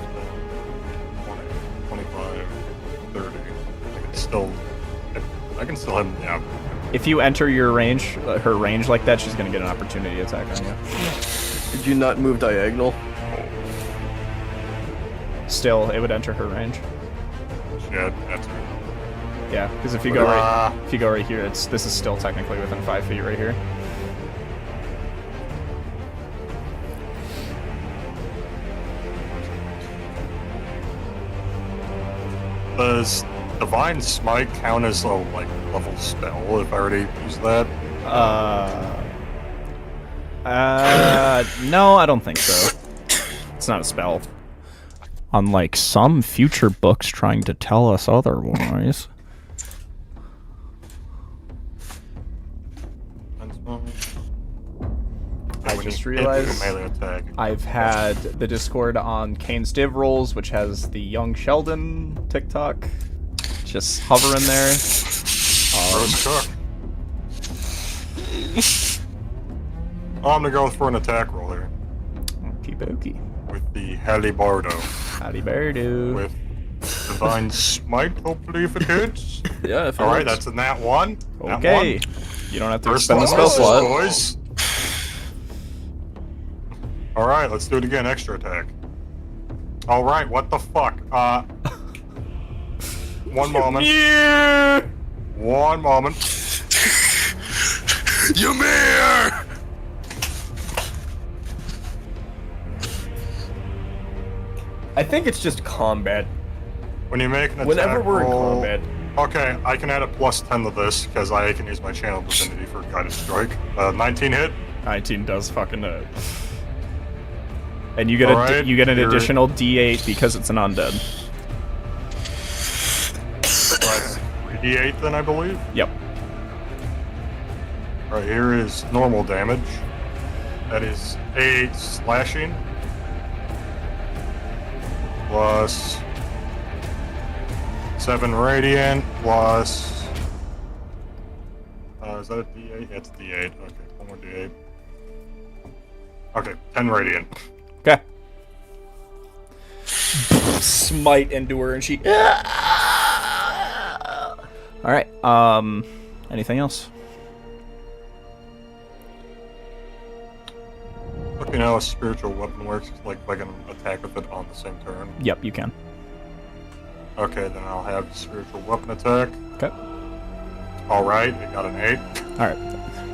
20, 25, 30. I can still have, yeah. If you enter your range, her range like that, she's gonna get an opportunity attack on you. Did you not move diagonal? Still, it would enter her range. Shit, that's it. Yeah, because if you go right here, this is still technically within 5 feet right here. Does Divine Smite count as a like level spell if I already used that? No, I don't think so. It's not a spell. Unlike some future books trying to tell us otherwise. I just realized I've had the Discord on Kane's Div Rolls, which has the Young Sheldon TikTok just hovering there. Oh, I'm gonna go for an attack roll here. Okie with the Halibardo. Halibardo. With Divine Smite, hopefully, if it hits. Yeah, if it Alright, hits. that's a nat 1. Okay. Nat 1. You don't have to First spend the one spell misses, slot. boys. Alright, let's do it again. Extra attack. Alright, what the fuck? One moment. Yeah. One moment. Ymir! I think it's just combat. When you make an attack Whenever we're in roll- combat. Okay, I can add a +10 to this because I can use my channel vicinity for guided strike. 19 hit. 19 does fucking hit. And you get Alright, you get an here- additional D8 because it's an undead. Right, 3d8 then, I believe. Yep. Right, here is normal damage. That is 8 slashing. Plus 7 radiant, plus... is that a d8? Yeah, it's a d8. Okay, one more d8. Okay, 10 radiant. Okay. Smite into her and she... Alright, anything else? Looking how a spiritual weapon works, like I can attack with it on the same turn. Yep, you can. Okay, then I'll have spiritual weapon attack. Okay. Alright, it got an 8. Alright,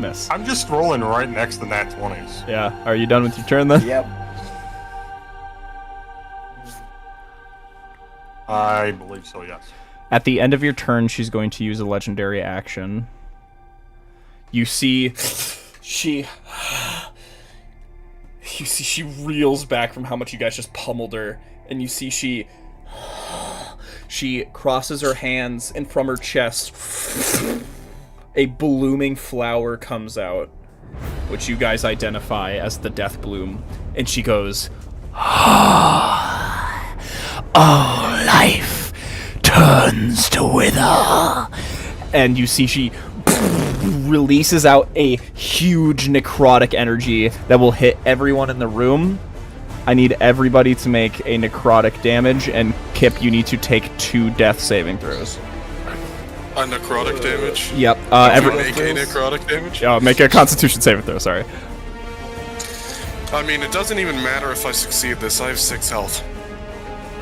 miss. I'm just rolling right next to nat 20s. Yeah, are you done with your turn then? Yep. I believe so, yes. At the end of your turn, she's going to use a legendary action. You see she reels back from how much you guys just pummeled her, and you see she crosses her hands, and from her chest a blooming flower comes out, which you guys identify as the death bloom, and she goes, Oh, life turns to wither. and you see she releases out a huge necrotic energy that will hit everyone in the room. I need everybody to make a necrotic damage, and Kip, you need to take 2 death saving throws. A necrotic damage? Yep. Make a necrotic damage? Make a Constitution saving throw, sorry. I mean, it doesn't even matter if I succeed this. I have 6 health.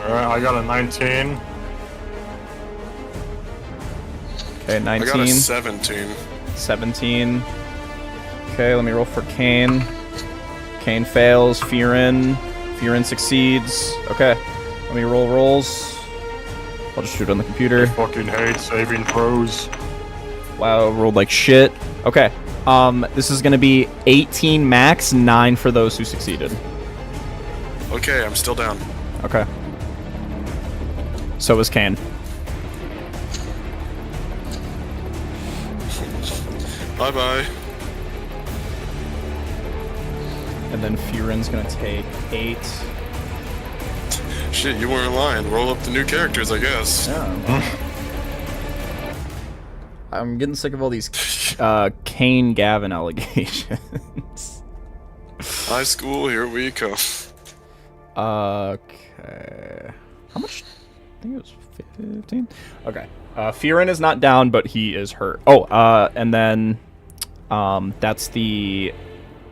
Alright, I got a 19. Okay, 19. I got a 17. 17. Okay, let me roll for Kane. Kane fails. Fearin succeeds. Okay, let me roll rolls. I'll just shoot on the computer. I fucking hate saving throws. Wow, rolled like shit. Okay, this is gonna be 18 max, 9 for those who succeeded. Okay, I'm still down. Okay. So is Kane. Bye-bye. And then Fearin's gonna take 8. Shit, you weren't lying. Roll up the new characters, I guess. Yeah. I'm getting sick of all these Kane Gavin allegations. High school, here we come. Okay. How much? I think it was 15. Okay. Fearin is not down, but he is hurt. Oh, and then that's the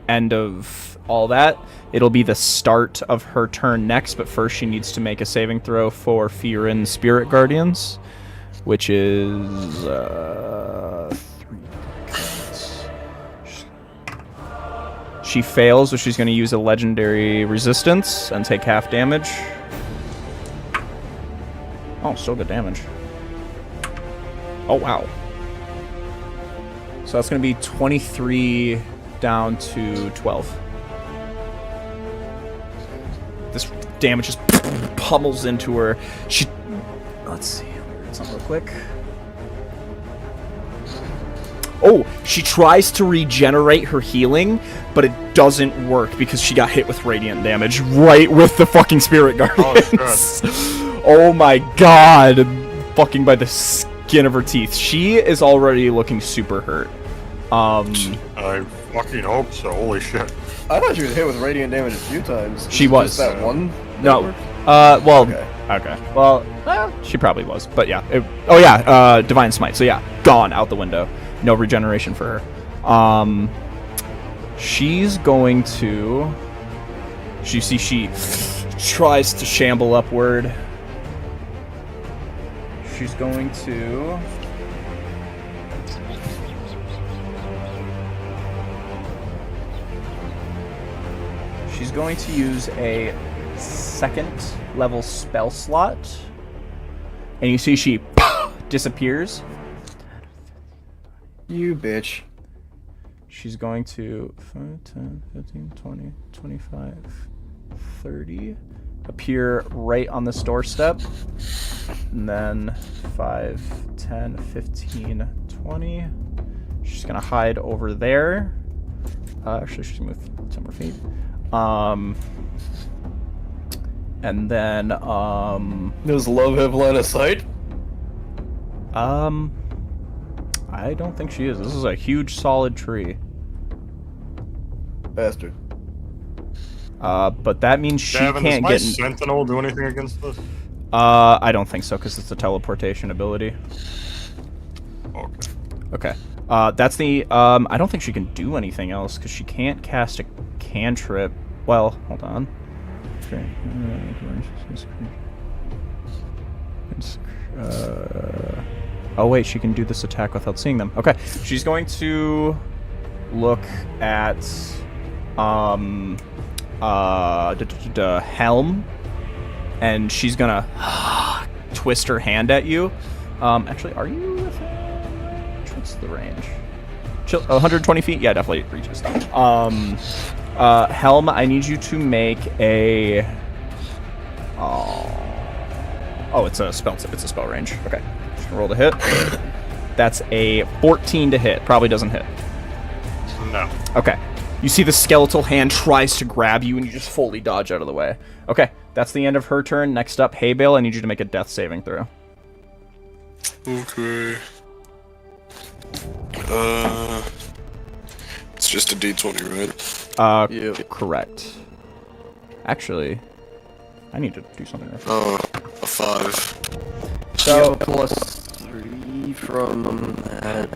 end of all that. It'll be the start of her turn next, but first she needs to make a saving throw for Fearin Spirit Guardians, which is 3 cards. She fails, so she's going to use a legendary resistance and take half damage. Oh, still good damage. Oh, wow. So that's going to be 23 down to 12. This damage just pummels into her. She... Let's see. Let me read something real quick. Oh, she tries to regenerate her healing, but it doesn't work because she got hit with radiant damage right with the fucking Spirit Guardians. Oh my god. Fucking by the skin of her teeth. She is already looking super hurt. I fucking hope so. Holy shit. I thought she was hit with radiant damage a few times. She was. Just that one? No. Well, okay. Well, she probably was, but yeah. Divine Smite. So yeah, gone out the window. No regeneration for her. She's going to... You see she tries to shamble upward. She's going to... She's going to use a 2nd level spell slot. And you see she disappears. You bitch. She's going to 5, 10, 15, 20, 25, 30. Appear right on this doorstep. And then 5, 10, 15, 20. She's going to hide over there. Actually, she's going to move 10 more feet. And then, Does love have line of sight? I don't think she is. This is a huge, solid tree. Bastard. But that means she Gavin, can't does get... my Sentinel do anything against this? I don't think so, because it's a teleportation ability. Okay. Okay. That's the... I don't think she can do anything else, because she can't cast a cantrip. Well, hold on. Oh wait, she can do this attack without seeing them. Okay, she's going to look at Helm, and she's gonna twist her hand at you. Actually, are you within... What's the range? 120 feet? Yeah, definitely reaches. Helm, I need you to make a... Oh, it's a spell. It's a spell range. Okay, just roll the hit. That's a 14 to hit. Probably doesn't hit. No. Okay. You see the skeletal hand tries to grab you, and you just fully dodge out of the way. Okay, that's the end of her turn. Next up, Hay Bale, I need you to make a death saving throw. Okay. It's just a D20, right? Correct. Actually, I need to do something. A 5. So +3 from that.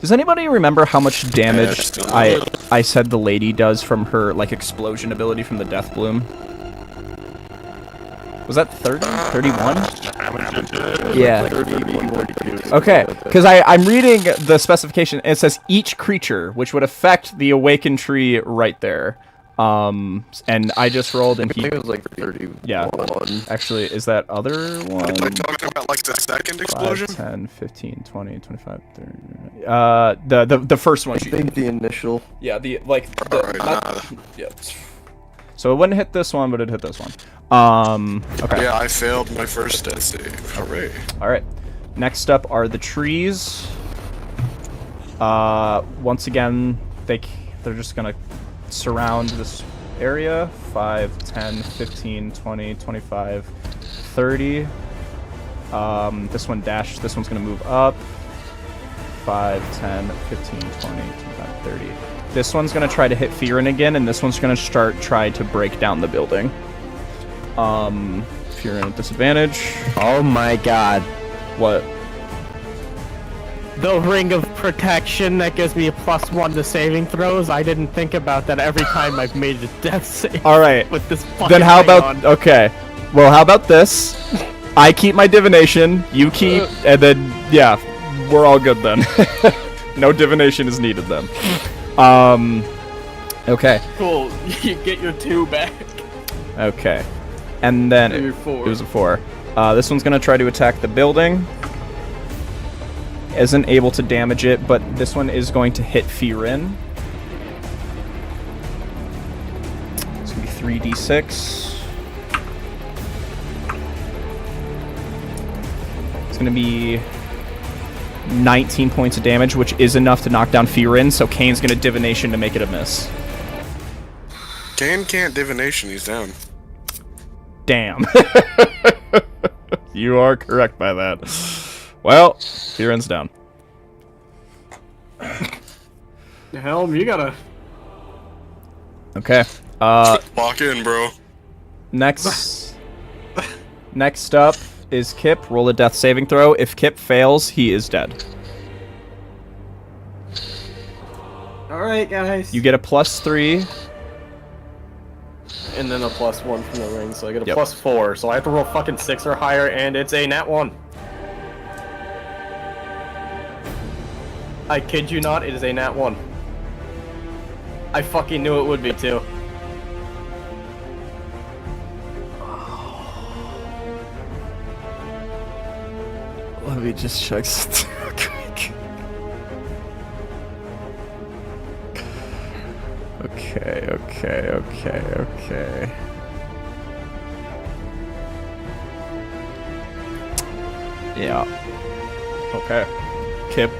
Does anybody remember how much damage I said the lady does from her like explosion ability from the Death Bloom? Was that 30? 31? Yeah. 31, 32. Okay, because I'm reading the specification. And it says each creature, which would affect the awakened tree right there. And I just rolled, and I think it was like 31. Yeah. Actually, is that other one? Are you talking about like the second explosion? 5, 10, 15, 20, 25, 30. The first one. I think the initial. Yeah, yeah. So it wouldn't hit this one, but it hit this one. Okay. Yeah, I failed my first death save. Hooray. Alright. Next up are the trees. Once again, they're just gonna surround this area. 5, 10, 15, 20, 25, 30. This one dash. This one's gonna move up. 5, 10, 15, 20, 25, 30. This one's gonna try to hit Fearin again, and this one's gonna try to break down the building. Fearin at disadvantage. Oh my god. What? The ring of protection that gives me a +1 to saving throws. I didn't think about that every time I've made a death save. Alright. With this fucking Then how thing about... on. Okay. Well, how about this? I keep my divination, you keep, and then, yeah, we're all good then. No divination is needed then. Okay. Cool. You get your 2 back. Okay. And then it was a 4. This one's gonna try to attack the building. Isn't able to damage it, but this one is going to hit Fearin. It's gonna be 3d6. It's gonna be 19 points of damage, which is enough to knock down Fearin, so Kane's gonna divination to make it a miss. Kane can't divination, he's down. Damn. You are correct by that. Well, Fearin's down. Helm, you gotta. Okay. Lock in, bro. Next up is Kip. Roll a death saving throw. If Kip fails, he is dead. Alright, guys. You get a +3. And then a +1 from the ring, so I get a Yep. +4. So I have to roll fucking 6 or higher, and it's a nat 1. I kid you not, it is a nat 1. I fucking knew it would be too. Let me just check something real quick. Okay. Yeah. Okay. Kip.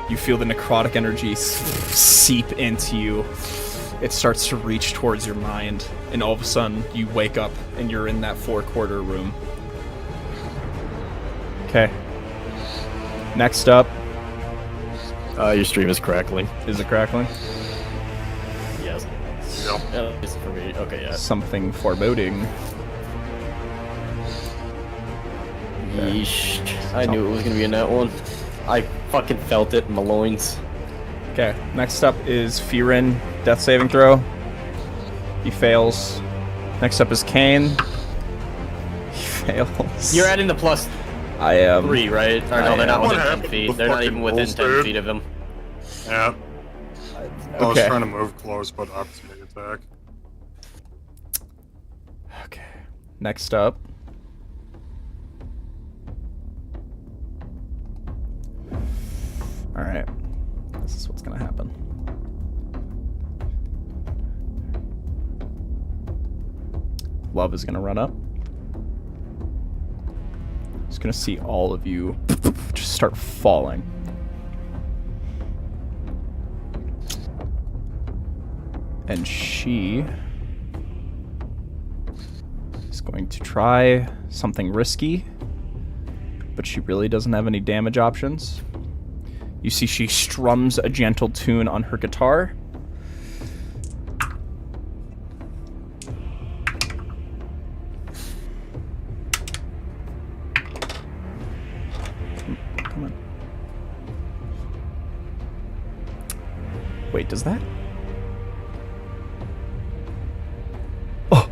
You feel the necrotic energy seep into you. It starts to reach towards your mind, and all of a sudden, you wake up, and you're in that 4-quarter room. Okay. Next up. Your stream is crackling. Is it crackling? Yes. Yep. Yeah, it's for me. Okay, yeah. Something foreboding. Yeesh. I knew it was gonna be a nat 1. I fucking felt it in my loins. Okay, next up is Fearin. Death saving throw. He fails. Next up is Kane. He fails. You're adding the +3, I am. right? Or no, they're not within 10 feet. The They're not even fucking within wolves, 10 dude. feet of him. Yeah. I was Okay. trying to move close, but opportunity attack. Okay. Next up. Alright. This is what's gonna happen. Love is gonna run up. Just gonna see all of you just start falling. And she is going to try something risky, but she really doesn't have any damage options. You see she strums a gentle tune on her guitar. Come on. Wait, does that? Oh!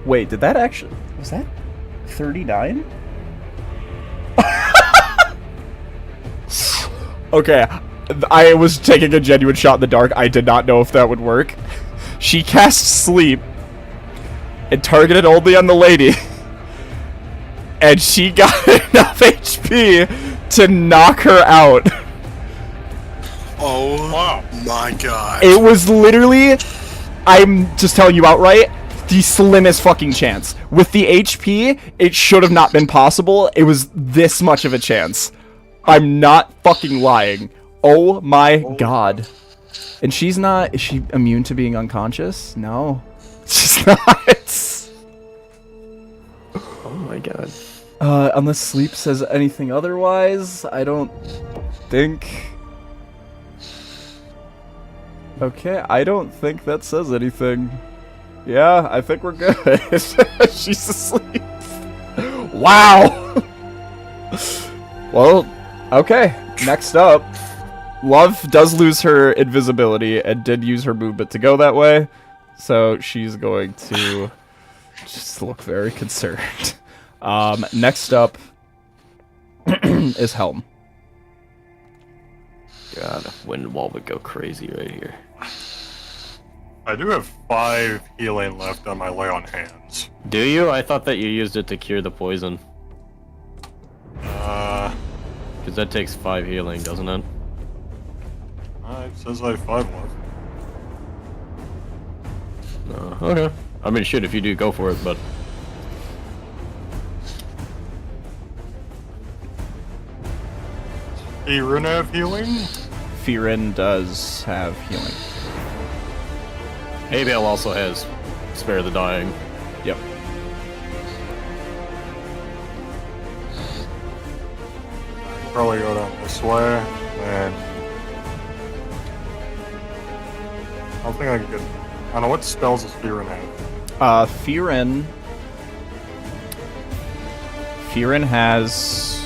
Wait, did that actually... Was that 39? Okay, I was taking a genuine shot in the dark. I did not know if that would work. She cast Sleep and targeted only on the lady. And she got enough HP to knock her out. Oh wow. My god. It was literally, I'm just telling you outright, the slimmest fucking chance. With the HP, it should have not been possible. It was this much of a chance. I'm not fucking lying. Oh my god. And she's not... Is she immune to being unconscious? No. She's not. Oh my god. Unless Sleep says anything otherwise, I don't think... Okay, I don't think that says anything. Yeah, I think we're good. She's asleep. Wow! Well... Okay, next up, Love does lose her invisibility and did use her movement to go that way, so she's going to just look very concerned. Next up is Helm. God, wind wall would go crazy right here. I do have 5 healing left on my lay on hands. Do you? I thought that you used it to cure the poison. Because that takes 5 healing, doesn't it? It says I have 5 left. Okay. I mean, shit, if you do, go for it, but... Fearin have healing? Fearin does have healing. Abel also has Spare the Dying. Yep. Probably go down this way, and I don't think I can get... I don't know, what spells does Fearin have? Fearin has...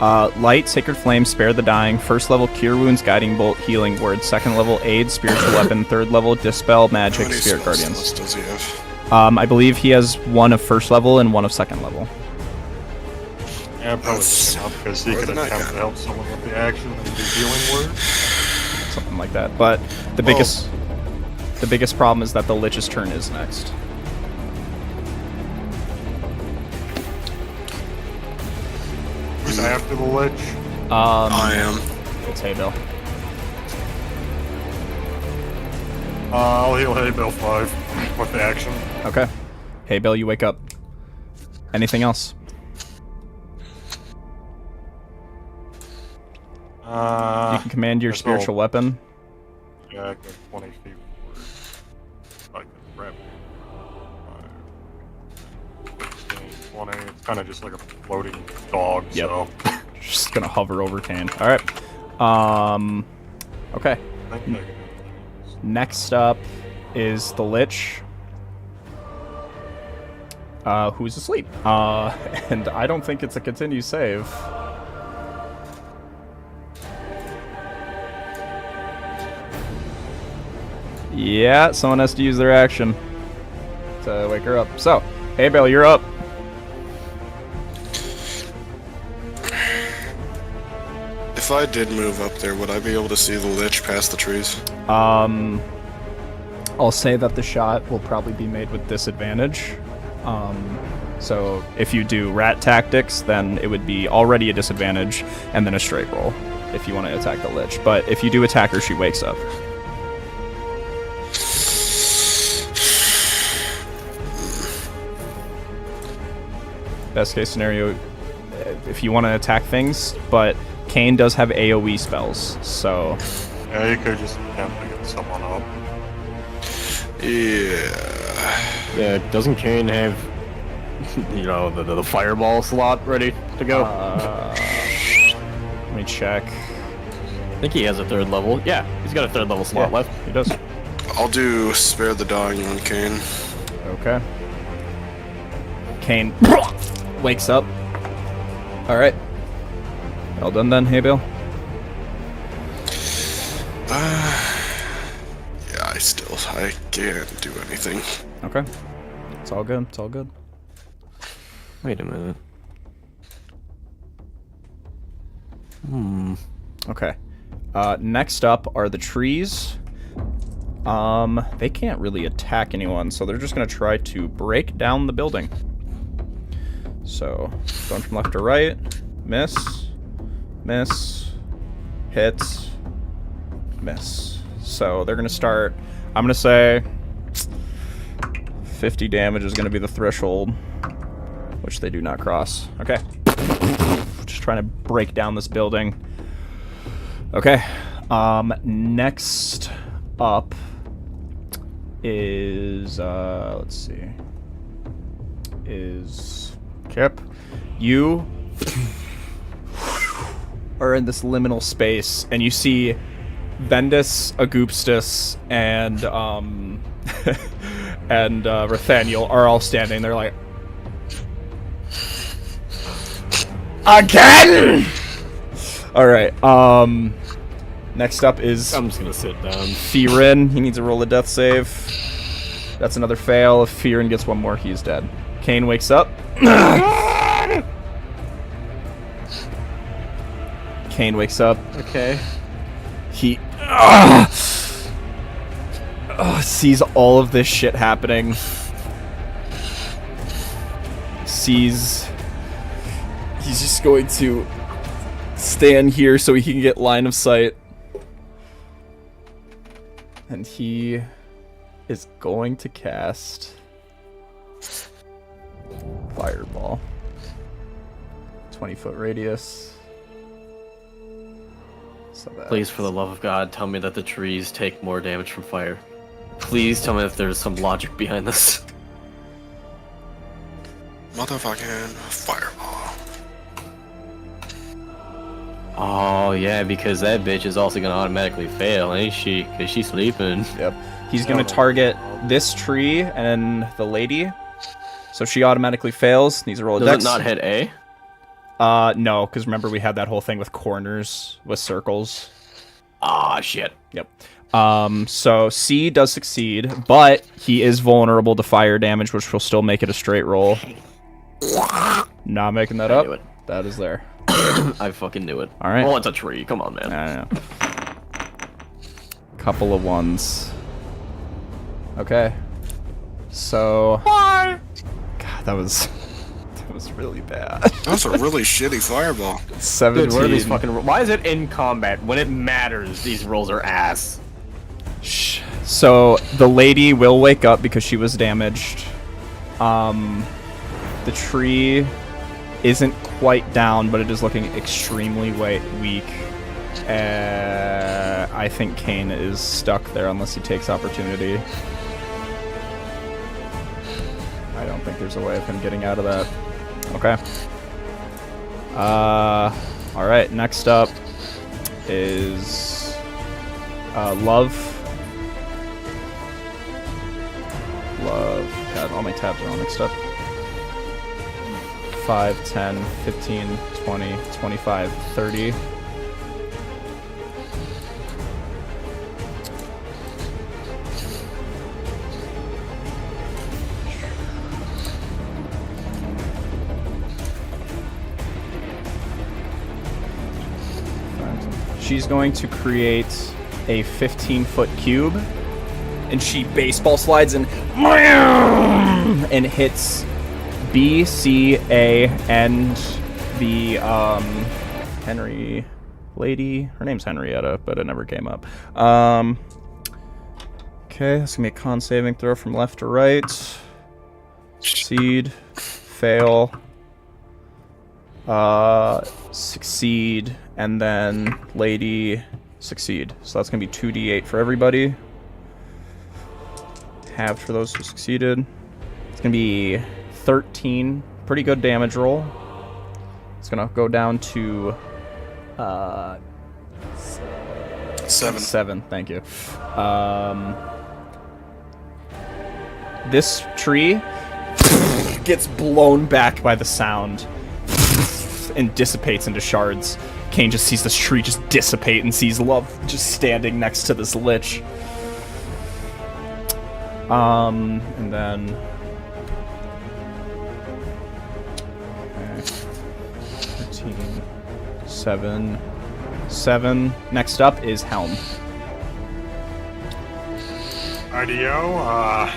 Light, Sacred Flame, Spare the Dying, 1st level Cure Wounds, Guiding Bolt, Healing Word, 2nd level Aid, Spiritual Weapon, 3rd level Dispel, Magic, Spirit Guardians. Does he have? I believe he has 1 of 1st level and 1 of 2nd level. Yeah, probably enough, because he could attempt to help someone with the action and do Healing Word. Something like that. But the biggest problem is that the Lich's turn is next. Who's after the Lich? I am. It's Haybell. I'll heal Haybell 5 with the action. Okay. Haybell, you wake up. Anything else? You can command your spiritual weapon. Yeah, I got 20 feet forward. If I can grab it. 15, 20. It's kind of just like a floating dog, so... Just gonna hover over Kane. Alright. Okay. Next up is the Lich. Who's asleep. And I don't think it's a continue save. Yeah, someone has to use their action to wake her up. So, hey, Bill, you're up. If I did move up there, would I be able to see the Lich past the trees? I'll say that the shot will probably be made with disadvantage. So if you do rat tactics, then it would be already a disadvantage and then a straight roll if you want to attack the Lich. But if you do attack her, she wakes up. Best case scenario, if you want to attack things, but Kane does have AoE spells, so... Yeah, you could just attempt to get someone up. Yeah. Yeah, doesn't Kane have, you know, the fireball slot ready to go? Let me check. I think he has a 3rd level. Yeah, he's got a 3rd level slot left. He does. I'll do Spare the Dying on Kane. Okay. Kane wakes up. Alright. Well done then, hey Bill. Yeah, I can't do anything. Okay. It's all good, it's all good. Wait a minute. Okay. Next up are the trees. They can't really attack anyone, so they're just gonna try to break down the building. So, going from left to right, miss, hit, miss. So they're gonna start, I'm gonna say 50 damage is gonna be the threshold, which they do not cross. Okay. Just trying to break down this building. Okay. Next up is, let's see, is Kip. You are in this liminal space, and you see Vendus, Agoopstus, and and Rathaniel are all standing. They're like, again. All right. Next up is I'm just gonna sit down. Fearin. He needs to roll a death save. That's another fail. If Fearin gets one more, he's dead. Kane wakes up. Kane wakes up. Okay. He sees all of this shit happening. He's just going to stand here so he can get line of sight. And he is going to cast Fireball. 20-foot radius. So Please, for the love of God, tell me that the trees take more damage from fire. Please tell me that there's some logic behind this. Motherfucking Fireball. Oh, yeah, because that bitch is also gonna automatically fail, ain't she? Because she's sleeping. Yep. He's gonna target this tree and the lady. So she automatically fails. Needs to roll a Does dex. it not hit A? No, because remember we had that whole thing with corners, with circles. Ah, shit. Yep. So C does succeed, but he is vulnerable to fire damage, which will still make it a straight roll. Not making that up. knew it. That is there. I fucking knew it. All right. Well, it's a tree. Come on, man. I know. Couple of ones. Okay. So. God, that was really bad. That's a really shitty Fireball. 17. Dude, what are these fucking? Why is it in combat when it matters? These rolls are ass. Shh. So the lady will wake up because she was damaged. The tree isn't quite down, but it is looking extremely weak. I think Kane is stuck there unless he takes opportunity. I don't think there's a way of him getting out of that. Okay. Alright, next up is Love. God, all my tabs are all mixed up. 5, 10, 15, 20, 25, 30. She's going to create a 15-foot cube, and she baseball slides and hits B, C, A, and the Henry lady. Her name's Henrietta, but it never came up. Okay, that's gonna be a con saving throw from left to right. Succeed, fail, Succeed, and then lady succeed. So that's gonna be 2d8 for everybody. Halved for those who succeeded. It's gonna be 13. Pretty good damage roll. It's gonna go down to 7. 7. Thank you. This tree gets blown back by the sound and dissipates into shards. Kane just sees this tree just dissipate and sees Love just standing next to this lich. And then... Okay. 13, 7, 7. Next up is Helm. IDO,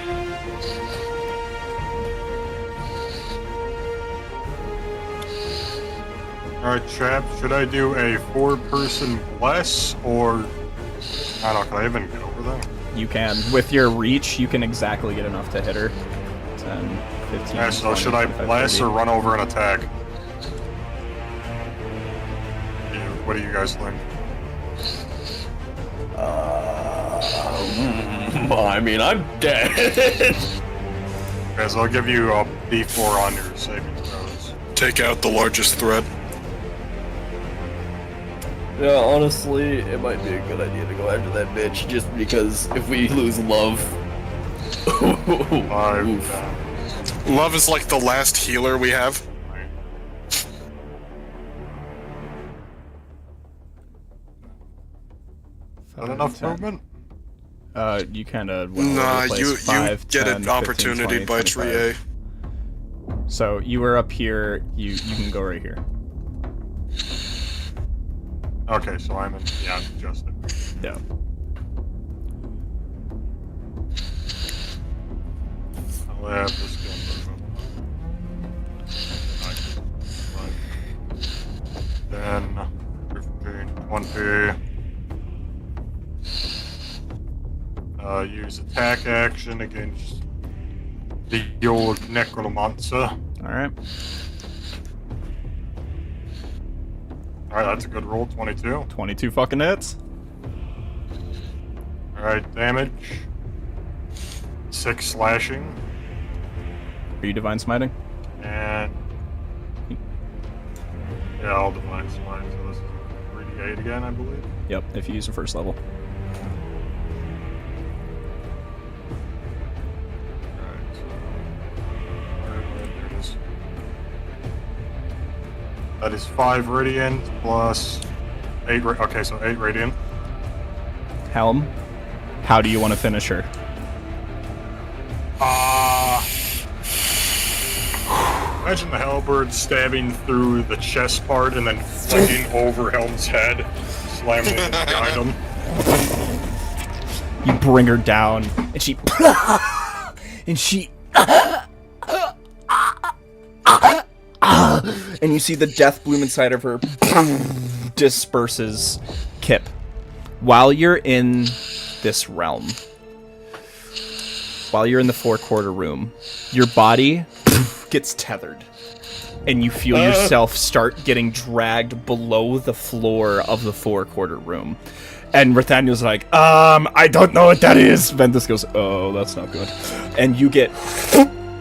Alright, chap, should I do a 4-person bless, or... I don't know, can I even get over there? You can. With your reach, you can exactly get enough to hit her. 10, 15, Yeah, so 20, should I 25, bless 30. or run over and attack? What do you guys think? I mean, I'm dead. Okay, so I'll give you a D4 on your saving throws. Take out the largest threat. Yeah, honestly, it might be a good idea to go after that bitch, just because if we lose Love... 5, Oof. Love is like the last healer we have. Is that enough 10. movement? You kind of went all Nah, over the place. you 5, get 10, an 15, opportunity 20, by 25. Tree So you were up here. You can go right here. Okay, so I'm in, yeah, I'm adjusted. Yeah. I'll have this gun. Then 15, 20. Use attack action against the old necromancer. Alright. Alright, that's a good roll, 22. 22 fucking hits. Alright, damage. 6 slashing. Are you divine smiting? And... yeah, I'll divine smite, so this is 3d8 again, I believe. Yep, if you use your first level. Alright, so... there it is. That is 5 radiant plus 8 okay, so 8 radiant. Helm, how do you want to finish her? Imagine the halberd stabbing through the chest part and then flinging over Helm's head, slamming it behind him. You bring her down, and she... and she... and you see the death bloom inside of her disperses. Kip, while you're in this realm, while you're in the 4-quarter room, your body gets tethered, and you feel yourself start getting dragged below the floor of the 4-quarter room. And Nathaniel's like, I don't know what that is. Ventus goes, oh, that's not good. And you get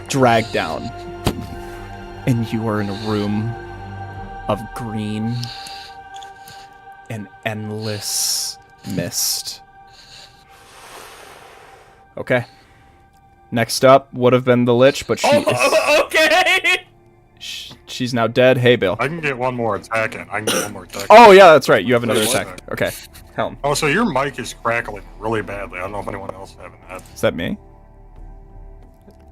dragged down. And you are in a room of green and endless mist. Okay. Next up would have been the Lich, but she is... Okay! She's now dead. Hey, Bill. I can get one more attack in. I can get one more attack. Oh, yeah, that's right. You have another Wait, what? attack. Okay. Helm. Oh, so your mic is crackling really badly. I don't know if anyone else is having that. Is that me?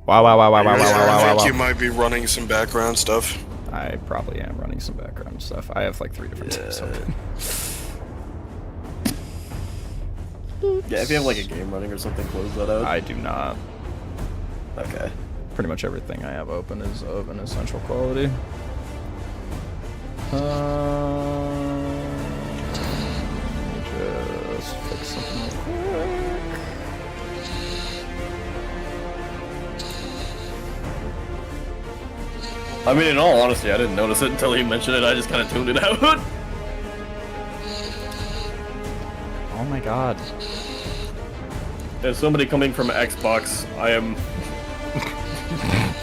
Wow, wow, wow, wow, wow, wow, Yeah, wow, I wow, think wow. you might be running some background stuff. I probably am running some background stuff. I have like 3 different tabs open. Yeah, if you have like a game running or something, close that out. I do not. Okay. Pretty much everything I have open is of an essential quality. Just fix something real quick. I mean, in all honesty, I didn't notice it until he mentioned it. I just kind of tuned it out. Oh my god. As somebody coming from Xbox, I am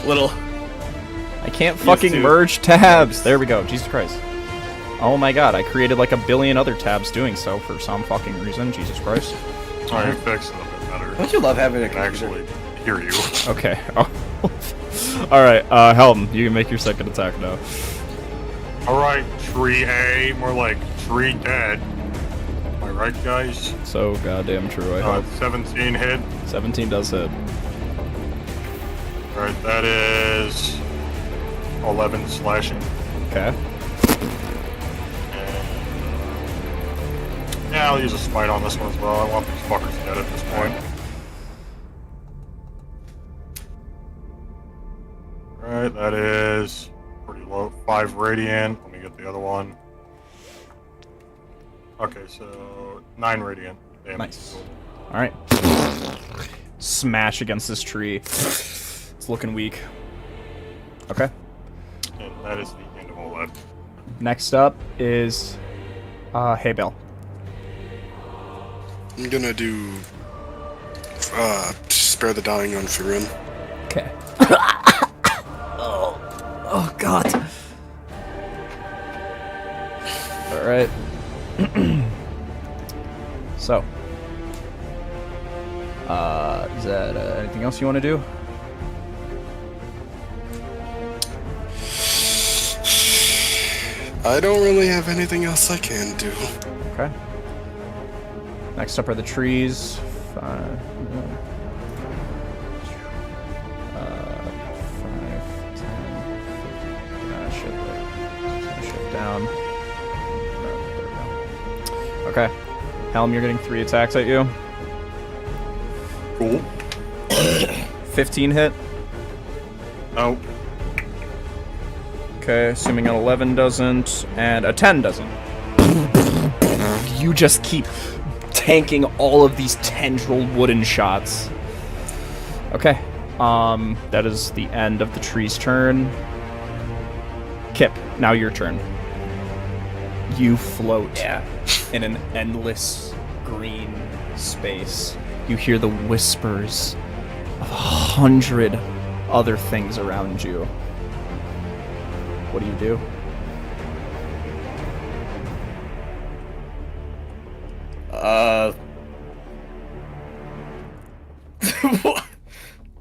little. I can't fucking merge tabs. There we go. Jesus Christ. Oh my god, I created like a billion other tabs doing so for some fucking reason. Jesus Christ. I fixed it a bit better. Don't you love having a actually hear you? Okay. Oh. Alright, Helm, you can make your second attack now. Alright, tree A, more like tree dead. Am I right, guys? So goddamn true, I hope. 17 hit. 17 does hit. Alright, that is 11 slashing. Okay. Yeah, I'll use a smite on this one as well. I want these fuckers dead at this point. Alright, that is pretty low. 5 radiant. Let me get the other one. Okay, so 9 radiant damage. Nice. Alright. Smash against this tree. It's looking weak. Okay. And that is the end of all that. Next up is Hay Bale. I'm gonna do spare the dying on Firin. Okay. Oh god. Alright. So. Is that anything else you want to do? I don't really have anything else I can do. Okay. Next up are the trees. 5, 10, 50. Shit down. There we go. Okay. Helm, you're getting 3 attacks at you. Cool. 15 hit. Nope. Okay, assuming an 11 doesn't, and a 10 doesn't. You just keep tanking all of these tendril wooden shots. Okay. That is the end of the tree's turn. Kip, now your turn. You float in an endless green space. You hear the whispers of 100 other things around you. What do you do?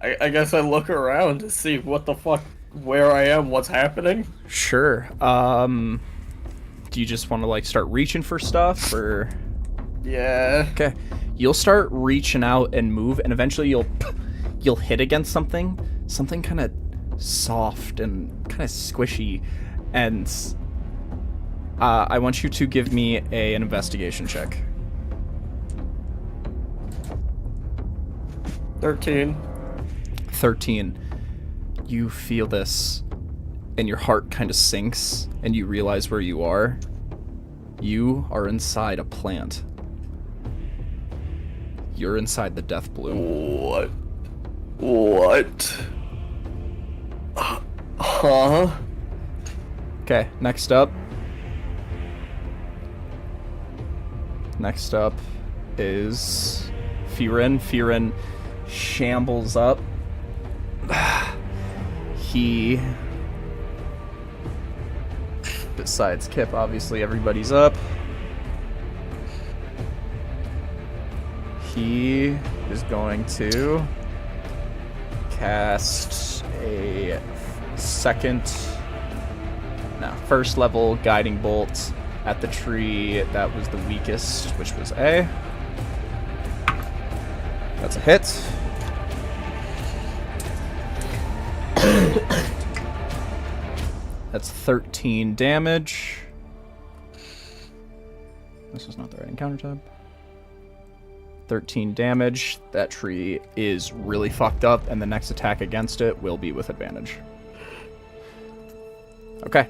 I guess I look around to see what the fuck, where I am, what's happening. Sure. Do you just want to like start reaching for stuff, or? Yeah. Okay. You'll start reaching out and move, and eventually you'll hit against something kind of soft and kind of squishy, and I want you to give me an investigation check. 13. 13. You feel this, and your heart kind of sinks, and you realize where you are. You are inside a plant. You're inside the death bloom. What? Huh? Okay, next up. Next up is Firin. Firin shambles up. He... Besides Kip, obviously everybody's up. He is going to cast a first level guiding bolt at the tree that was the weakest, which was A. That's a hit. That's 13 damage. This is not the right encounter tab. 13 damage. That tree is really fucked up, and the next attack against it will be with advantage. Okay.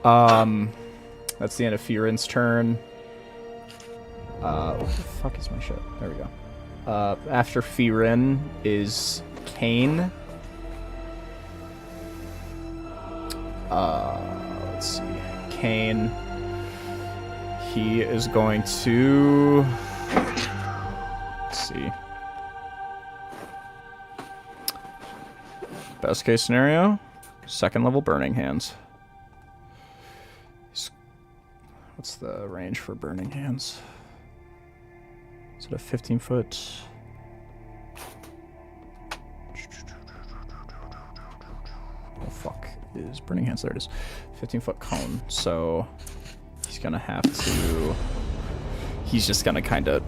That's the end of Firin's turn. What the fuck is my shit? There we go. After Firin is Kane. Let's see. Kane. He is going to... Let's see. Best case scenario, second level Burning Hands. What's the range for Burning Hands? Is it a 15-foot? Oh, fuck. Is Burning Hands? There it is. 15-foot cone. So he's going to have to... He's just going to kind of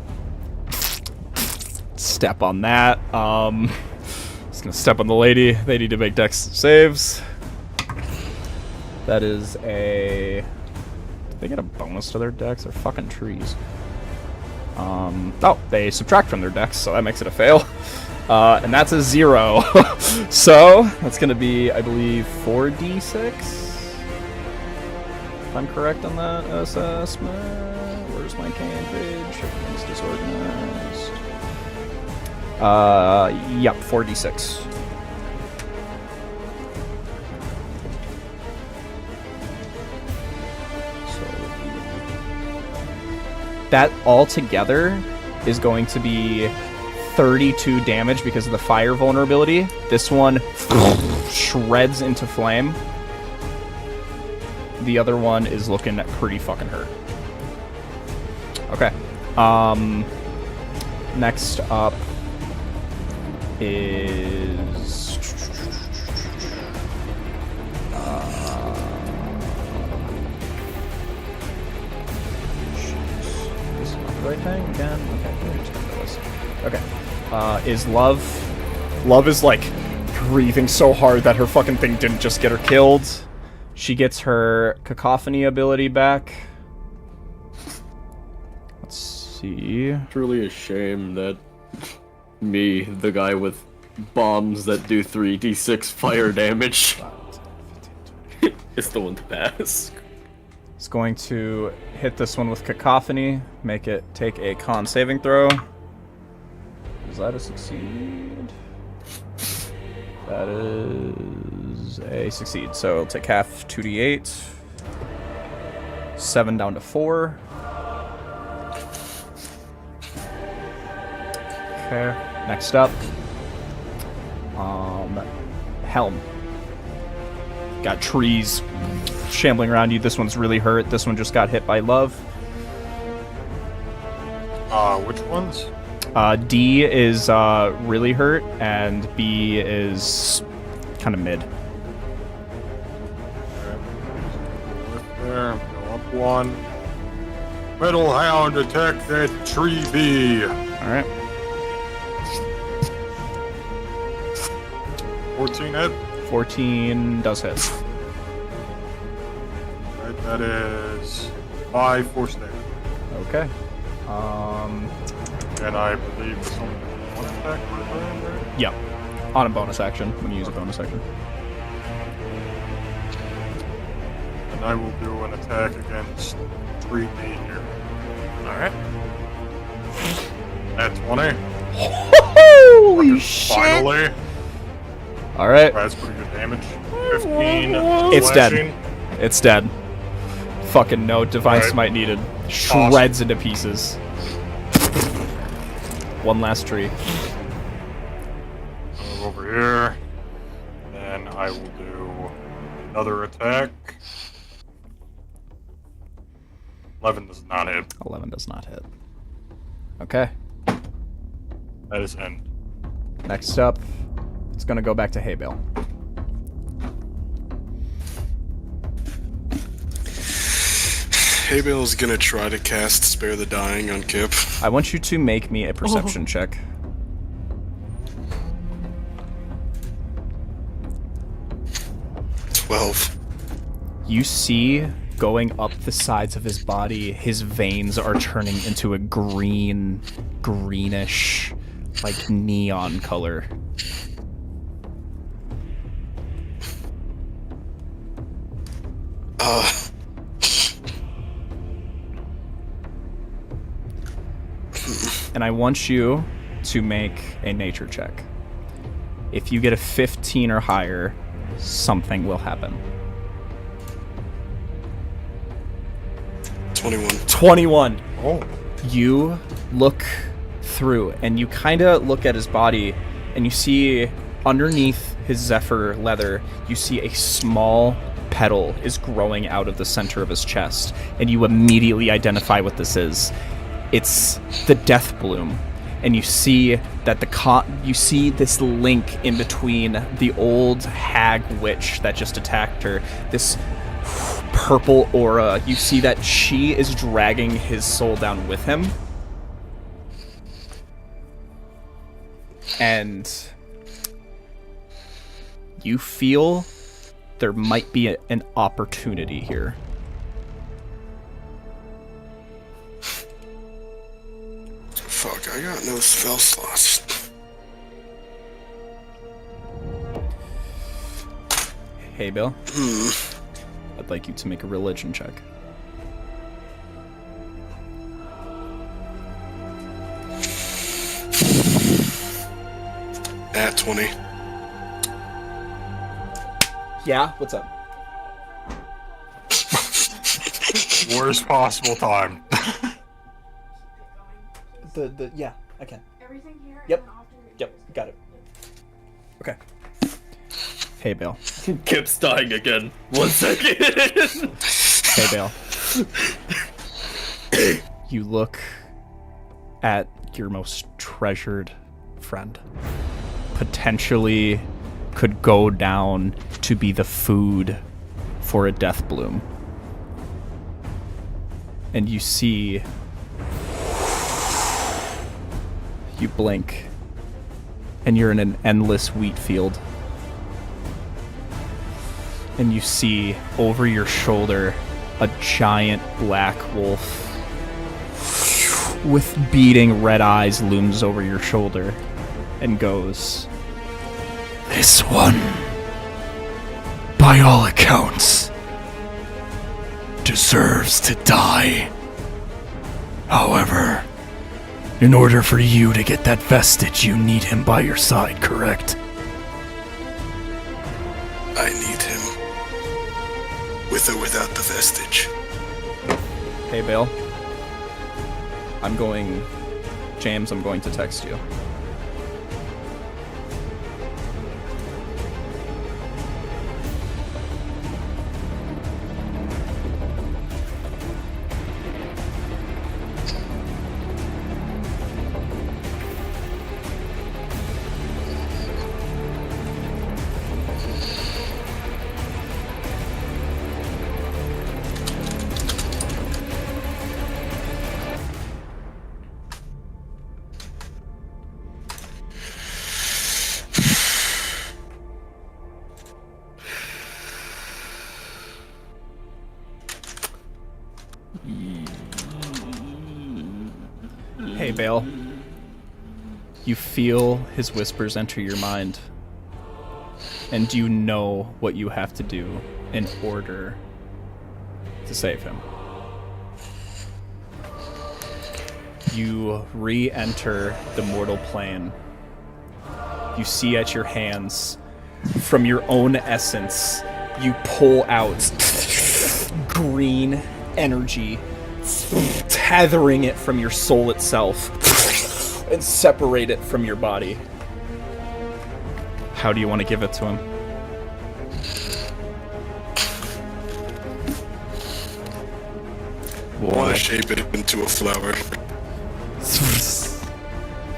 step on that. He's going to step on the lady. They need to make dex saves. That is a... Did they get a bonus to their dex? They're fucking trees. Oh, they subtract from their dex, so that makes it a fail. And that's a 0. So, that's going to be, I believe, 4d6? If I'm correct on that assessment. Where's my can page? Everything's disorganized. Yep, 4d6. That altogether is going to be 32 damage because of the fire vulnerability. This one shreds into flame. The other one is looking pretty fucking hurt. Okay. Next up is... right thing again? Okay, just go this. Okay. Is Love. Love is like breathing so hard that her fucking thing didn't just get her killed. She gets her cacophony ability back. Let's see. Truly a shame that me, the guy with bombs that do 3d6 fire damage, is the one to pass. It's going to hit this one with cacophony, make it take a con saving throw. Is that a succeed? That is a succeed. So it'll take half 2d8. 7 down to 4. Okay. Next up, Helm. Got trees shambling around you. This one's really hurt. This one just got hit by Love. Which ones? D is really hurt, and B is kind of mid. There, go up one. Metal Hound, attack that tree B. Alright. 14 hit. 14 does hit. Right, that is 5 force damage. Okay. And I believe it's only one attack per turn, right? Yep. On a bonus action, when you use a bonus action. And I will do an attack against 3B here. Alright. At 20. Holy shit! Finally. Alright. That's pretty good damage. 15. It's slashing. dead. It's dead. Fucking no divine smite needed. Shreds into pieces. One last tree. Over here. Then I will do another attack. 11 does not hit. 11 does not hit. Okay. That is end. Next up, it's gonna go back to Hay Bale. Hay Bale's gonna try to cast Spare the Dying on Kip. I want you to make me a perception check. You see, going up the sides of his body, his veins are turning into a greenish, like neon color. And I want you to make a nature check. If you get a 15 or higher, something will happen. 21. Oh. You look through, and you kind of look at his body, and you see underneath his Zephyr leather, you see a small petal is growing out of the center of his chest, and you immediately identify what this is. It's the Death Bloom, and you see that you see this link in between the old hag witch that just attacked her, this purple aura. You see that she is dragging his soul down with him, and you feel there might be an opportunity here. Fuck, I got no spell slots. Hey, Bill. I'd like you to make a religion check. At 20. Yeah, what's up? Worst possible time. Yeah, I can. Everything here. Yep, got it. Okay. Hey, Bill. Kip's dying again. 1 second. Hey, Bill. You look at your most treasured friend. Potentially could go down to be the food for a Death Bloom. And you see... You blink, and you're in an endless wheat field. And you see over your shoulder a giant black wolf with beating red eyes looms over your shoulder and goes, "This one, by all accounts, deserves to die. However, in order for you to get that vestige, you need him by your side, correct?" I need him. With or without the vestige. Hey, Bill. James, I'm going to text you. Hey, Bale. You feel his whispers enter your mind, and you know what you have to do in order to save him. You re-enter the mortal plane. You see at your hands, from your own essence, you pull out green energy, tethering it from your soul itself, and separate it from your body. How do you want to give it to him? I want to shape it into a flower.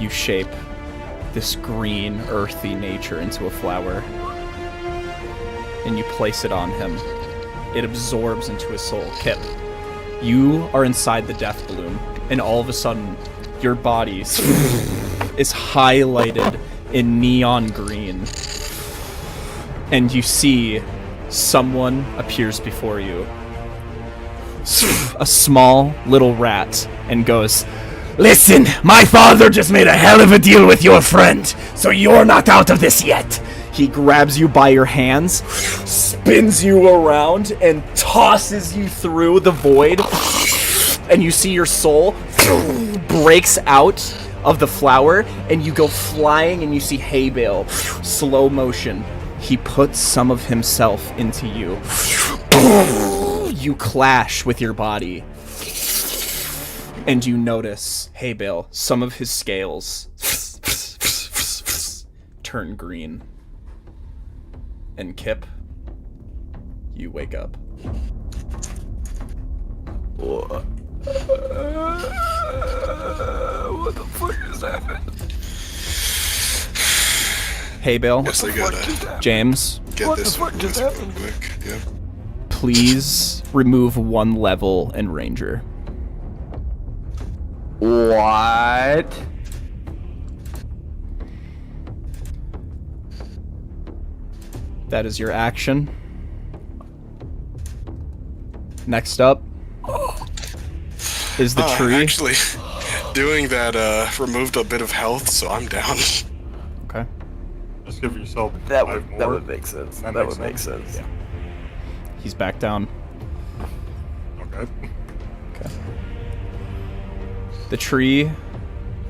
You shape this green, earthy nature into a flower, and you place it on him. It absorbs into his soul. Kip, you are inside the Death Bloom, and all of a sudden, your body is highlighted in neon green, and you see someone appears before you. A small little rat, and goes, "Listen, my father just made a hell of a deal with your friend, so you're not out of this yet." He grabs you by your hands, spins you around, and tosses you through the void, and you see your soul breaks out of the flower, and you go flying, and you see Hay Bale, slow motion. He puts some of himself into you. You clash with your body. And you notice, hey Bill, some of his scales turn green. And Kip, you wake up. What the fuck just happened? Hey Bill. Guess I gotta James. get this over with real quick. Yep. Please remove 1 level in Ranger. What? That is your action. Next up is the tree. Actually, doing that removed a bit of health, so I'm down. Okay. Just give yourself That 5 would more. that would make sense. That would make sense. Yeah. He's back down. Okay. Okay. The tree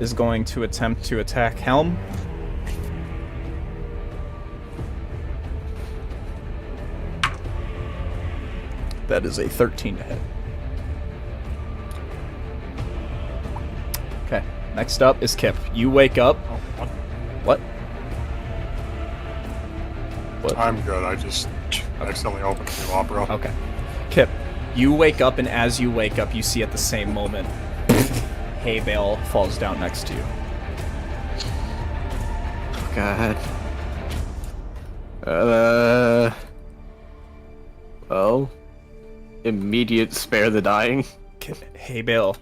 is going to attempt to attack Helm. That is a 13 to hit. Okay, next up is Kip. You wake up. Oh, What? What? I'm good. I just accidentally opened a new opera. Okay. Kip, you wake up, and as you wake up, you see at the same moment, Hay Bale falls down next to you. Oh, God. Well, immediate spare the dying. Hay Bale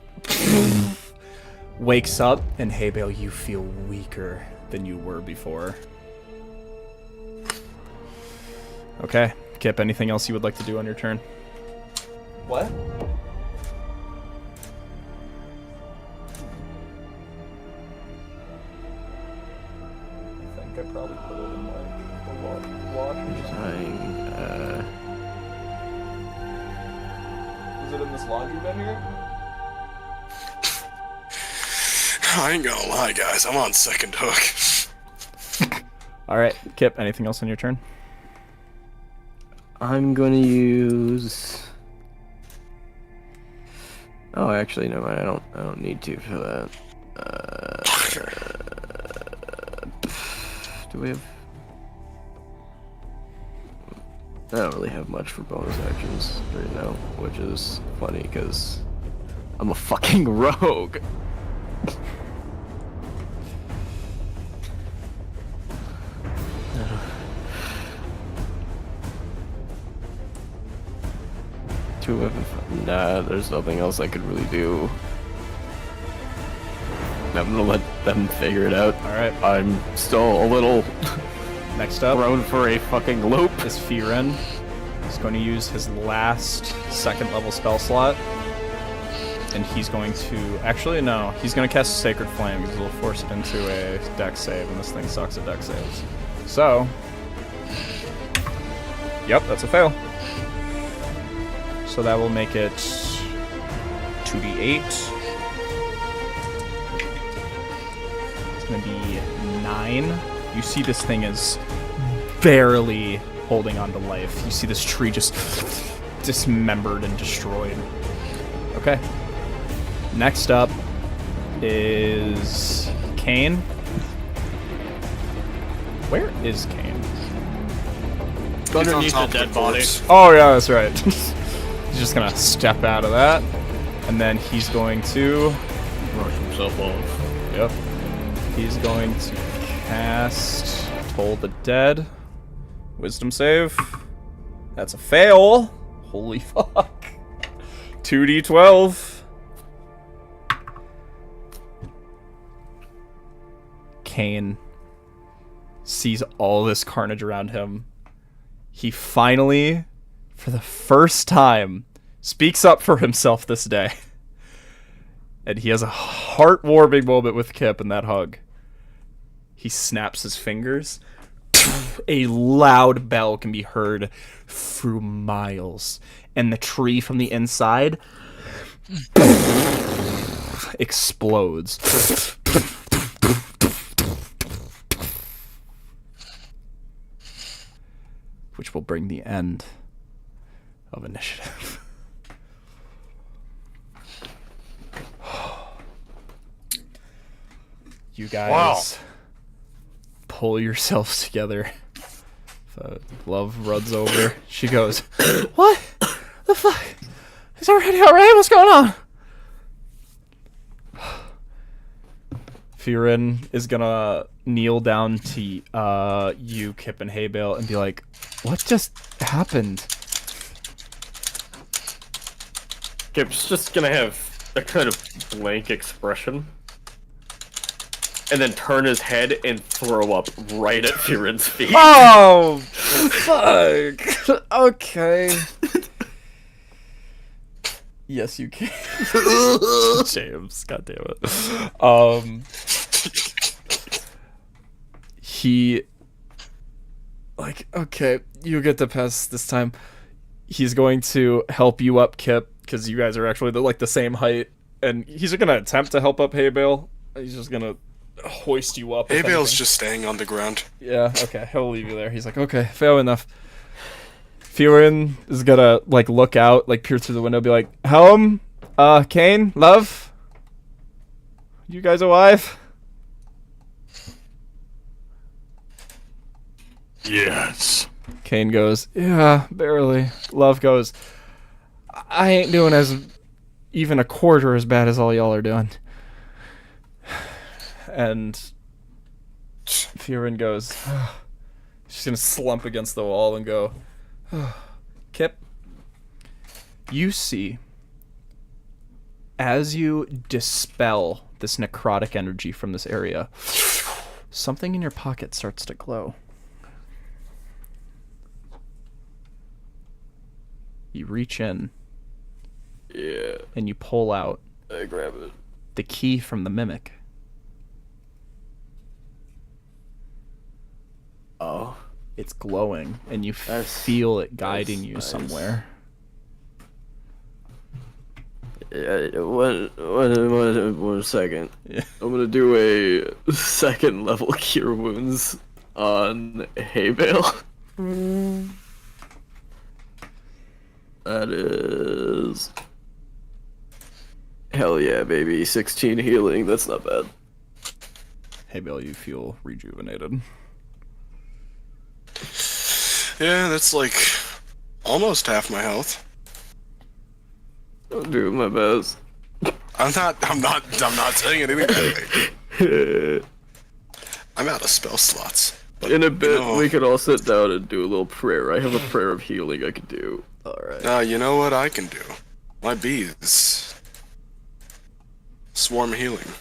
wakes up, and Hay Bale, you feel weaker than you were before. Okay. Kip, anything else you would like to do on your turn? What? I think I probably put it in like the laundry. Dying. Is it in this laundry bin here? I ain't gonna lie, guys. I'm on second hook. Alright, Kip, anything else on your turn? I'm gonna use. Oh, actually, no, I don't need to for that. Do we have? I don't really have much for bonus actions right now, which is funny because I'm a fucking rogue. Nah, there's nothing else I could really do. I'm gonna let them figure it out. Alright. I'm still a little Next up thrown for a fucking loop. is Firen. He's going to use his last 2nd level spell slot. And he's going to... Actually, no. He's going to cast Sacred Flame because it'll force it into a dex save, and this thing sucks at dex saves. So... Yep, that's a fail. So that will make it 2d8. It's going to be 9. You see this thing is barely holding on to life. You see this tree just dismembered and destroyed. Okay. Next up is Kane. Where is Kane? Underneath the dead body. Oh yeah, that's right. He's just gonna step out of that, and then he's going to Brush himself off. Yep. He's going to cast Toll the Dead. Wisdom save. That's a fail. Holy fuck. 2d12. Kane sees all this carnage around him. He finally, for the first time, speaks up for himself this day. And he has a heartwarming moment with Kip in that hug. He snaps his fingers. A loud bell can be heard through miles. And the tree from the inside explodes. Which will bring the end of initiative. You guys pull yourselves together. Love runs over. She goes, "What the fuck? Is everybody alright? What's going on?" Firen is gonna kneel down to you, Kip, and Haybale, and be like, "What just happened?" Kip's just gonna have a kind of blank expression. And then turn his head and throw up right at Firen's feet. Oh, fuck. Okay. Yes, you can. James, god damn it. He, like, okay, you get the pass this time. He's going to help you up, Kip, because you guys are actually the same height, and he's gonna attempt to help up Haybale. He's just gonna hoist you up. Haybale's just staying on the ground. Yeah, okay, he'll leave you there. He's like, okay, fair enough. Firen is gonna, like, look out, like, peer through the window, be like, Helm, Kane, love? You guys alive? Yes. Kane goes, yeah, barely. Love goes, I ain't doing even a quarter as bad as all y'all are doing. And Firen goes, she's gonna slump against the wall and go, Kip, you see, as you dispel this necrotic energy from this area, something in your pocket starts to glow. You reach in. Yeah. And you pull out. I grab it. The key from the mimic. Oh. It's glowing, and you feel it guiding you somewhere. Yeah, one second. Yeah. I'm gonna do a second level cure wounds on Haybale. That is... Hell yeah, baby. 16 healing, that's not bad. Haybale, you feel rejuvenated. Yeah, that's like almost half my health. I'm doing my best. I'm not saying anything. I'm out of spell slots. But, in a bit, we could all sit down and do a little prayer. I have a prayer of healing I could do. Alright. You know what I can do? My bees. Swarm healing.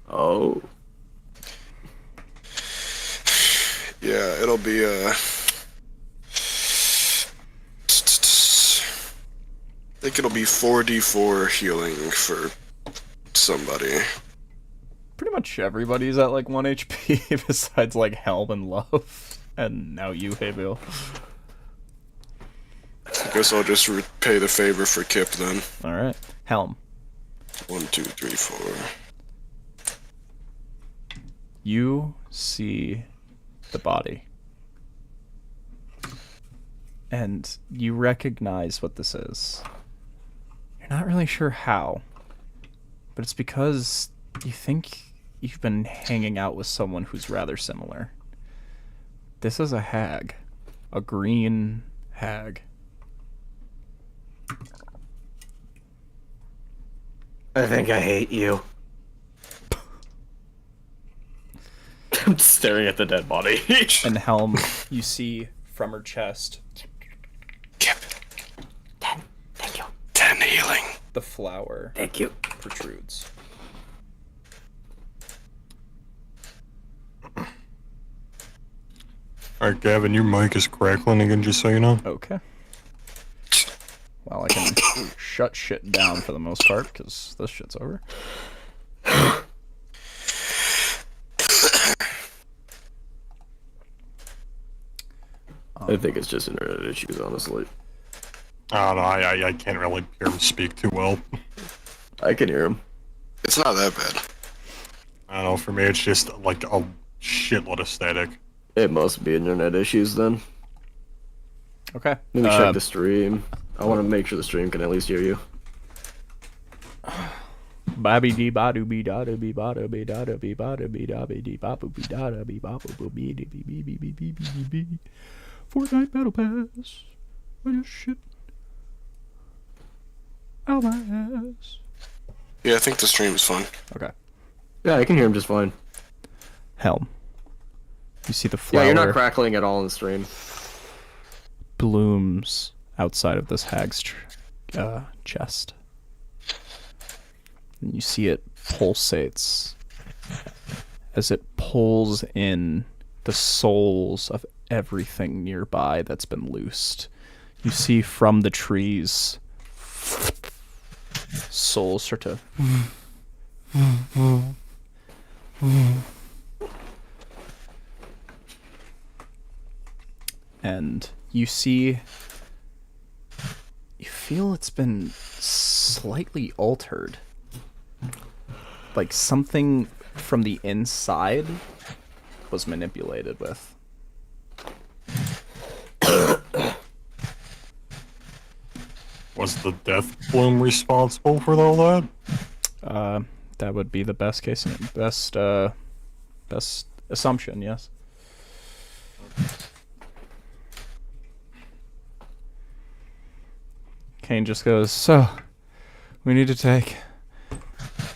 Oh. Yeah, it'll be I think it'll be 4d4 healing for somebody. Pretty much everybody's at like 1 HP besides like Helm and Love. And now you, Haybale. I guess I'll just repay the favor for Kip then. Alright. Helm. 1, 2, 3, 4. You see the body. And you recognize what this is. You're not really sure how. But it's because you think you've been hanging out with someone who's rather similar. This is a hag. A green hag. I think I hate you. I'm staring at the dead body. And Helm, you see from her chest. Kip. 10. Thank you. 10 healing. The flower. Thank you. Protrudes. Alright, Gavin, your mic is crackling again, just so you know. Okay. Well, I can shut shit down for the most part, because this shit's over. I think it's just internet issues, honestly. I don't know, I can't really hear him speak too well. I can hear him. It's not that bad. I don't know, for me it's just like a shitload of static. It must be internet issues then. Okay. Let me check the stream. I want to make sure the stream can at least hear you. Babby dee ba doo be da da be ba da be da da be ba da be da be dee ba boo be da da be ba boo boo be dee be be be be be be be. Fortnite Battle Pass. I just shit out my ass. Yeah, I think the stream is fun. Okay. Yeah, I can hear him just fine. Helm. You see the flower Yeah, you're not crackling at all in the stream. blooms outside of this hag's chest. And you see it pulsates as it pulls in the souls of everything nearby that's been loosed. You see from the trees souls start to and you feel it's been slightly altered. Like something from the inside was manipulated with. Was the death bloom responsible for all that? That would be the best case, best assumption, yes. Kane just goes, so, we need to take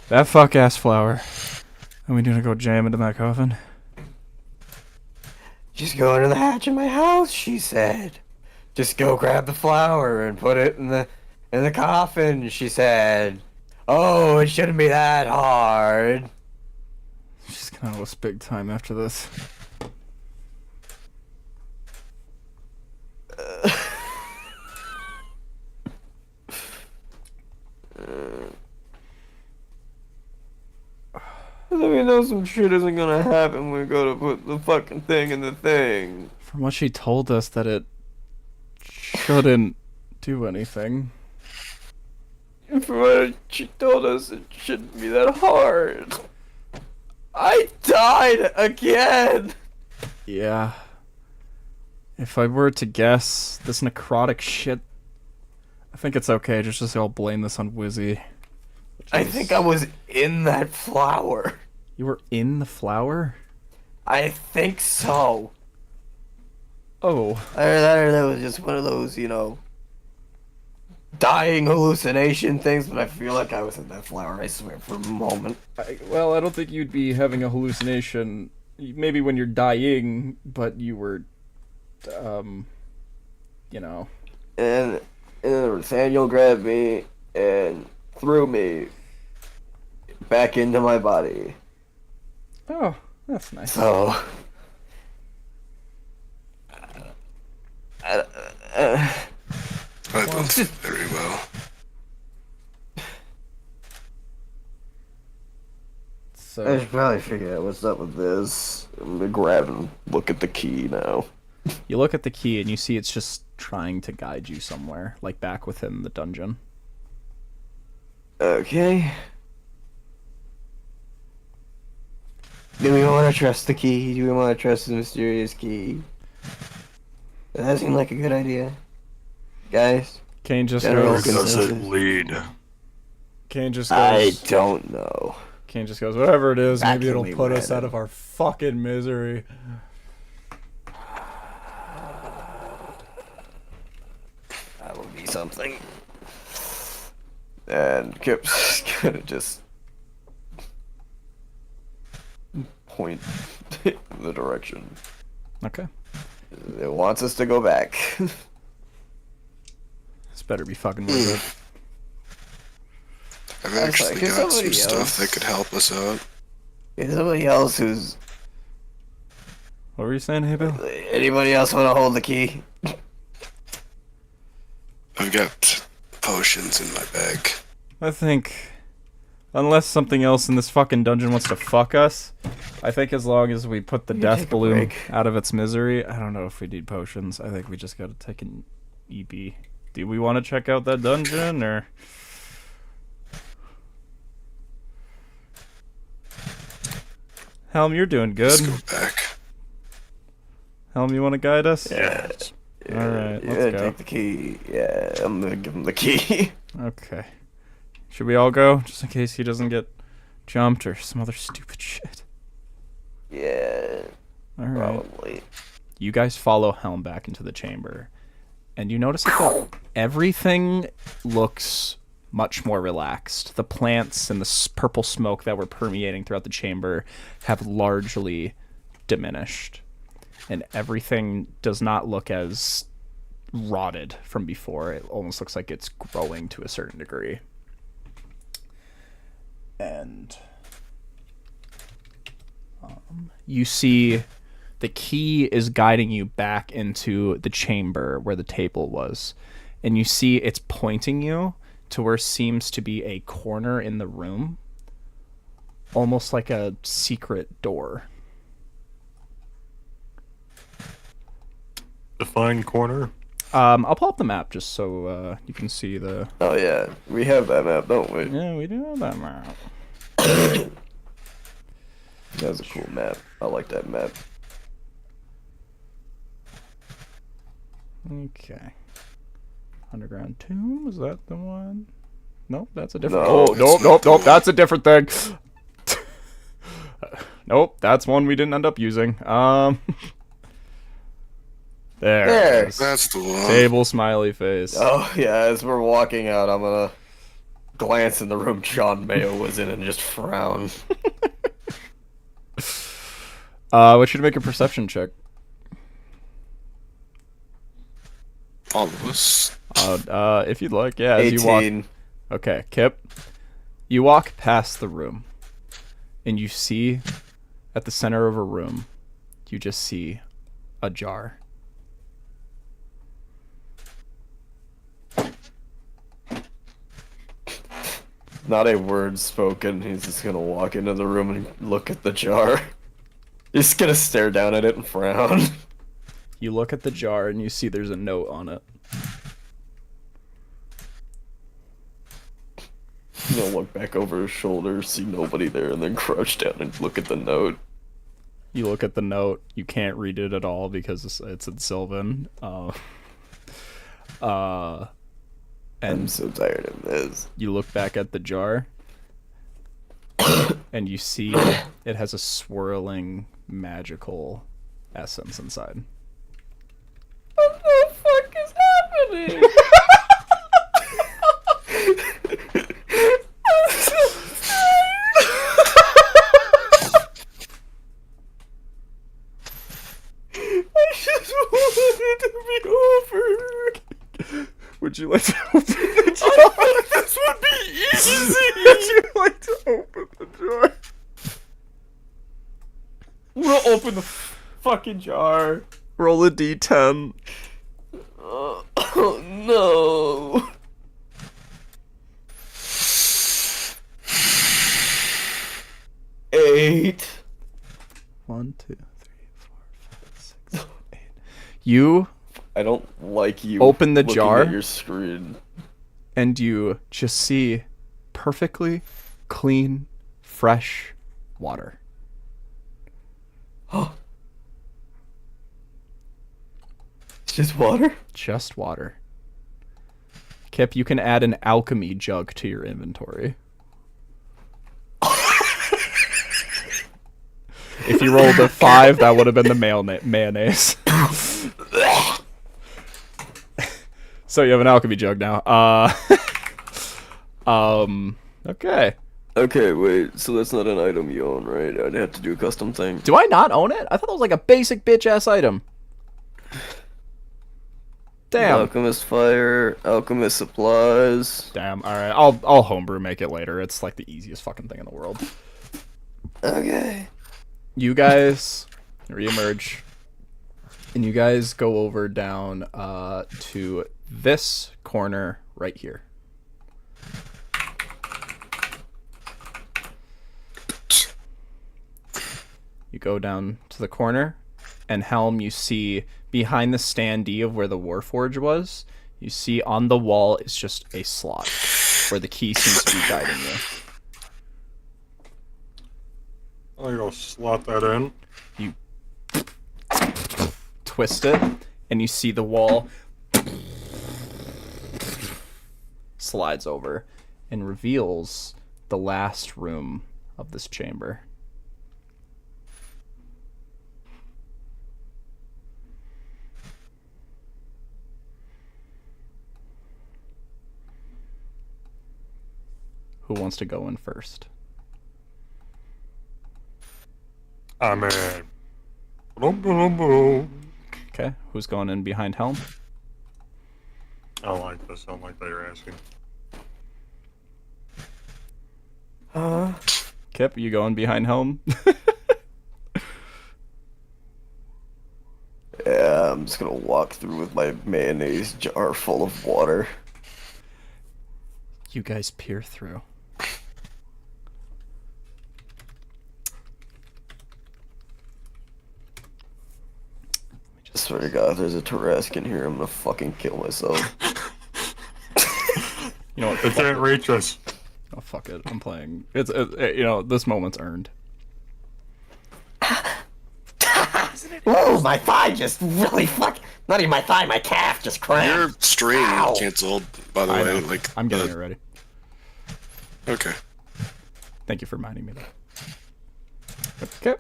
that fuck-ass flower, and we need to go jam into that coffin. Just go into the hatch in my house, she said. Just go grab the flower and put it in the coffin, she said. Oh, it shouldn't be that hard. She's gonna lose big time after this. Let me know some shit isn't gonna happen when we go to put the fucking thing in the thing. From what she told us, that it shouldn't do anything. And from what she told us, it shouldn't be that hard. I died again! Yeah. If I were to guess, this necrotic shit, I think it's okay, just I'll blame this on Wizzy. I think I was in that flower. You were in the flower? I think so. Oh. That was just one of those, you know, dying hallucination things, but I feel like I was in that flower, I swear, for a moment. Well, I don't think you'd be having a hallucination, maybe when you're dying, but you were, you know. And Nathaniel grabbed me and threw me back into my body. Oh, that's nice. So... I went very well. So I should probably figure out what's up with this. I'm gonna grab and look at the key now. you look at the key and you see it's just trying to guide you somewhere, like back within the dungeon. Okay. Do we want to trust the key? Do we want to trust the mysterious key? Does that seem like a good idea? Guys? Kane just General Where goes. does it consensus? lead? Kane just goes. I don't know. Kane just goes. Whatever it is, That maybe can it'll be put us random. out of our fucking misery. That will be something. And Kip's gonna just point in the direction. Okay. It wants us to go back. This better be fucking worth it. I've That's actually like, is got some somebody stuff else- that could help us out. Is somebody else who's... What were you saying, hey Bill? Anybody else want to hold the key? I've got potions in my bag. I think, unless something else in this fucking dungeon wants to fuck us, I think as long as we put the You death take a balloon break. out of its misery, I don't know if we need potions. I think we just gotta take an EB. Do we want to check out that dungeon, or...? Helm, you're doing good. Let's go back. Helm, you want to guide us? Yeah. Alright, You're let's gonna go. take the key. Yeah, I'm gonna give him the key. Okay. Should we all go? Just in case he doesn't get jumped or some other stupid shit. Yeah. Alright. Probably. You guys follow Helm back into the chamber. And you notice that everything looks much more relaxed. The plants and the purple smoke that were permeating throughout the chamber have largely diminished. And everything does not look as rotted from before. It almost looks like it's growing to a certain degree. And you see the key is guiding you back into the chamber where the table was. And you see it's pointing you to where seems to be a corner in the room. Almost like a secret door. Define corner. I'll pull up the map just so you can see the... Oh yeah, we have that map, don't we? Yeah, we do have that map. That's a cool map. I like that map. Okay. Underground tomb, is that the one? Nope, that's a different... No, nope, that's a different thing. Nope, that's one we didn't end up using. There. That's the one. Table smiley face. Oh yeah, as we're walking out, I'm gonna glance in the room John Mayo was in and just frown. I want you to make a perception check. All of us. If you'd like, yeah. 18. As you walk. Okay, Kip. You walk past the room, and you see, at the center of a room, you just see a jar. Not a word spoken. He's just gonna walk into the room and look at the jar. He's just gonna stare down at it and frown. You look at the jar and you see there's a note on it. He'll look back over his shoulder, see nobody there, and then crouch down and look at the note. You look at the note. You can't read it at all because it's in Sylvan. And I'm so tired of this. you look back at the jar, and you see it has a swirling magical essence inside. What the fuck is happening? I just wanted it to be over. Would you like to open the jar? I thought this would be easy. Would you like to open the jar? We'll open the fucking jar. Roll a d10. Oh no. Eight. 1, 2, 3, 4, 5, 6, 7, 8. You I don't like you. Open the looking jar. At your screen. and you just see perfectly clean, fresh water. Oh. It's just water? Just water. Kip, you can add an alchemy jug to your inventory. If you rolled a 5, that would have been the mayonnaise. So you have an alchemy jug now. Okay. Okay, wait, so that's not an item you own, right? I'd have to do a custom thing. Do I not own it? I thought that was like a basic bitch-ass item. Damn. Alchemist fire, alchemist supplies. Damn, alright. I'll homebrew make it later. It's like the easiest fucking thing in the world. Okay. You guys reemerge. And you guys go over down to this corner right here. You go down to the corner, and Helm, you see behind the standee of where the Warforge was, you see on the wall is just a slot where the key seems to be guiding you. I'll go slot that in. You twist it, and you see the wall slides over, and reveals the last room of this chamber. Who wants to go in first? I'm in. Okay, who's going in behind Helm? I like this. I like that you're asking. Kip, you going behind Helm? Yeah, I'm just gonna walk through with my mayonnaise jar full of water. You guys peer through. I swear to God, if there's a Tarrasque in here, I'm gonna fucking kill myself. You know what? It didn't reach us. Oh, fuck it. I'm playing. It's you know, this moment's earned. Whoa, my thigh just really not even my thigh, my calf just cramped. Your stream Ow. canceled, by the I way. know. Like I'm getting it ready. Okay. Thank you for reminding me that. Okay.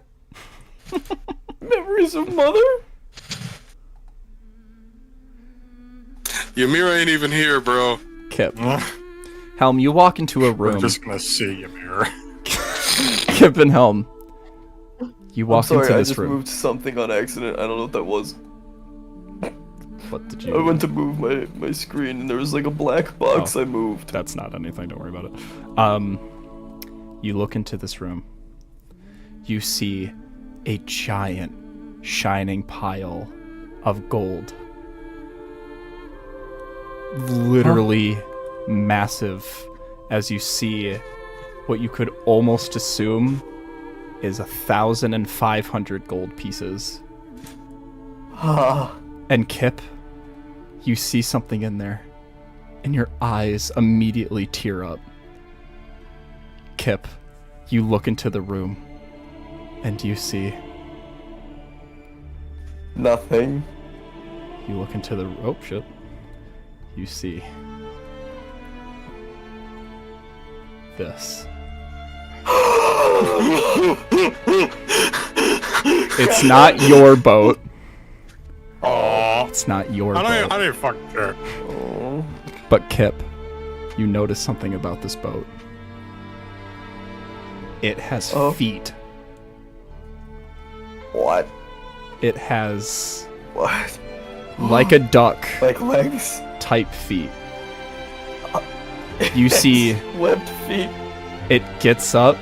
Memories of mother? Ymir ain't even here, bro. Kip. Helm, you walk into a room. We're just gonna see Ymir. Kip and Helm. You walk I'm sorry, into I this just room. moved something on accident. I don't know what that was. What did I you... went to move my screen and there was like a black box I moved. That's not anything, don't worry about it. You look into this room. You see a giant, shining pile of gold. Literally massive, as you see what you could almost assume is 1,500 gold pieces. And Kip, you see something in there, and your eyes immediately tear up. Kip, you look into the room, and you see... Nothing. You look into the... Oh, shit. You see... this. It's not your boat. It's not your boat. I didn't fucking care. But Kip, you notice something about this boat. It has feet. What? It has... What? like a duck Like legs? type feet. You see... Webbed feet. It gets up.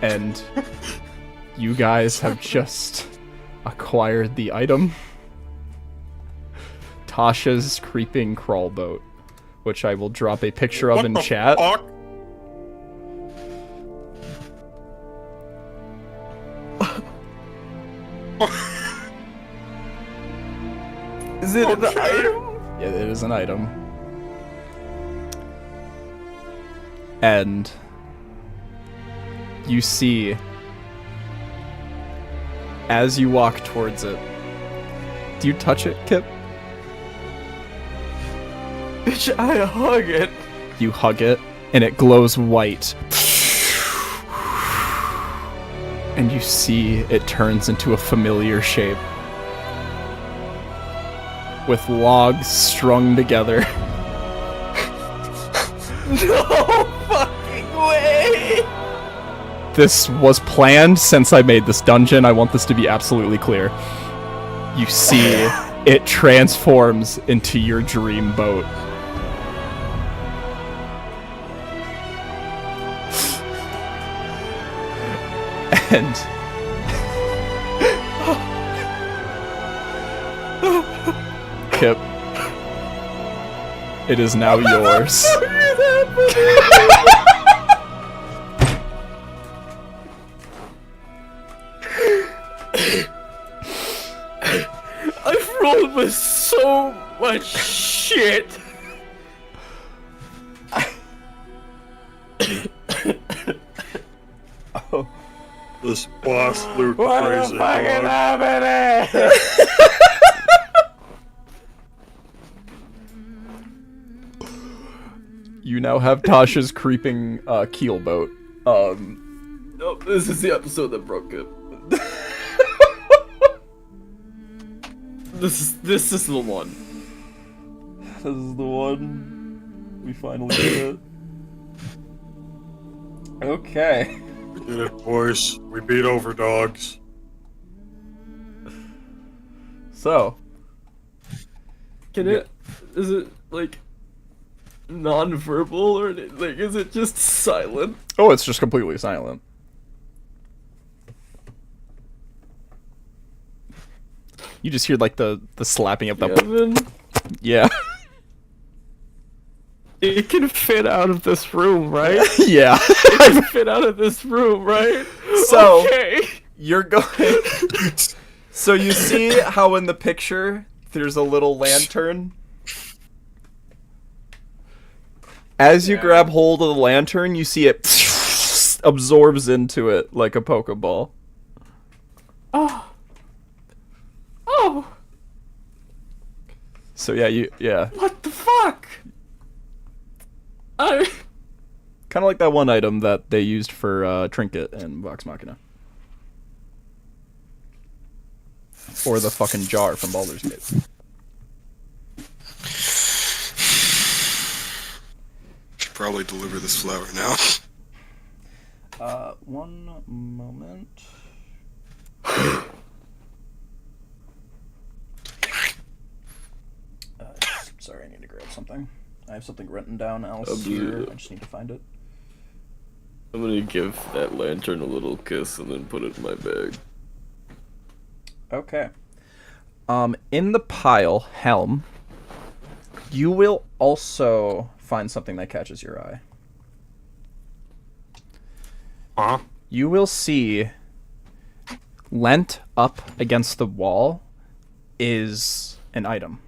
And you guys have just acquired the item. Tasha's creeping crawl boat, which I will drop a picture of What in the chat. fuck? Is it an item? Yeah, it is an item. And you see, as you walk towards it, do you touch it, Kip? Bitch, I hug it. You hug it, and it glows white. And you see it turns into a familiar shape. With logs strung together. No fucking way! This was planned since I made this dungeon. I want this to be absolutely clear. You see, it transforms into your dream boat. And... Kip, it is now yours. I've rolled with so much shit. This boss looked What crazy. the fuck is dog. happening? You now have Tasha's creeping keel boat. Nope, this is the episode that broke it. This is the one. This is the one. We finally did it. Okay. We did it, boys. We beat Overdogs. So. Is it like non-verbal or like is it just silent? Oh, it's just completely silent. You just hear like the slapping of the. Kevin, Yeah. it can fit out of this room, right? Yeah. It can fit out of this room, right? So okay. you're going. So you see how in the picture there's a little lantern. As you grab hold of the lantern, you see it absorbs into it like a Pokeball. Oh. Oh. So yeah. What the fuck? Kind of like that one item that they used for Trinket and Vox Machina. Or the fucking jar from Baldur's Gate. Should probably deliver this flower now. One moment. Sorry, I need to grab something. I have something written down else here. I just need to find it. I'm gonna give that lantern a little kiss and then put it in my bag. Okay. In the pile, Helm, you will also find something that catches your eye. Huh? You will see, leant up against the wall, is an item.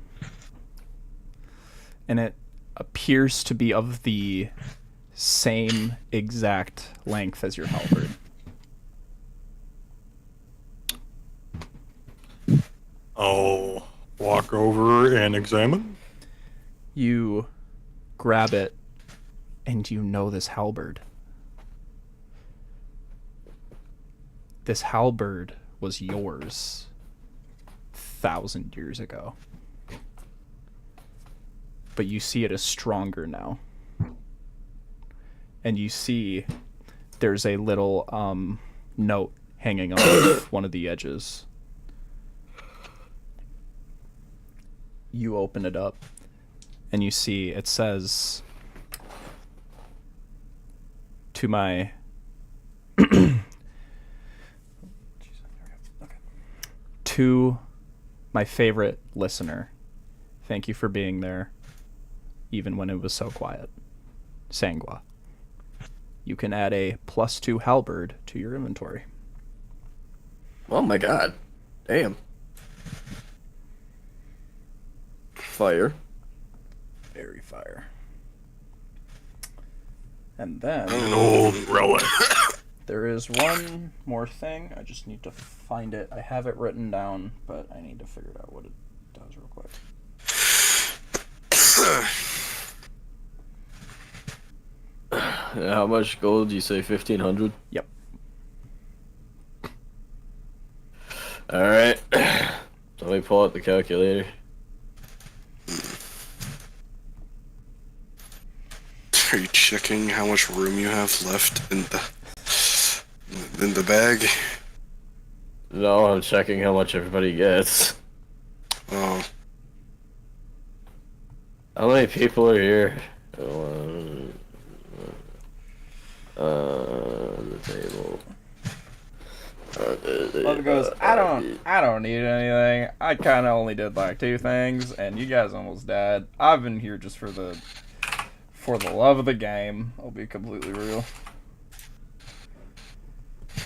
And it appears to be of the same exact length as your halberd. I'll walk over and examine. You grab it, and you know this halberd. This halberd was yours 1,000 years ago. But you see it as stronger now. And you see there's a little note hanging off one of the edges. You open it up, and you see it says, to my to my favorite listener, thank you for being there, even when it was so quiet. Sangwa. You can add a +2 halberd to your inventory. Oh my god. Damn. Fire. Very fire. And then An old relic. there is one more thing. I just need to find it. I have it written down, but I need to figure out what it does real quick. How much gold? You say 1,500? Yep. Alright. Let me pull out the calculator. Are you checking how much room you have left in the bag? No, I'm checking how much everybody gets. Oh. How many people are here? The table. Love goes, I don't need anything. I kind of only did like 2 things, and you guys almost died. I've been here just for the love of the game. I'll be completely real.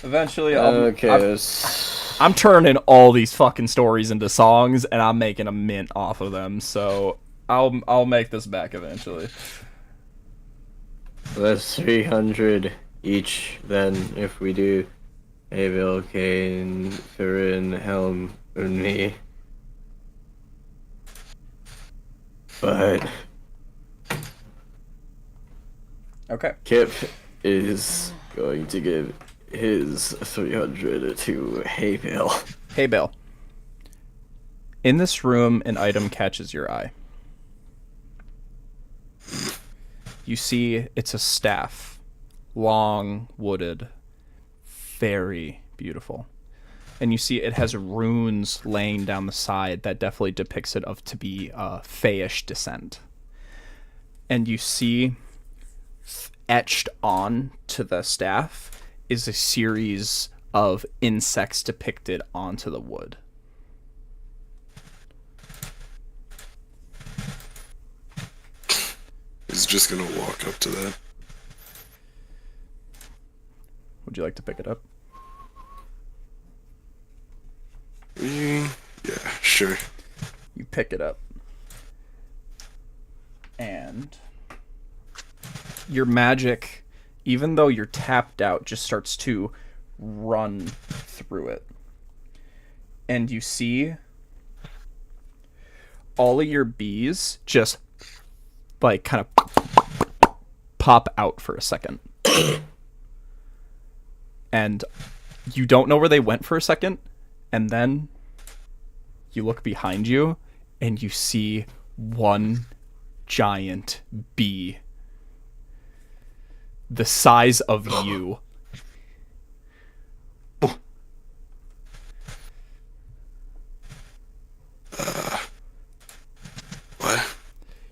Eventually, I'm turning all these fucking stories into songs, and I'm making a mint off of them. So I'll make this back eventually. That's 300 each. Then, if we do Abel, Kane, Thurin, Helm, and me. But Okay. Kip is going to give his 300 to Hey Bill. Hey, Bill. In this room, an item catches your eye. You see it's a staff. Long, wooded, very beautiful. And you see it has runes laying down the side that definitely depicts it of to be Fayish descent. And you see etched on to the staff is a series of insects depicted onto the wood. He's just gonna walk up to that. Would you like to pick it up? Yeah, sure. You pick it up. And your magic, even though you're tapped out, just starts to run through it. And you see all of your bees just like kind of pop out for a second. And you don't know where they went for a second, and then you look behind you and you see one giant bee the size of you. What?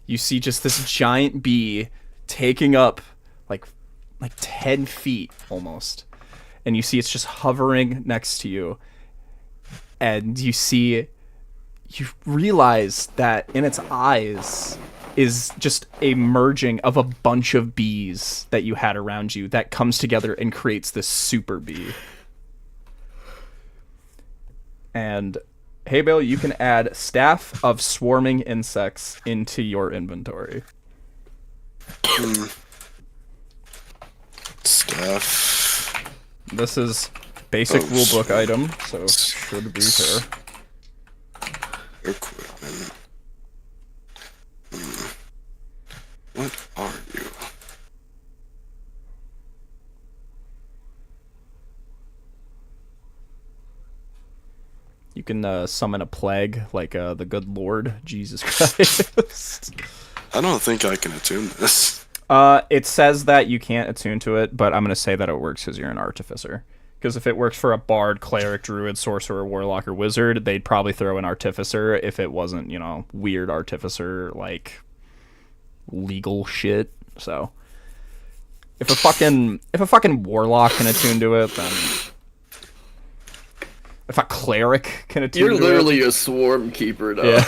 You see just this giant bee taking up like 10 feet almost. And you see it's just hovering next to you. And you realize that in its eyes is just a merging of a bunch of bees that you had around you that comes together and creates this super bee. And hey, Bill, you can add Staff of Swarming Insects into your inventory. Staff. This is basic rulebook item, so should be fair. Equipment. What are you? You can summon a plague like the good Lord Jesus Christ. I don't think I can attune this. It says that you can't attune to it, but I'm going to say that it works because you're an artificer. Because if it works for a bard, cleric, druid, sorcerer, warlock, or wizard, they'd probably throw an artificer if it wasn't, weird artificer, like, legal shit. So, if a fucking warlock can attune to it, then... If a cleric can attune to it... You're literally a swarm keeper now. Yeah.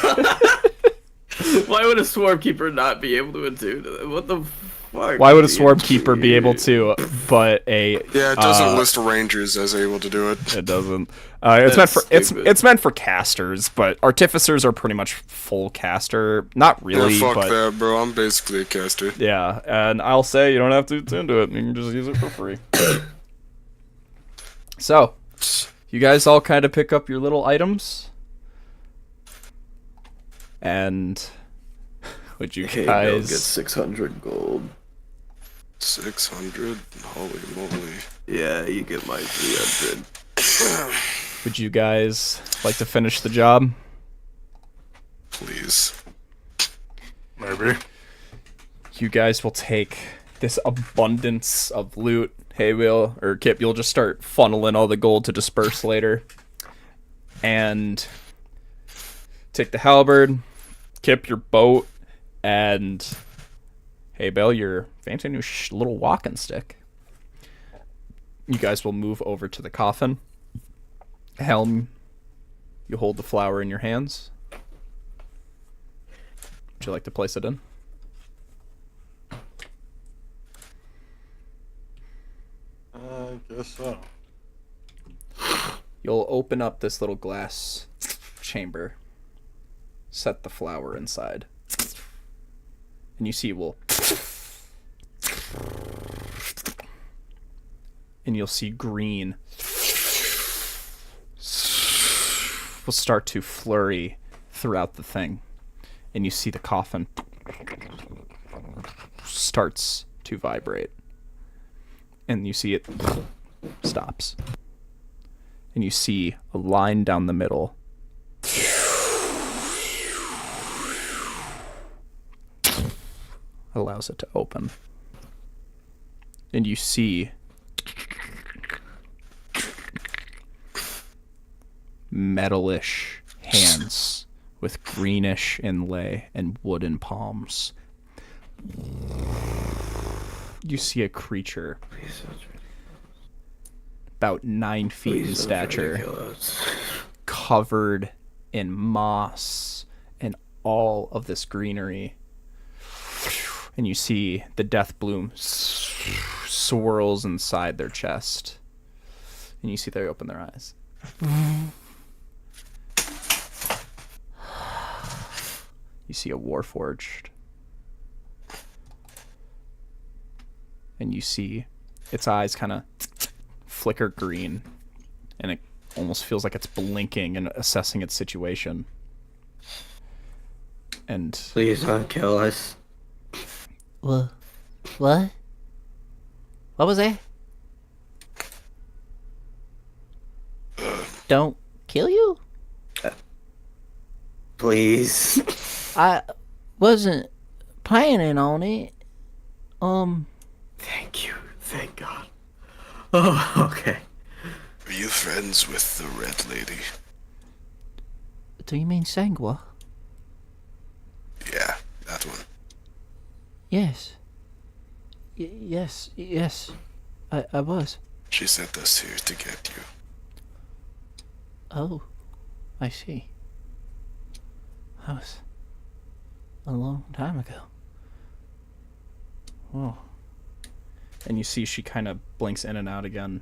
Why would a swarm keeper not be able to attune to it? What the fuck? Why would a swarm keeper be able to, but a... Yeah, it doesn't list rangers as able to do it. It doesn't. It's meant for casters, but artificers are pretty much full caster. Not really, yeah, fuck but... that, bro. I'm basically a caster. Yeah, and I'll say you don't have to attune to it. You can just use it for free. So, you guys all kind of pick up your little items. And would you Hey, guys... Bill gets 600 gold. 600? Holy moly. Yeah, you get my 300. Would you guys like to finish the job? Please. Maybe. You guys will take this abundance of loot. Hey, Will, or Kip, you'll just start funneling all the gold to disperse later. And take the halberd, Kip, your boat, and hey, Bill, your fancy new little walking stick. You guys will move over to the coffin. Helm, you hold the flower in your hands. Would you like to place it in? I guess so. You'll open up this little glass chamber. Set the flower inside. And you see it will... And you'll see green will start to flurry throughout the thing. And you see the coffin starts to vibrate. And you see it stops. And you see a line down the middle. Allows it to open. And you see metalish hands with greenish inlay and wooden palms. You see a creature about 9 feet in stature, covered in moss and all of this greenery. And you see the death bloom swirls inside their chest. And you see they open their eyes. You see a Warforged. And you see its eyes kind of flicker green. And it almost feels like it's blinking and assessing its situation. And Please don't kill us. What? What was that? Don't kill you? Please. I wasn't planning on it. Thank you. Thank God. Oh, okay. Are you friends with the Red Lady? Do you mean Sangwa? Yeah, that one. Yes. Yes. I was. She sent us here to get you. Oh, I see. That was a long time ago. oh. And you see she kind of blinks in and out again.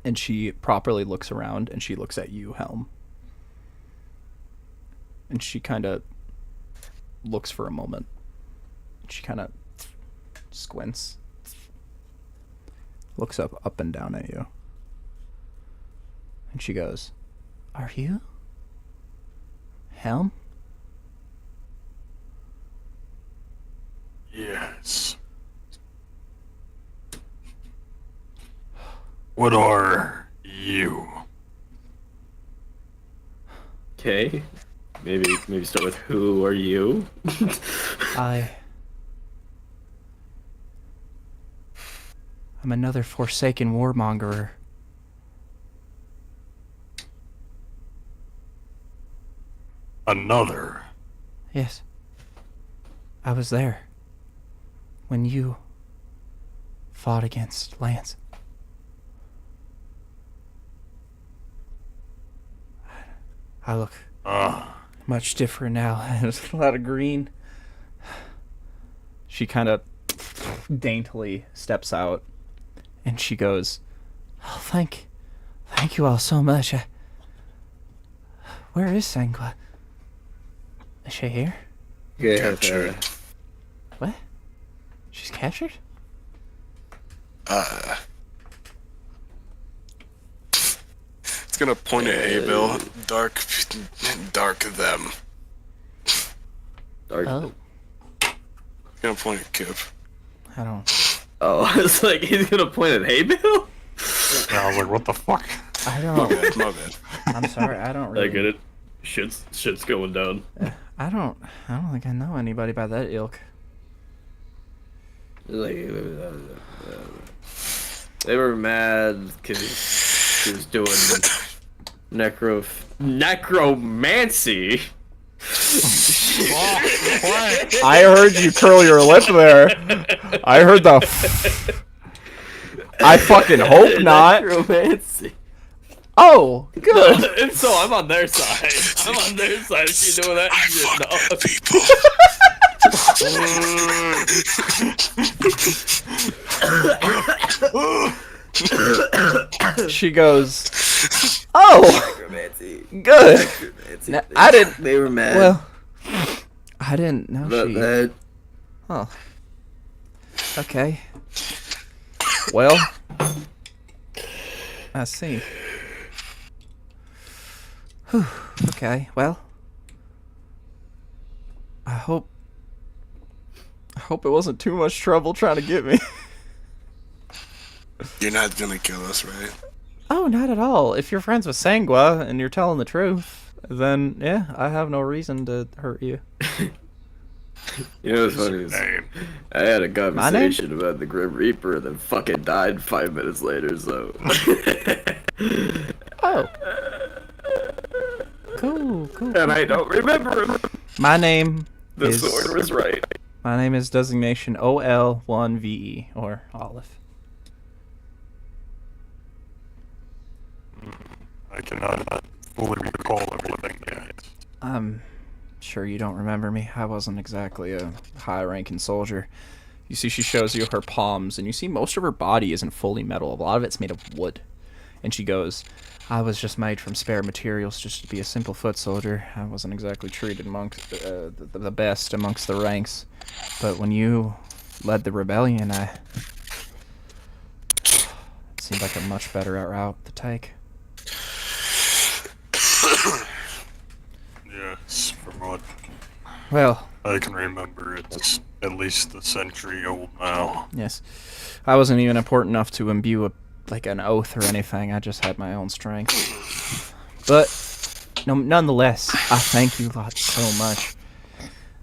And she properly looks around and she looks at you, Helm. And she kind of looks for a moment. She kind of squints. Looks up and down at you. And she goes, "Are you Helm?" Yes. What are you? Okay. Maybe start with who are you? I'm another forsaken warmongerer. Another? Yes. I was there when you fought against Lance. I look much different now. There's a lot of green. She kind of daintily steps out and she goes, Oh, thank you all so much. Where is Sangwa? Is she here? Yeah, What? She's captured? It's gonna point at Abel. Dark them. Oh. Gonna point at Kip. I don't. Oh, it's like he's gonna point at Hey Bill? Yeah, I was like, what the fuck? I My don't. bad, my bad. I'm sorry. I don't I really. get it. Shit's going down. I don't think I know anybody by that ilk. Like, they were mad because he was doing necromancy. I heard you curl your lip there. I heard the. I fucking hope not. Necromancy. Oh, good. If so, I'm on their side. I'm on their side if you're doing that shit. People. She goes, "Oh, good." No, I didn't. They were mad. Well, I didn't know she. Oh. Okay. Well, I see. Whew. Okay. Well, I hope Hope it wasn't too much trouble trying to get me. You're not gonna kill us, right? Oh, not at all. If you're friends with Sangua and you're telling the truth, then yeah, I have no reason to hurt you. You know what's funny is I had a conversation about the Grim Reaper and then fucking died 5 minutes later, so... Oh. Cool. And I don't remember him. My name The is... sword was right. My name is designation OL1VE, or Olive. I cannot fully recall everything yet. I'm sure you don't remember me. I wasn't exactly a high-ranking soldier. You see, she shows you her palms, and you see most of her body isn't fully metal. A lot of it's made of wood. And she goes, I was just made from spare materials just to be a simple foot soldier. I wasn't exactly treated amongst the best amongst the ranks. But when you led the rebellion, it seemed like a much better route to take. Yes, from what Well, I can remember, it's at least a century old now. yes. I wasn't even important enough to imbue an oath or anything. I just had my own strength. But nonetheless, I thank you so much.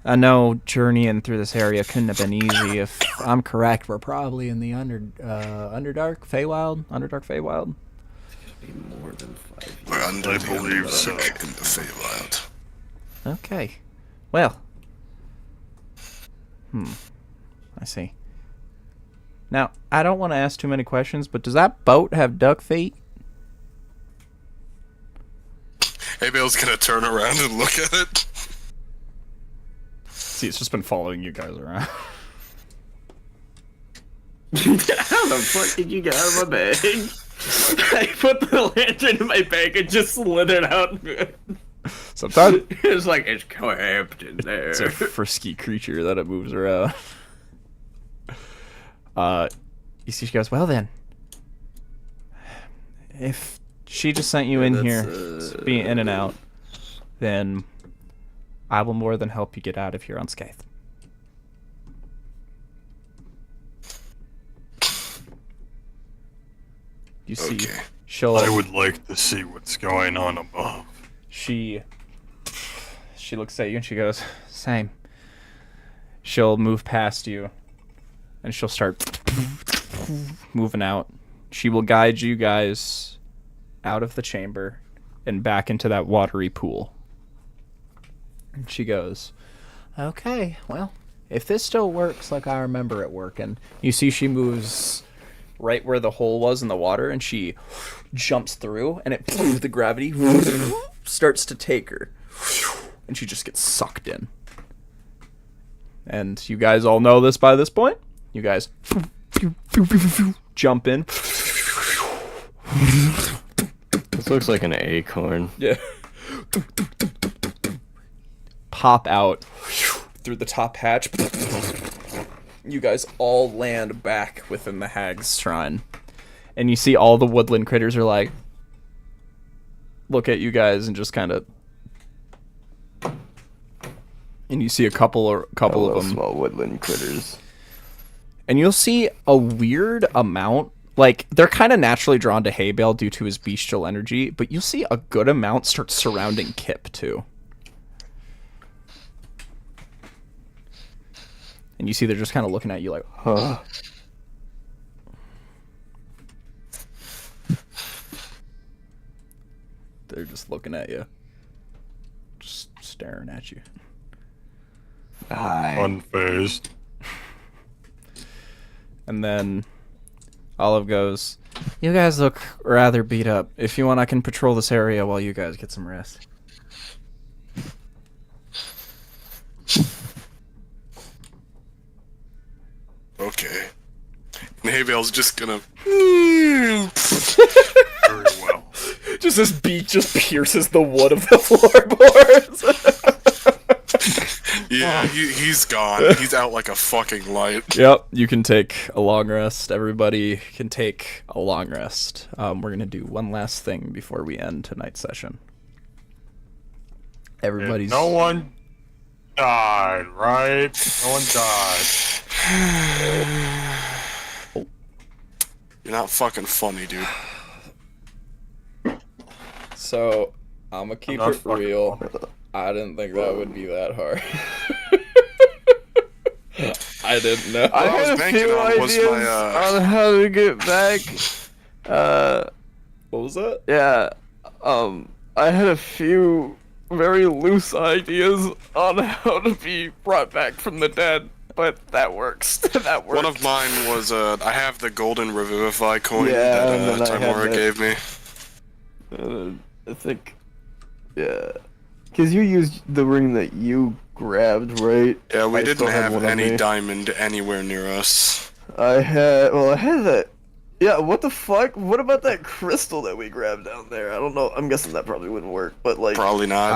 I know journeying through this area couldn't have been easy. If I'm correct, we're probably in the Underdark Feywild. Underdark Feywild. More than 5 years. We're under I the believe so. in the Feywild. Okay. Well. I see. Now, I don't want to ask too many questions, but does that boat have duck feet? Hey, Bill's gonna turn around and look at it. See, it's just been following you guys around. How the fuck did you get out of my bag? I put the lantern in my bag and just slithered out. Sometimes It's like, it's camped in there. it's a frisky creature that it moves around. You see, she goes, well then, if she just sent you in here to be in and out, then I will more than help you get out of here unscathed. You see, Okay. I would like to see what's going on above. She looks at you and she goes, same. She'll move past you and she'll start moving out. She will guide you guys out of the chamber and back into that watery pool. And she goes, okay, well, if this still works like I remember it working. You see she moves right where the hole was in the water and she jumps through and the gravity starts to take her. And she just gets sucked in. And you guys all know this by this point. You guys jump in. This looks like an acorn. Yeah. Pop out through the top hatch. You guys all land back within the hag's shrine. And you see all the woodland critters are like, look at you guys and just kind of. And you see a couple of them. Small woodland critters. And you'll see a weird amount. Like, they're kind of naturally drawn to hay bale due to his bestial energy, but you'll see a good amount start surrounding Kip, too. And you see they're just kind of looking at you like, huh? They're just looking at you. Just staring at you. Hi. Unfazed. And then Olive goes, you guys look rather beat up. If you want, I can patrol this area while you guys get some rest. Okay. Navel's just gonna. Very well. Just this beak just pierces the wood of the floorboards. Yeah, he's gone. He's out like a fucking light. Yep, you can take a long rest. Everybody can take a long rest. We're going to do one last thing before we end tonight's session. Everybody's... If no one died, right? No one died. You're not fucking funny, dude. So, I'm gonna keep not it fucking real. funny. I didn't think that would be that hard. I didn't know. I I was had a banking few on was ideas my, on how to get back. What was that? Yeah. I had a few very loose ideas on how to be brought back from the dead, but that works. That works. one of mine was, I have the golden revivify coin Yeah, and then that I had Timora that- gave me. I think, yeah, because you used the ring that you grabbed, right? Yeah, we I didn't still had have one on any me. diamond anywhere near us. I had that. Yeah, what the fuck? What about that crystal that we grabbed down there? I don't know. I'm guessing that probably wouldn't work, but like. Probably not.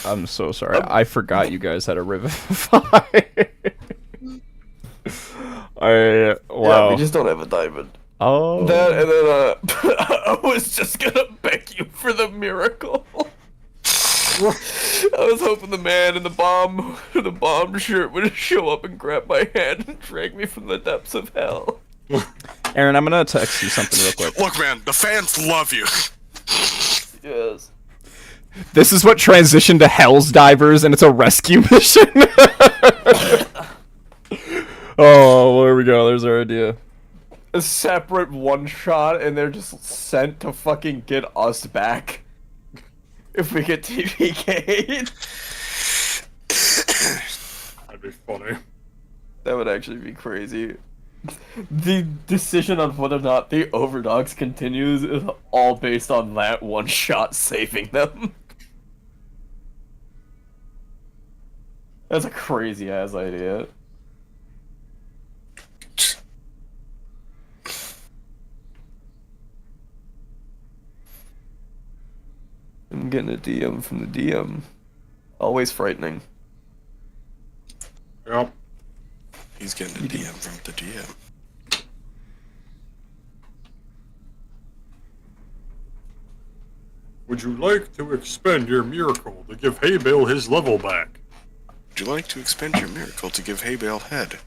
I'm so sorry. I forgot you guys had a revivify. Yeah, wow. we just don't have a diamond. Oh. That and then I was just gonna beg you for the miracle. I was hoping the man in the bomb shirt would show up and grab my hand and drag me from the depths of hell. Aaron, I'm gonna text you something real quick. Look, man, the fans love you. Yes. This is what transitioned to Hell's Divers, and it's a rescue mission. Oh, well, there we go. There's our idea. A separate one shot, and they're just sent to fucking get us back. If we get TPK'd. That'd be funny. That would actually be crazy. The decision on whether or not the Overdogs continues is all based on that one shot saving them. That's a crazy ass idea. I'm getting a DM from the DM. Always frightening. Yep. He's getting a DM from the DM. Would you like to expend your miracle to give Haybale his level back? Would you like to expend your miracle to give Haybale head?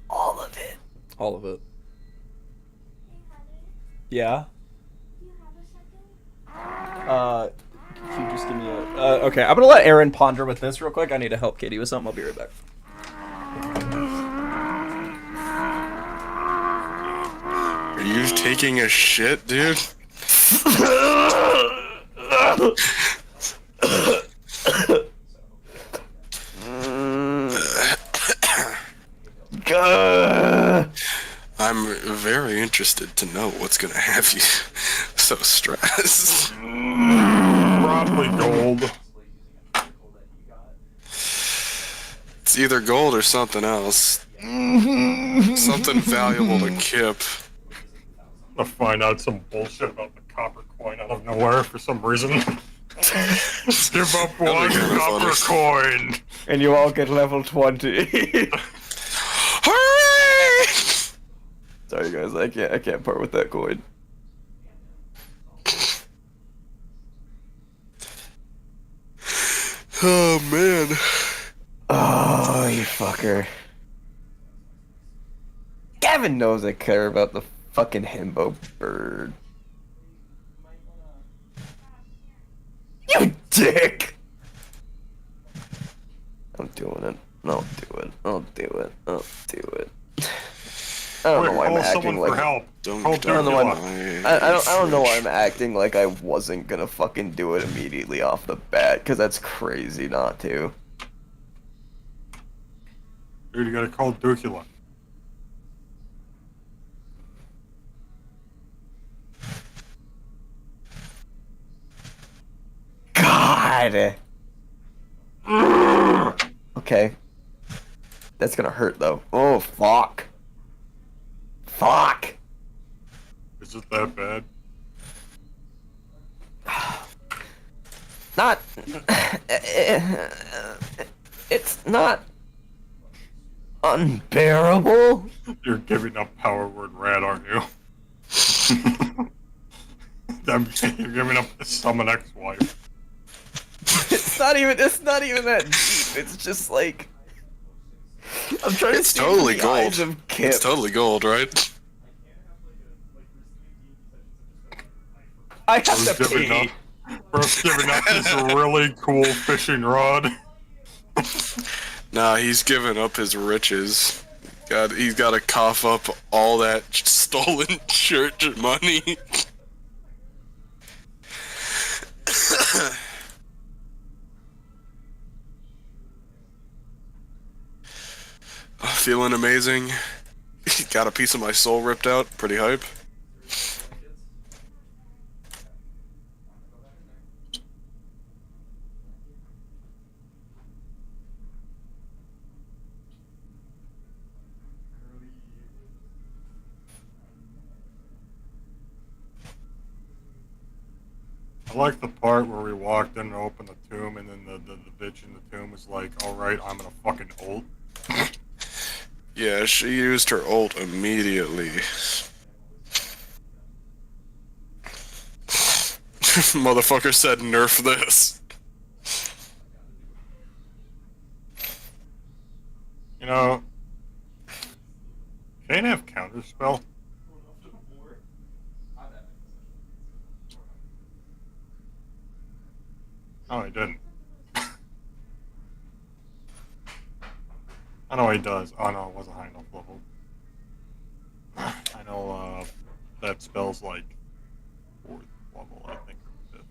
All of it. All of it. Yeah. Can you just give me a... okay, I'm gonna let Aaron ponder with this real quick. I need to help Katie with something. I'll be right back. Are you taking a shit, dude? I'm very interested to know what's gonna have you so stressed. Probably gold. It's either gold or something else. Something valuable to Kip. To find out some bullshit about the copper coin out of nowhere for some reason. Give up one copper coin. And you all get level 20. Hooray! Sorry guys, I can't part with that coin. Oh man. Oh, you fucker. Gavin knows I care about the fucking himbo bird. You dick! I'm doing it. I'll do it. I'll do it. I'll do it. I don't know why I'm acting like help. Don't don't know why I don't know why I'm acting like I wasn't gonna fucking do it immediately off the bat, because that's crazy not to. Dude, you gotta call Dukula. God. Okay. That's gonna hurt though. Oh fuck. Fuck. Is it that bad? Not. It's not unbearable. You're giving up power word rat, aren't you? You're giving up the summon ex-wife. It's not even that deep. It's just like I'm trying It's to see totally the gold. eyes of Kip. It's totally gold, right? I have to Giving pee. up, bro's giving up his really cool fishing rod. Nah, he's giving up his riches. He's got to cough up all that stolen church money. Feeling amazing. Got a piece of my soul ripped out. Pretty hype. I like the part where we walked in and opened the tomb, and then the bitch in the tomb was like, "Alright, I'm gonna fucking ult." Yeah, she used her ult immediately. Motherfucker said, "Nerf this." You know, can't have counterspell. Oh, he didn't. I know he does. Oh no, it wasn't high enough level. I know that spell's like 4th level, I think. Or 5th.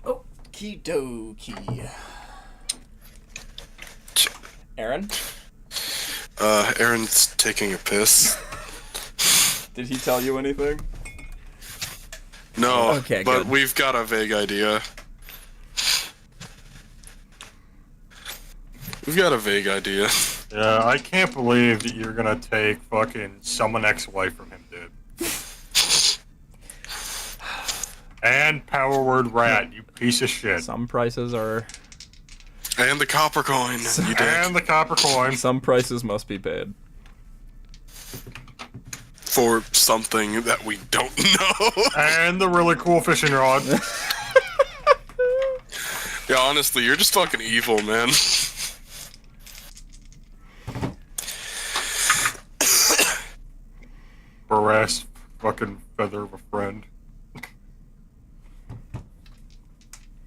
Okie dokie. Aaron? Aaron's taking a piss. Did he tell you anything? No, Okay, but good. we've got a vague idea. We've got a vague idea. Yeah, I can't believe that you're gonna take fucking someone ex-wife from him, dude. And power word rat, you piece of shit. Some prices are... And the copper coin, you dick. And the copper coin. Some prices must be paid. For something that we don't know. And the really cool fishing rod. Yeah, honestly, you're just fucking evil, man. Harass fucking feather of a friend.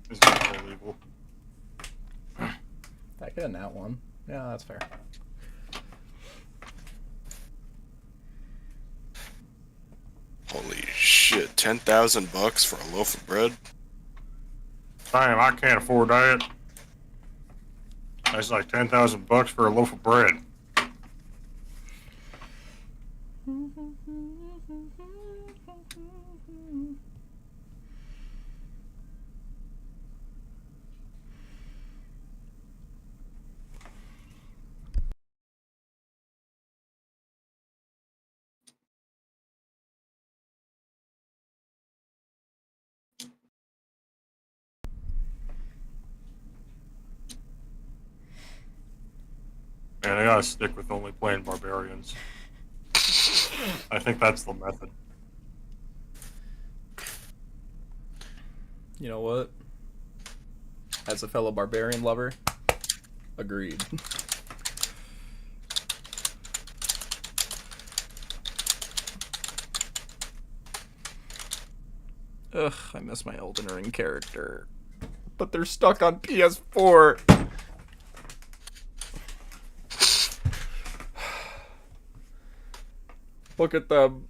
Is illegal. Did I get a nat one? Yeah, that's fair. Holy shit, $10,000 for a loaf of bread? Damn, I can't afford that. That's like $10,000 for a loaf of bread. Man, I gotta stick with only playing barbarians. I think that's the method. You know what? As a fellow barbarian lover, agreed. Ugh, I miss my Elden Ring character. But they're stuck on PS4. Look at them.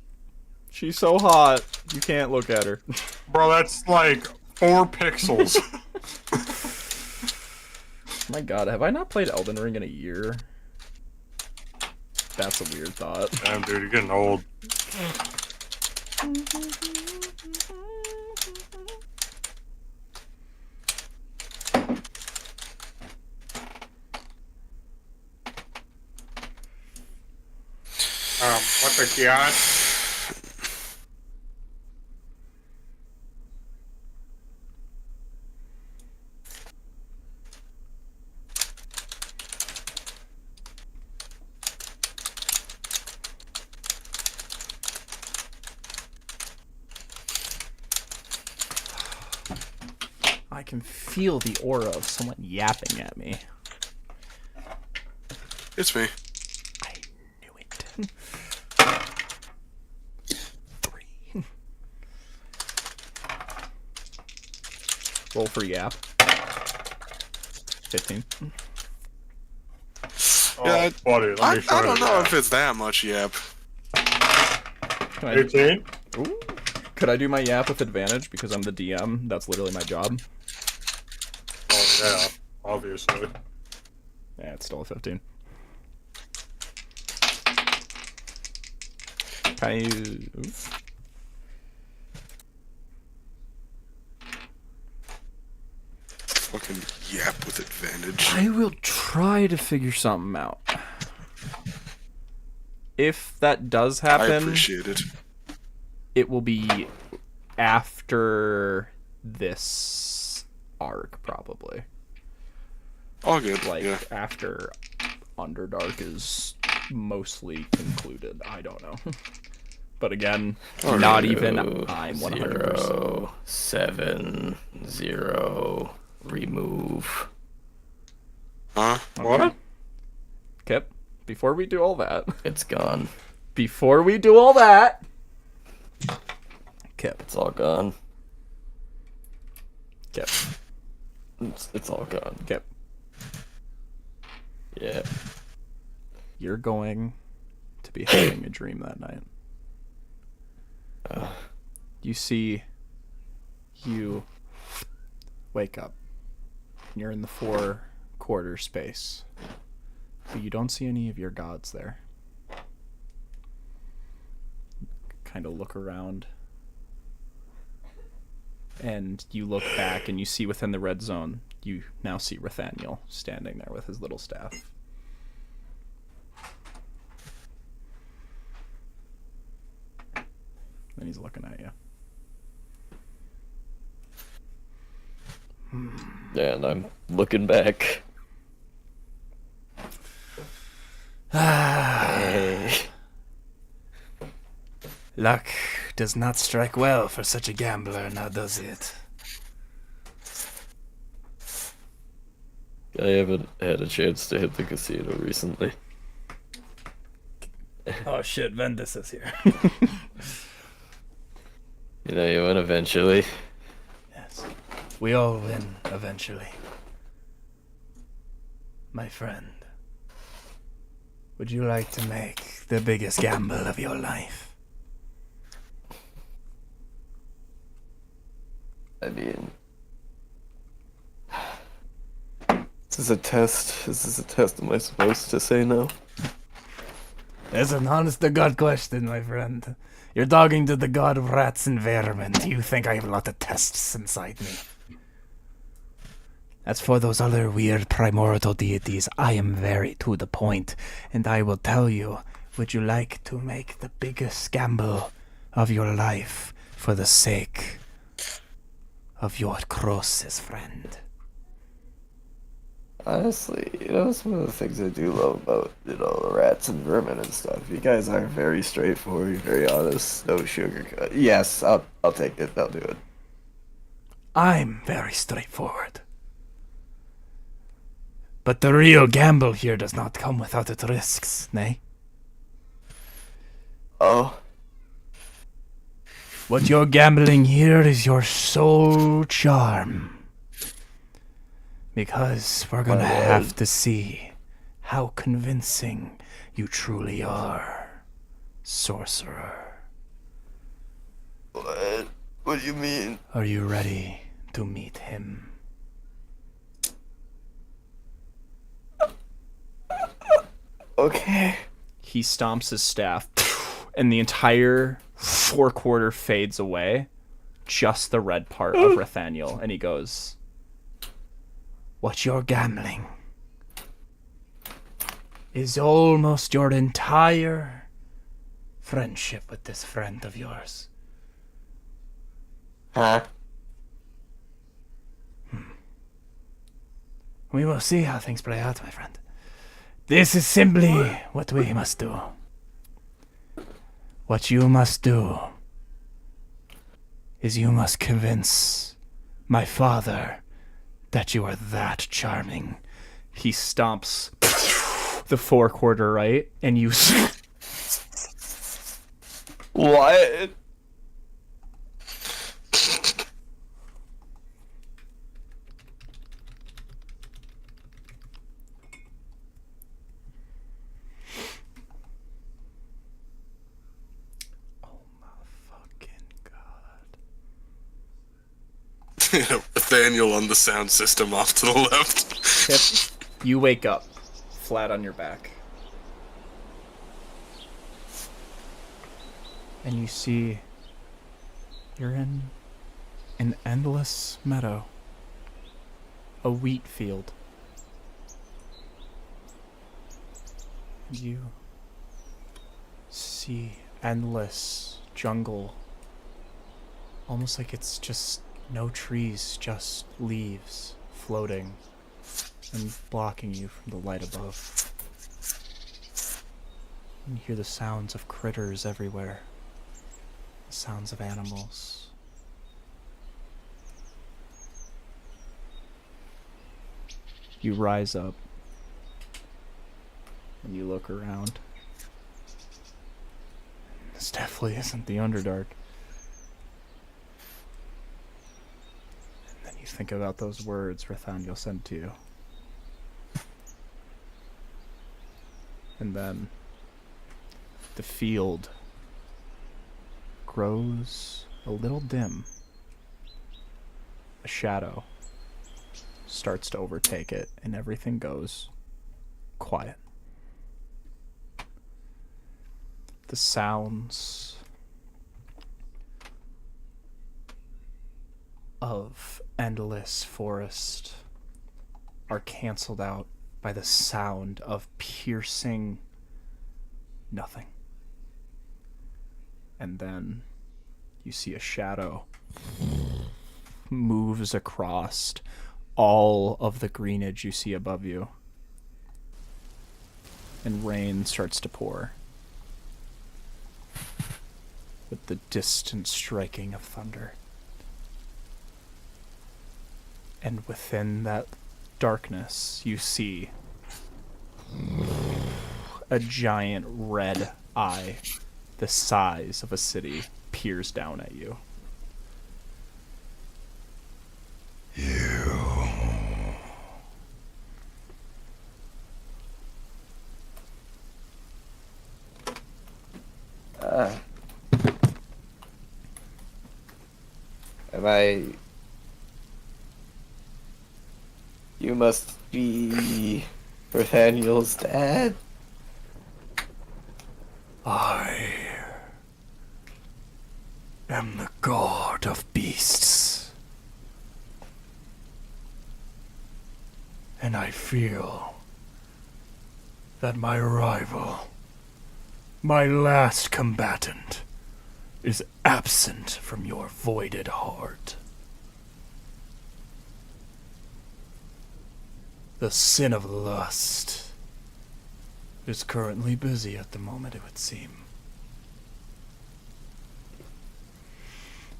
She's so hot. You can't look at her. Bro, that's like 4 pixels. My god, have I not played Elden Ring in a year? That's a weird thought. Damn, dude, you're getting old. What the god? I can feel the aura of someone yapping at me. It's me. I knew it. 3. Roll for yap. 15. Yeah, buddy, let me I show don't you know that. if it's that much yep. Can I, 18? ooh, could I do my yap with advantage because I'm the DM? That's literally my job. Oh, yeah, obviously. Yeah, it's still a 15. Can you... Ooh. Fucking yap with advantage. I will try to figure something out. If that does happen, I appreciate it. it will be after this arc, probably. All good. Like, yeah. after Underdark is mostly concluded. I don't know. But again, not even I'm 100%. 0, 7, 0, remove. Huh? What? Kip, before we do all that, It's gone. before we do all that, Kip, It's all gone. Kip, It's all gone. Kip, Yeah. you're going to be having a dream that night. You see, you wake up. You're in the 4-quarter space, but you don't see any of your gods there. Kind of look around, and you look back, and you see within the red zone, you now see Rathaniel standing there with his little staff. And he's looking at you. And I'm looking back. Hey. Luck does not strike well for such a gambler, now does it? I haven't had a chance to hit the casino recently. Oh shit, Vendis is here. You know, you win eventually. Yes. We all win eventually. My friend, would you like to make the biggest gamble of your life? I mean, this is a test. This is a test. Am I supposed to say no? That's an honest-to-God question, my friend. You're talking to the god of rats and vermin. Do you think I have a lot of tests inside me? As for those other weird primordial deities, I am very to the point, and I will tell you, would you like to make the biggest gamble of your life for the sake of your closest friend? Honestly, you know, it's one of the things I do love about, you know, the rats and vermin and stuff. You guys are very straightforward, very honest, no sugarcoat. Yes, I'll take it. I'll do it. I'm very straightforward. But the real gamble here does not come without its risks, nay? Oh. What you're gambling here is your soul charm. Because we're gonna have to see how convincing you truly are, sorcerer. What? What do you mean? Are you ready to meet him? Okay. He stomps his staff, and the entire four-quarter fades away. Just the red part of Rathaniel, and he goes, What you're gambling is almost your entire friendship with this friend of yours. Huh? We will see how things play out, my friend. This is simply what we must do. What you must do is you must convince my father that you are that charming. he stomps the four-quarter right, and you... What? Nathaniel on the sound system off to the left. Tip, you wake up, flat on your back. And you see you're in an endless meadow. A wheat field. And you see endless jungle. Almost like it's just no trees, just leaves floating and blocking you from the light above. You hear the sounds of critters everywhere. The sounds of animals. You rise up and you look around. This definitely isn't the Underdark. And then you think about those words Rathaniel sent to you. And then the field grows a little dim. A shadow starts to overtake it, and everything goes quiet. The sounds of endless forest are canceled out by the sound of piercing nothing. And then you see a shadow moves across all of the greenage you see above you. And rain starts to pour, with the distant striking of thunder. And within that darkness, you see a giant red eye, the size of a city, peers down at you. Am I... You must be Nathaniel's dad? I am the god of beasts. And I feel that my rival, my last combatant, is absent from your voided heart. The sin of lust is currently busy at the moment, it would seem.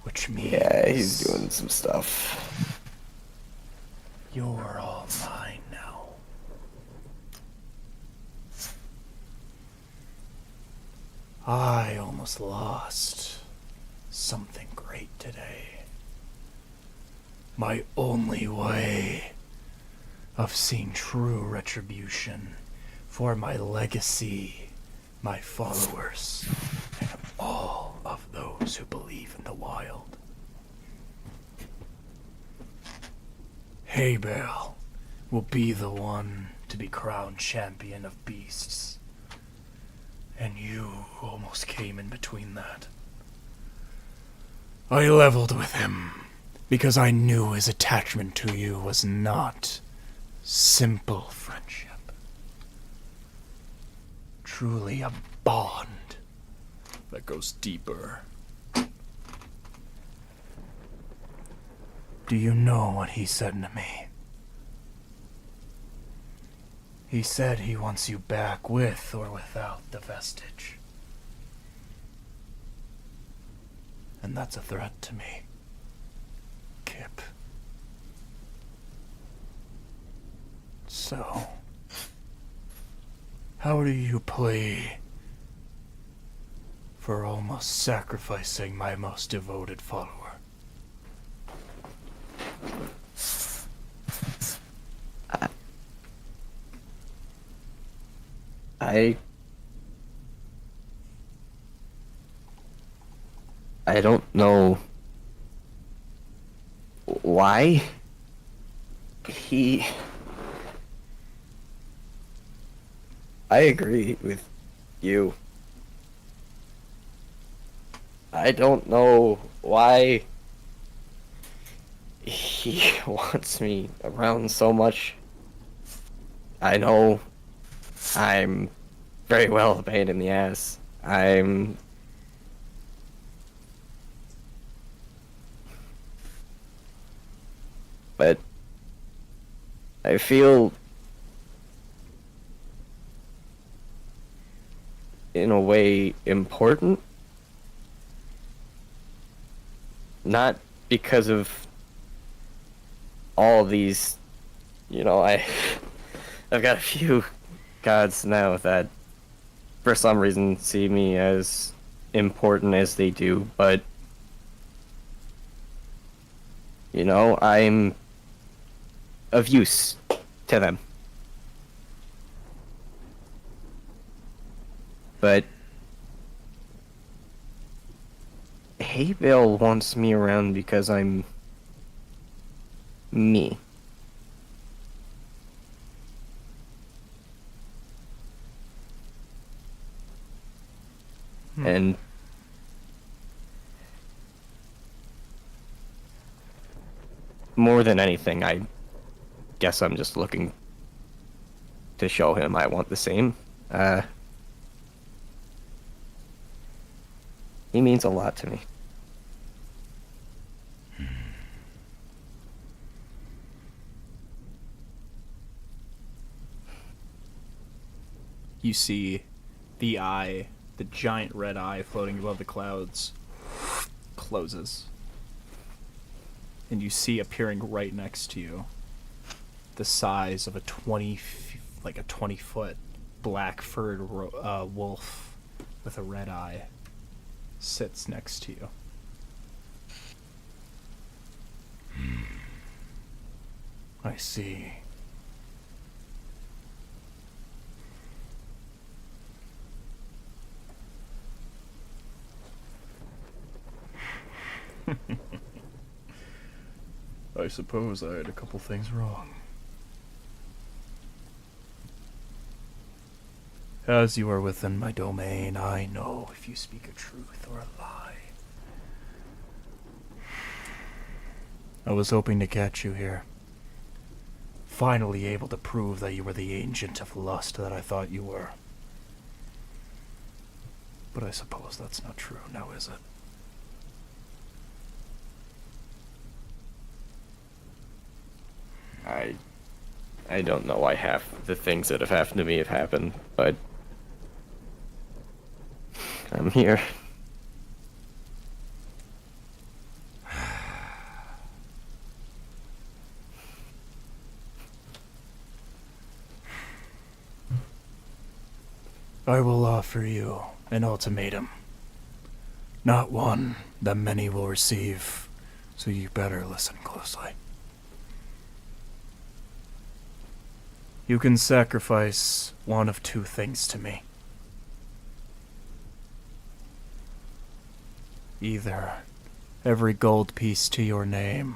Which means... Yeah, he's doing some stuff. You're all mine now. I almost lost something great today. My only way of seeing true retribution for my legacy, my followers, and all of those those who believe in the wild. Habel will be the one to be crowned champion of beasts. And you almost came in between that. I leveled with him because I knew his attachment to you was not simple friendship. Truly a bond that goes deeper. Do you know what he said to me? He said he wants you back with or without the vestige. And that's a threat to me, Kip. So, how do you play for almost sacrificing my most devoted follower? I don't know why I agree with you. I don't know why he wants me around so much. I know I'm very well a pain in the ass. But I feel in a way important. Not because of all these, I've got a few gods now that for some reason see me as important as they do, but I'm of use to them. But Habel wants me around because I'm me. And more than anything, I guess I'm just looking to show him I want the same. He means a lot to me. You see the eye, the giant red eye floating above the clouds, closes. And you see appearing right next to you the size of a 20-foot black furred wolf with a red eye sits next to you. I see. I suppose I had a couple things wrong. As you are within my domain, I know if you speak a truth or a lie. I was hoping to catch you here. Finally able to prove that you were the agent of lust that I thought you were. But I suppose that's not true, now is it? I don't know why half the things that have happened to me have happened, but I'm here. I will offer you an ultimatum. Not one that many will receive, so you better listen closely. You can sacrifice one of two things to me. Either every gold piece to your name,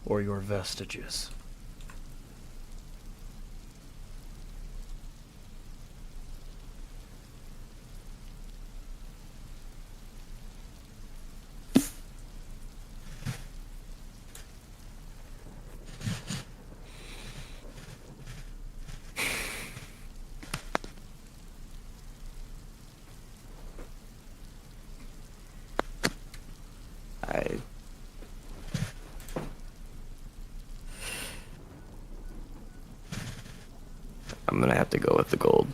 or your vestiges. I'm gonna have to go with the gold.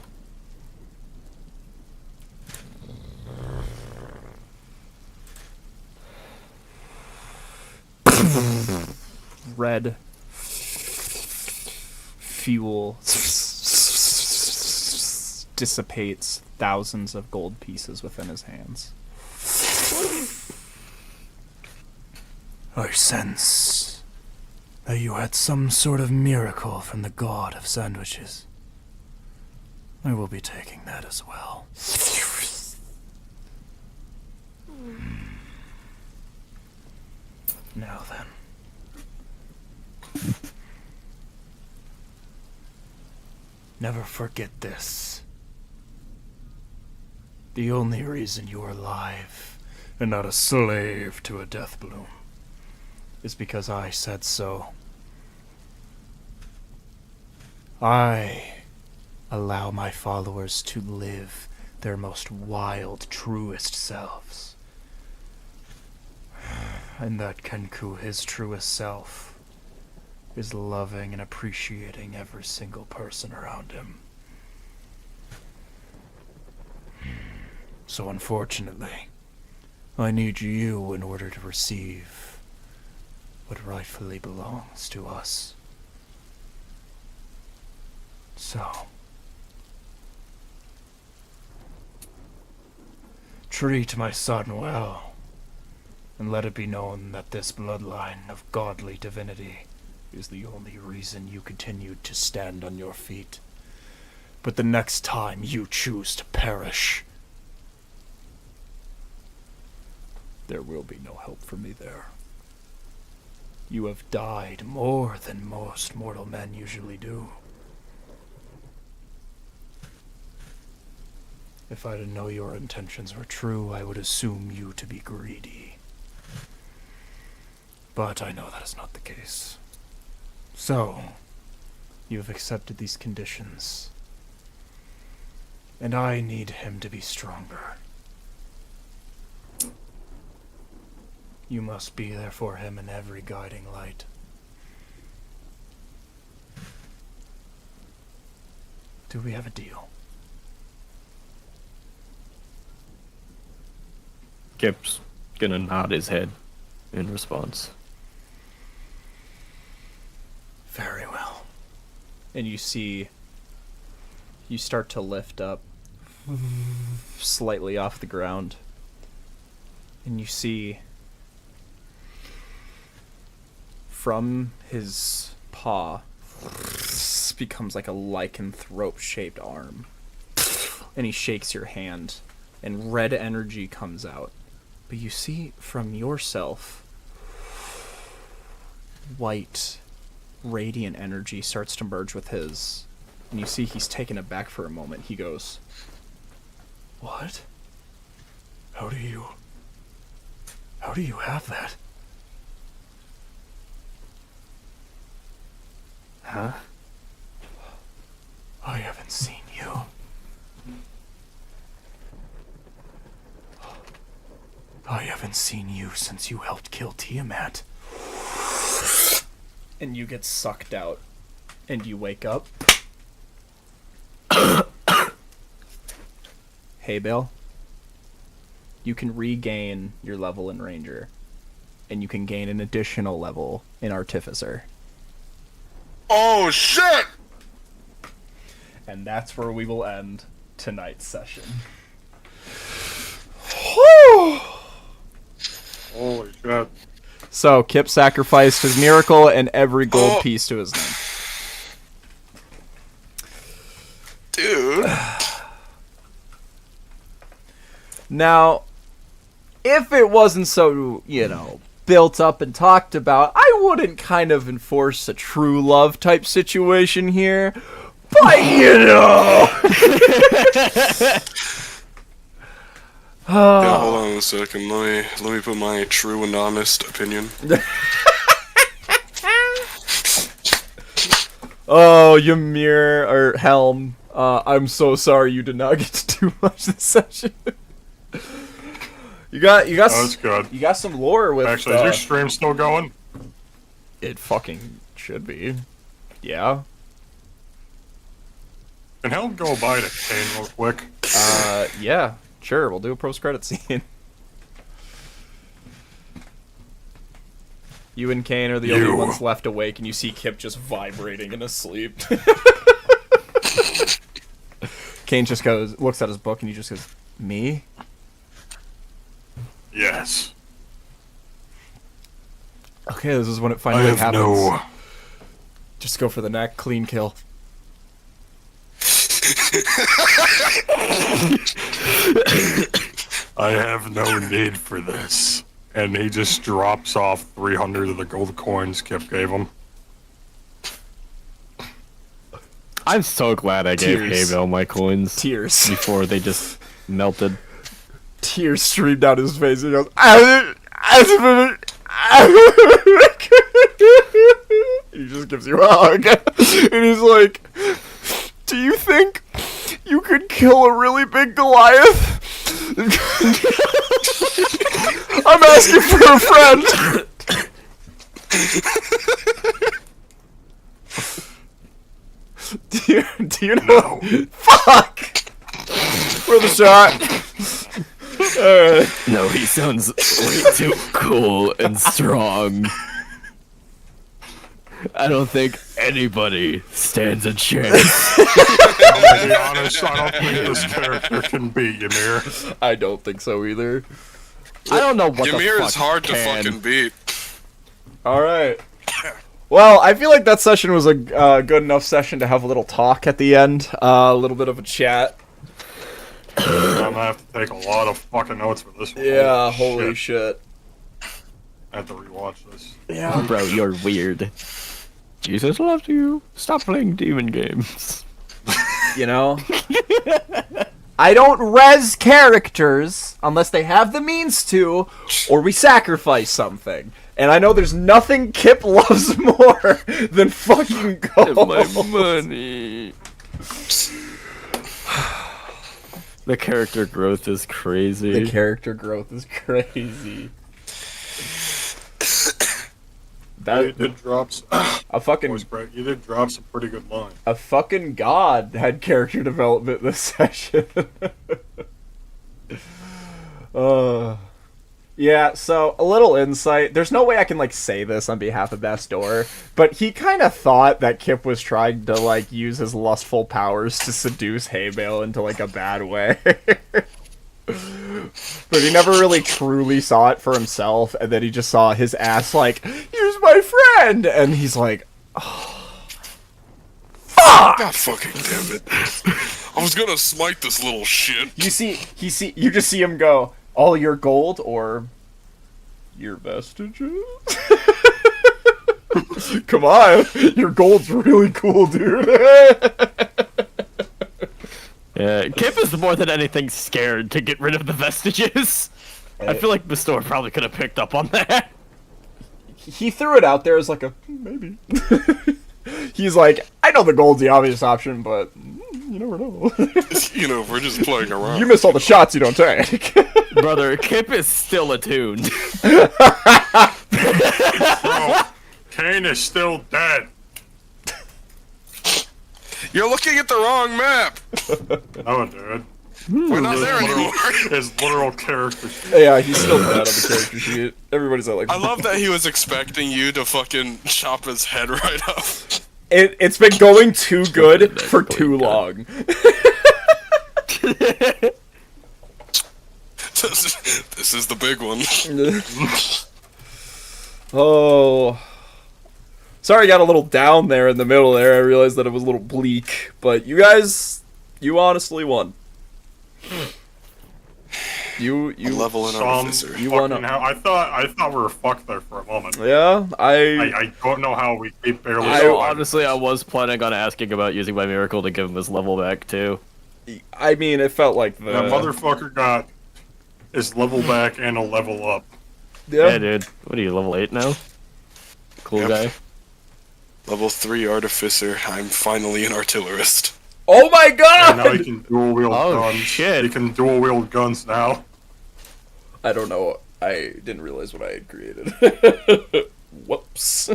Red fuel dissipates thousands of gold pieces within his hands. I sense that you had some sort of miracle from the god of sandwiches. I will be taking that as well. Now then. Never forget this. The only reason you're alive and not a slave to a death bloom is because I said so. I allow my followers to live their most wild, truest selves. And that Kenku, his truest self, is loving and appreciating every single person around him. So unfortunately, I need you in order to receive what rightfully belongs to us. So, treat my son well, and let it be known that this bloodline of godly divinity is the only reason you continue to stand on your feet. But the next time you choose to perish, there will be no help for me there. You have died more than most mortal men usually do. If I didn't know your intentions were true, I would assume you to be greedy. But I know that is not the case. So, you have accepted these conditions. And I need him to be stronger. You must be there for him in every guiding light. Do we have a deal? Kip's gonna nod his head in response. Very well. And you see, you start to lift up slightly off the ground. And you see from his paw becomes like a lycanthrope-shaped arm. And he shakes your hand, and red energy comes out. But you see from yourself, white, radiant energy starts to merge with his. And you see he's taken aback for a moment. He goes, "What? How do you have that?" Huh? I haven't seen you. I haven't seen you since you helped kill Tiamat. And you get sucked out. And you wake up. Hey, Bill. You can regain your level in Ranger. And you can gain an additional level in Artificer. Oh, shit! And that's where we will end tonight's session. Holy shit. So, Kip sacrificed his miracle and every gold piece to his name. Dude. Now, if it wasn't so, built up and talked about, I wouldn't kind of enforce a true love type situation here. But, Yeah, hold on a second. Let me put my true and honest opinion. Oh, Ymir, or Helm, I'm so sorry you did not get to do much this session. You got That's good. You got some lore with. Actually, is your stream still going? It fucking should be. Yeah. Can Helm go by to Kane real quick? Yeah, sure. We'll do a post-credit scene. You and Kane are the only ones left awake, and you see Kip just vibrating in his sleep. Kane just looks at his book, and he just goes, "Me?" Yes. Okay, this is when it finally happens. No. Just go for the neck, clean kill. I have no need for this. And he just drops off 300 of the gold coins Kip gave him. I'm so glad I gave Tears. Havel my coins. Tears. Before they just melted. Tears streamed down his face. He goes, he just gives you a hug. And he's like, "Do you think you could kill a really big Goliath?" I'm asking for a friend. Do you know? No. Fuck! For the shot. No, he sounds way too cool and strong. I don't think anybody stands a chance. I'm gonna be honest, I don't think this character can beat Ymir. I don't think so either. I don't know what Ymir the fuck is hard to can. fucking beat. Alright. Well, I feel like that session was a good enough session to have a little talk at the end. A little bit of a chat. I'm gonna have to take a lot of fucking notes for this one. Yeah, holy shit. I have to rewatch this. Yeah. Bro, you're weird. Jesus loves you. Stop playing demon games. You know? I don't res characters unless they have the means to, or we sacrifice something. And I know there's nothing Kip loves more than fucking gold. My money. The character growth is crazy. The character growth is crazy. You did drop a fucking you did drop some pretty good lines. A fucking god had character development this session. Yeah, so a little insight. There's no way I can say this on behalf of Bastor, but he kind of thought that Kip was trying to use his lustful powers to seduce Haybale into a bad way. But he never really truly saw it for himself, and then he just saw his ass "Here's my friend!" And he's like, "Oh, fuck! God fucking damn it. I was gonna smite this little shit." You just see him go, "All your gold or your vestiges?" Come on, your gold's really cool, dude. Yeah, Kip is more than anything scared to get rid of the vestiges. I feel like Bastor probably could have picked up on that. He threw it out there as maybe. He's like, "I know the gold's the obvious option, but you never know." We're just playing around. You miss all the shots you don't take. Brother, Kip is still attuned. Bro, Kane is still dead. You're looking at the wrong map. No, dude. We're not there anymore. His literal character sheet. Yeah, he's still dead on the character sheet. Everybody's at I love that he was expecting you to fucking chop his head right off. It's been going too good for too long. This is the big one. Oh. Sorry I got a little down there in the middle there. I realized that it was a little bleak. But you guys, you honestly won. You level an Some artificer. You fucking wanna- hell. I thought we were fucked there for a moment. Yeah, I don't know how we keep barely. Honestly, I was planning on asking about using my miracle to give him his level back too. I mean, it felt like the That motherfucker got his level back and a level up. Yeah, dude. What are you, level 8 now? Cool Yep. guy. Level 3 artificer. I'm finally an artillerist. Oh my god! And now he can dual wield Oh, guns. shit. He can dual wield guns now. I don't know. I didn't realize what I had created. Whoops.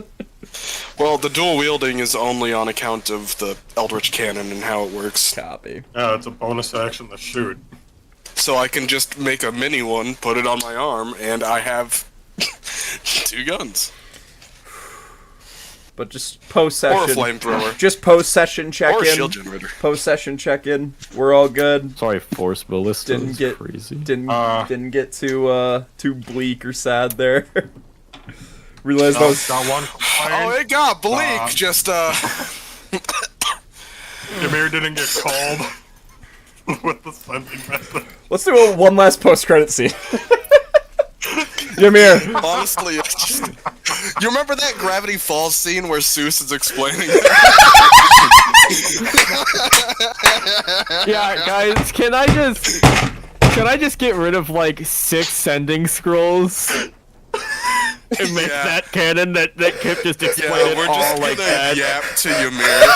Well, the dual wielding is only on account of the Eldritch Cannon and how it works. Copy. Yeah, it's a bonus action to shoot. So I can just make a mini one, put it on my arm, and I have 2 guns. But just post-session. Or a flamethrower. Just post-session check-in. Or a shield generator. Post-session check-in. We're all good. Sorry, Force Ballista Didn't is get crazy. Didn't get too bleak or sad there. Realized that was Got one Oh, complaint. it got bleak. Ymir didn't get called with the sending message. Let's do one last post-credit scene. Ymir. Honestly, it's just... You remember that Gravity Falls scene where Seuss is explaining? Yeah, guys, can I just get rid of like 6 sending scrolls and make that canon that Kip just explained we're it all just like gonna that? yap to Ymir.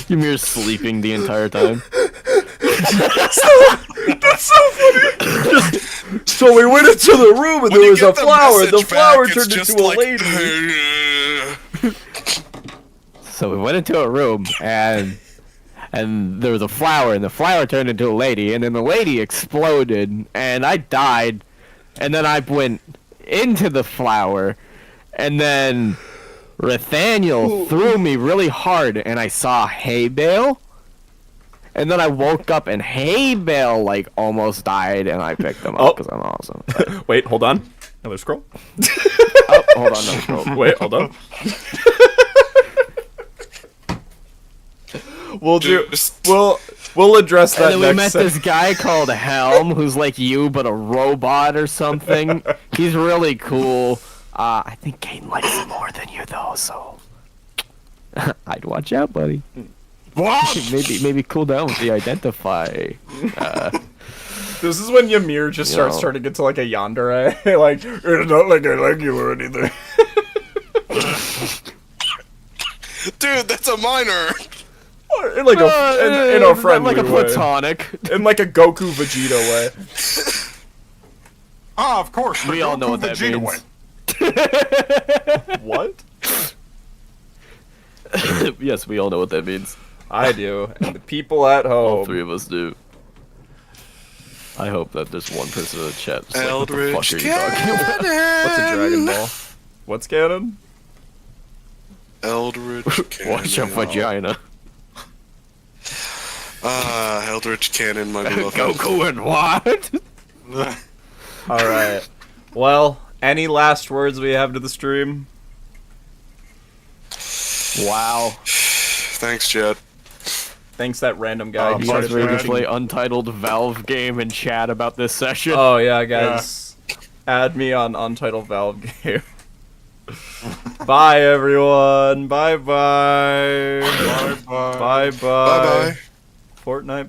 Ymir's sleeping the entire time. That's so funny. So we went into the room and there was a flower. The flower turned into a lady. So we went into a room and there was a flower and the flower turned into a lady and then the lady exploded and I died and then I went into the flower and then Nathaniel threw me really hard and I saw hay bale. And then I woke up and hay bale like almost died and I picked him up because I'm awesome. Wait, hold on. Another scroll. Oh, hold on, another scroll. Wait, hold on. We'll address that And then we next met this guy called Helm, who's like you but a robot or something. He's really cool. I think Kane likes him more than you though, so I'd watch out, buddy. What? Maybe cool down with the identify. This is when Ymir just starts turning into like a yandere. Like, it's not like I like you or anything. Dude, that's a minor. In like in a friendly like a way. platonic. In like a Goku Vegeta way. Ah, of course. We all know what that Vegeta means. way. What? Yes, we all know what that means. I do, and the people at home. All 3 of us do. I hope that there's one person in the chat that's like, what the Eldritch fuck are you talking about? What's a Dragon Ball? What's canon? Eldritch Cannon. Watch your vagina. Eldritch Cannon, my beloved. Goku and what? Alright. Well, any last words we have to the stream? Wow. Thanks, Jed. Thanks that random guy. You guys ready to play Untitled Valve game and chat about this session? Oh yeah, guys. Add me on Untitled Valve game. Bye everyone. Bye bye. Bye bye. Bye bye. Bye bye. Fortnite.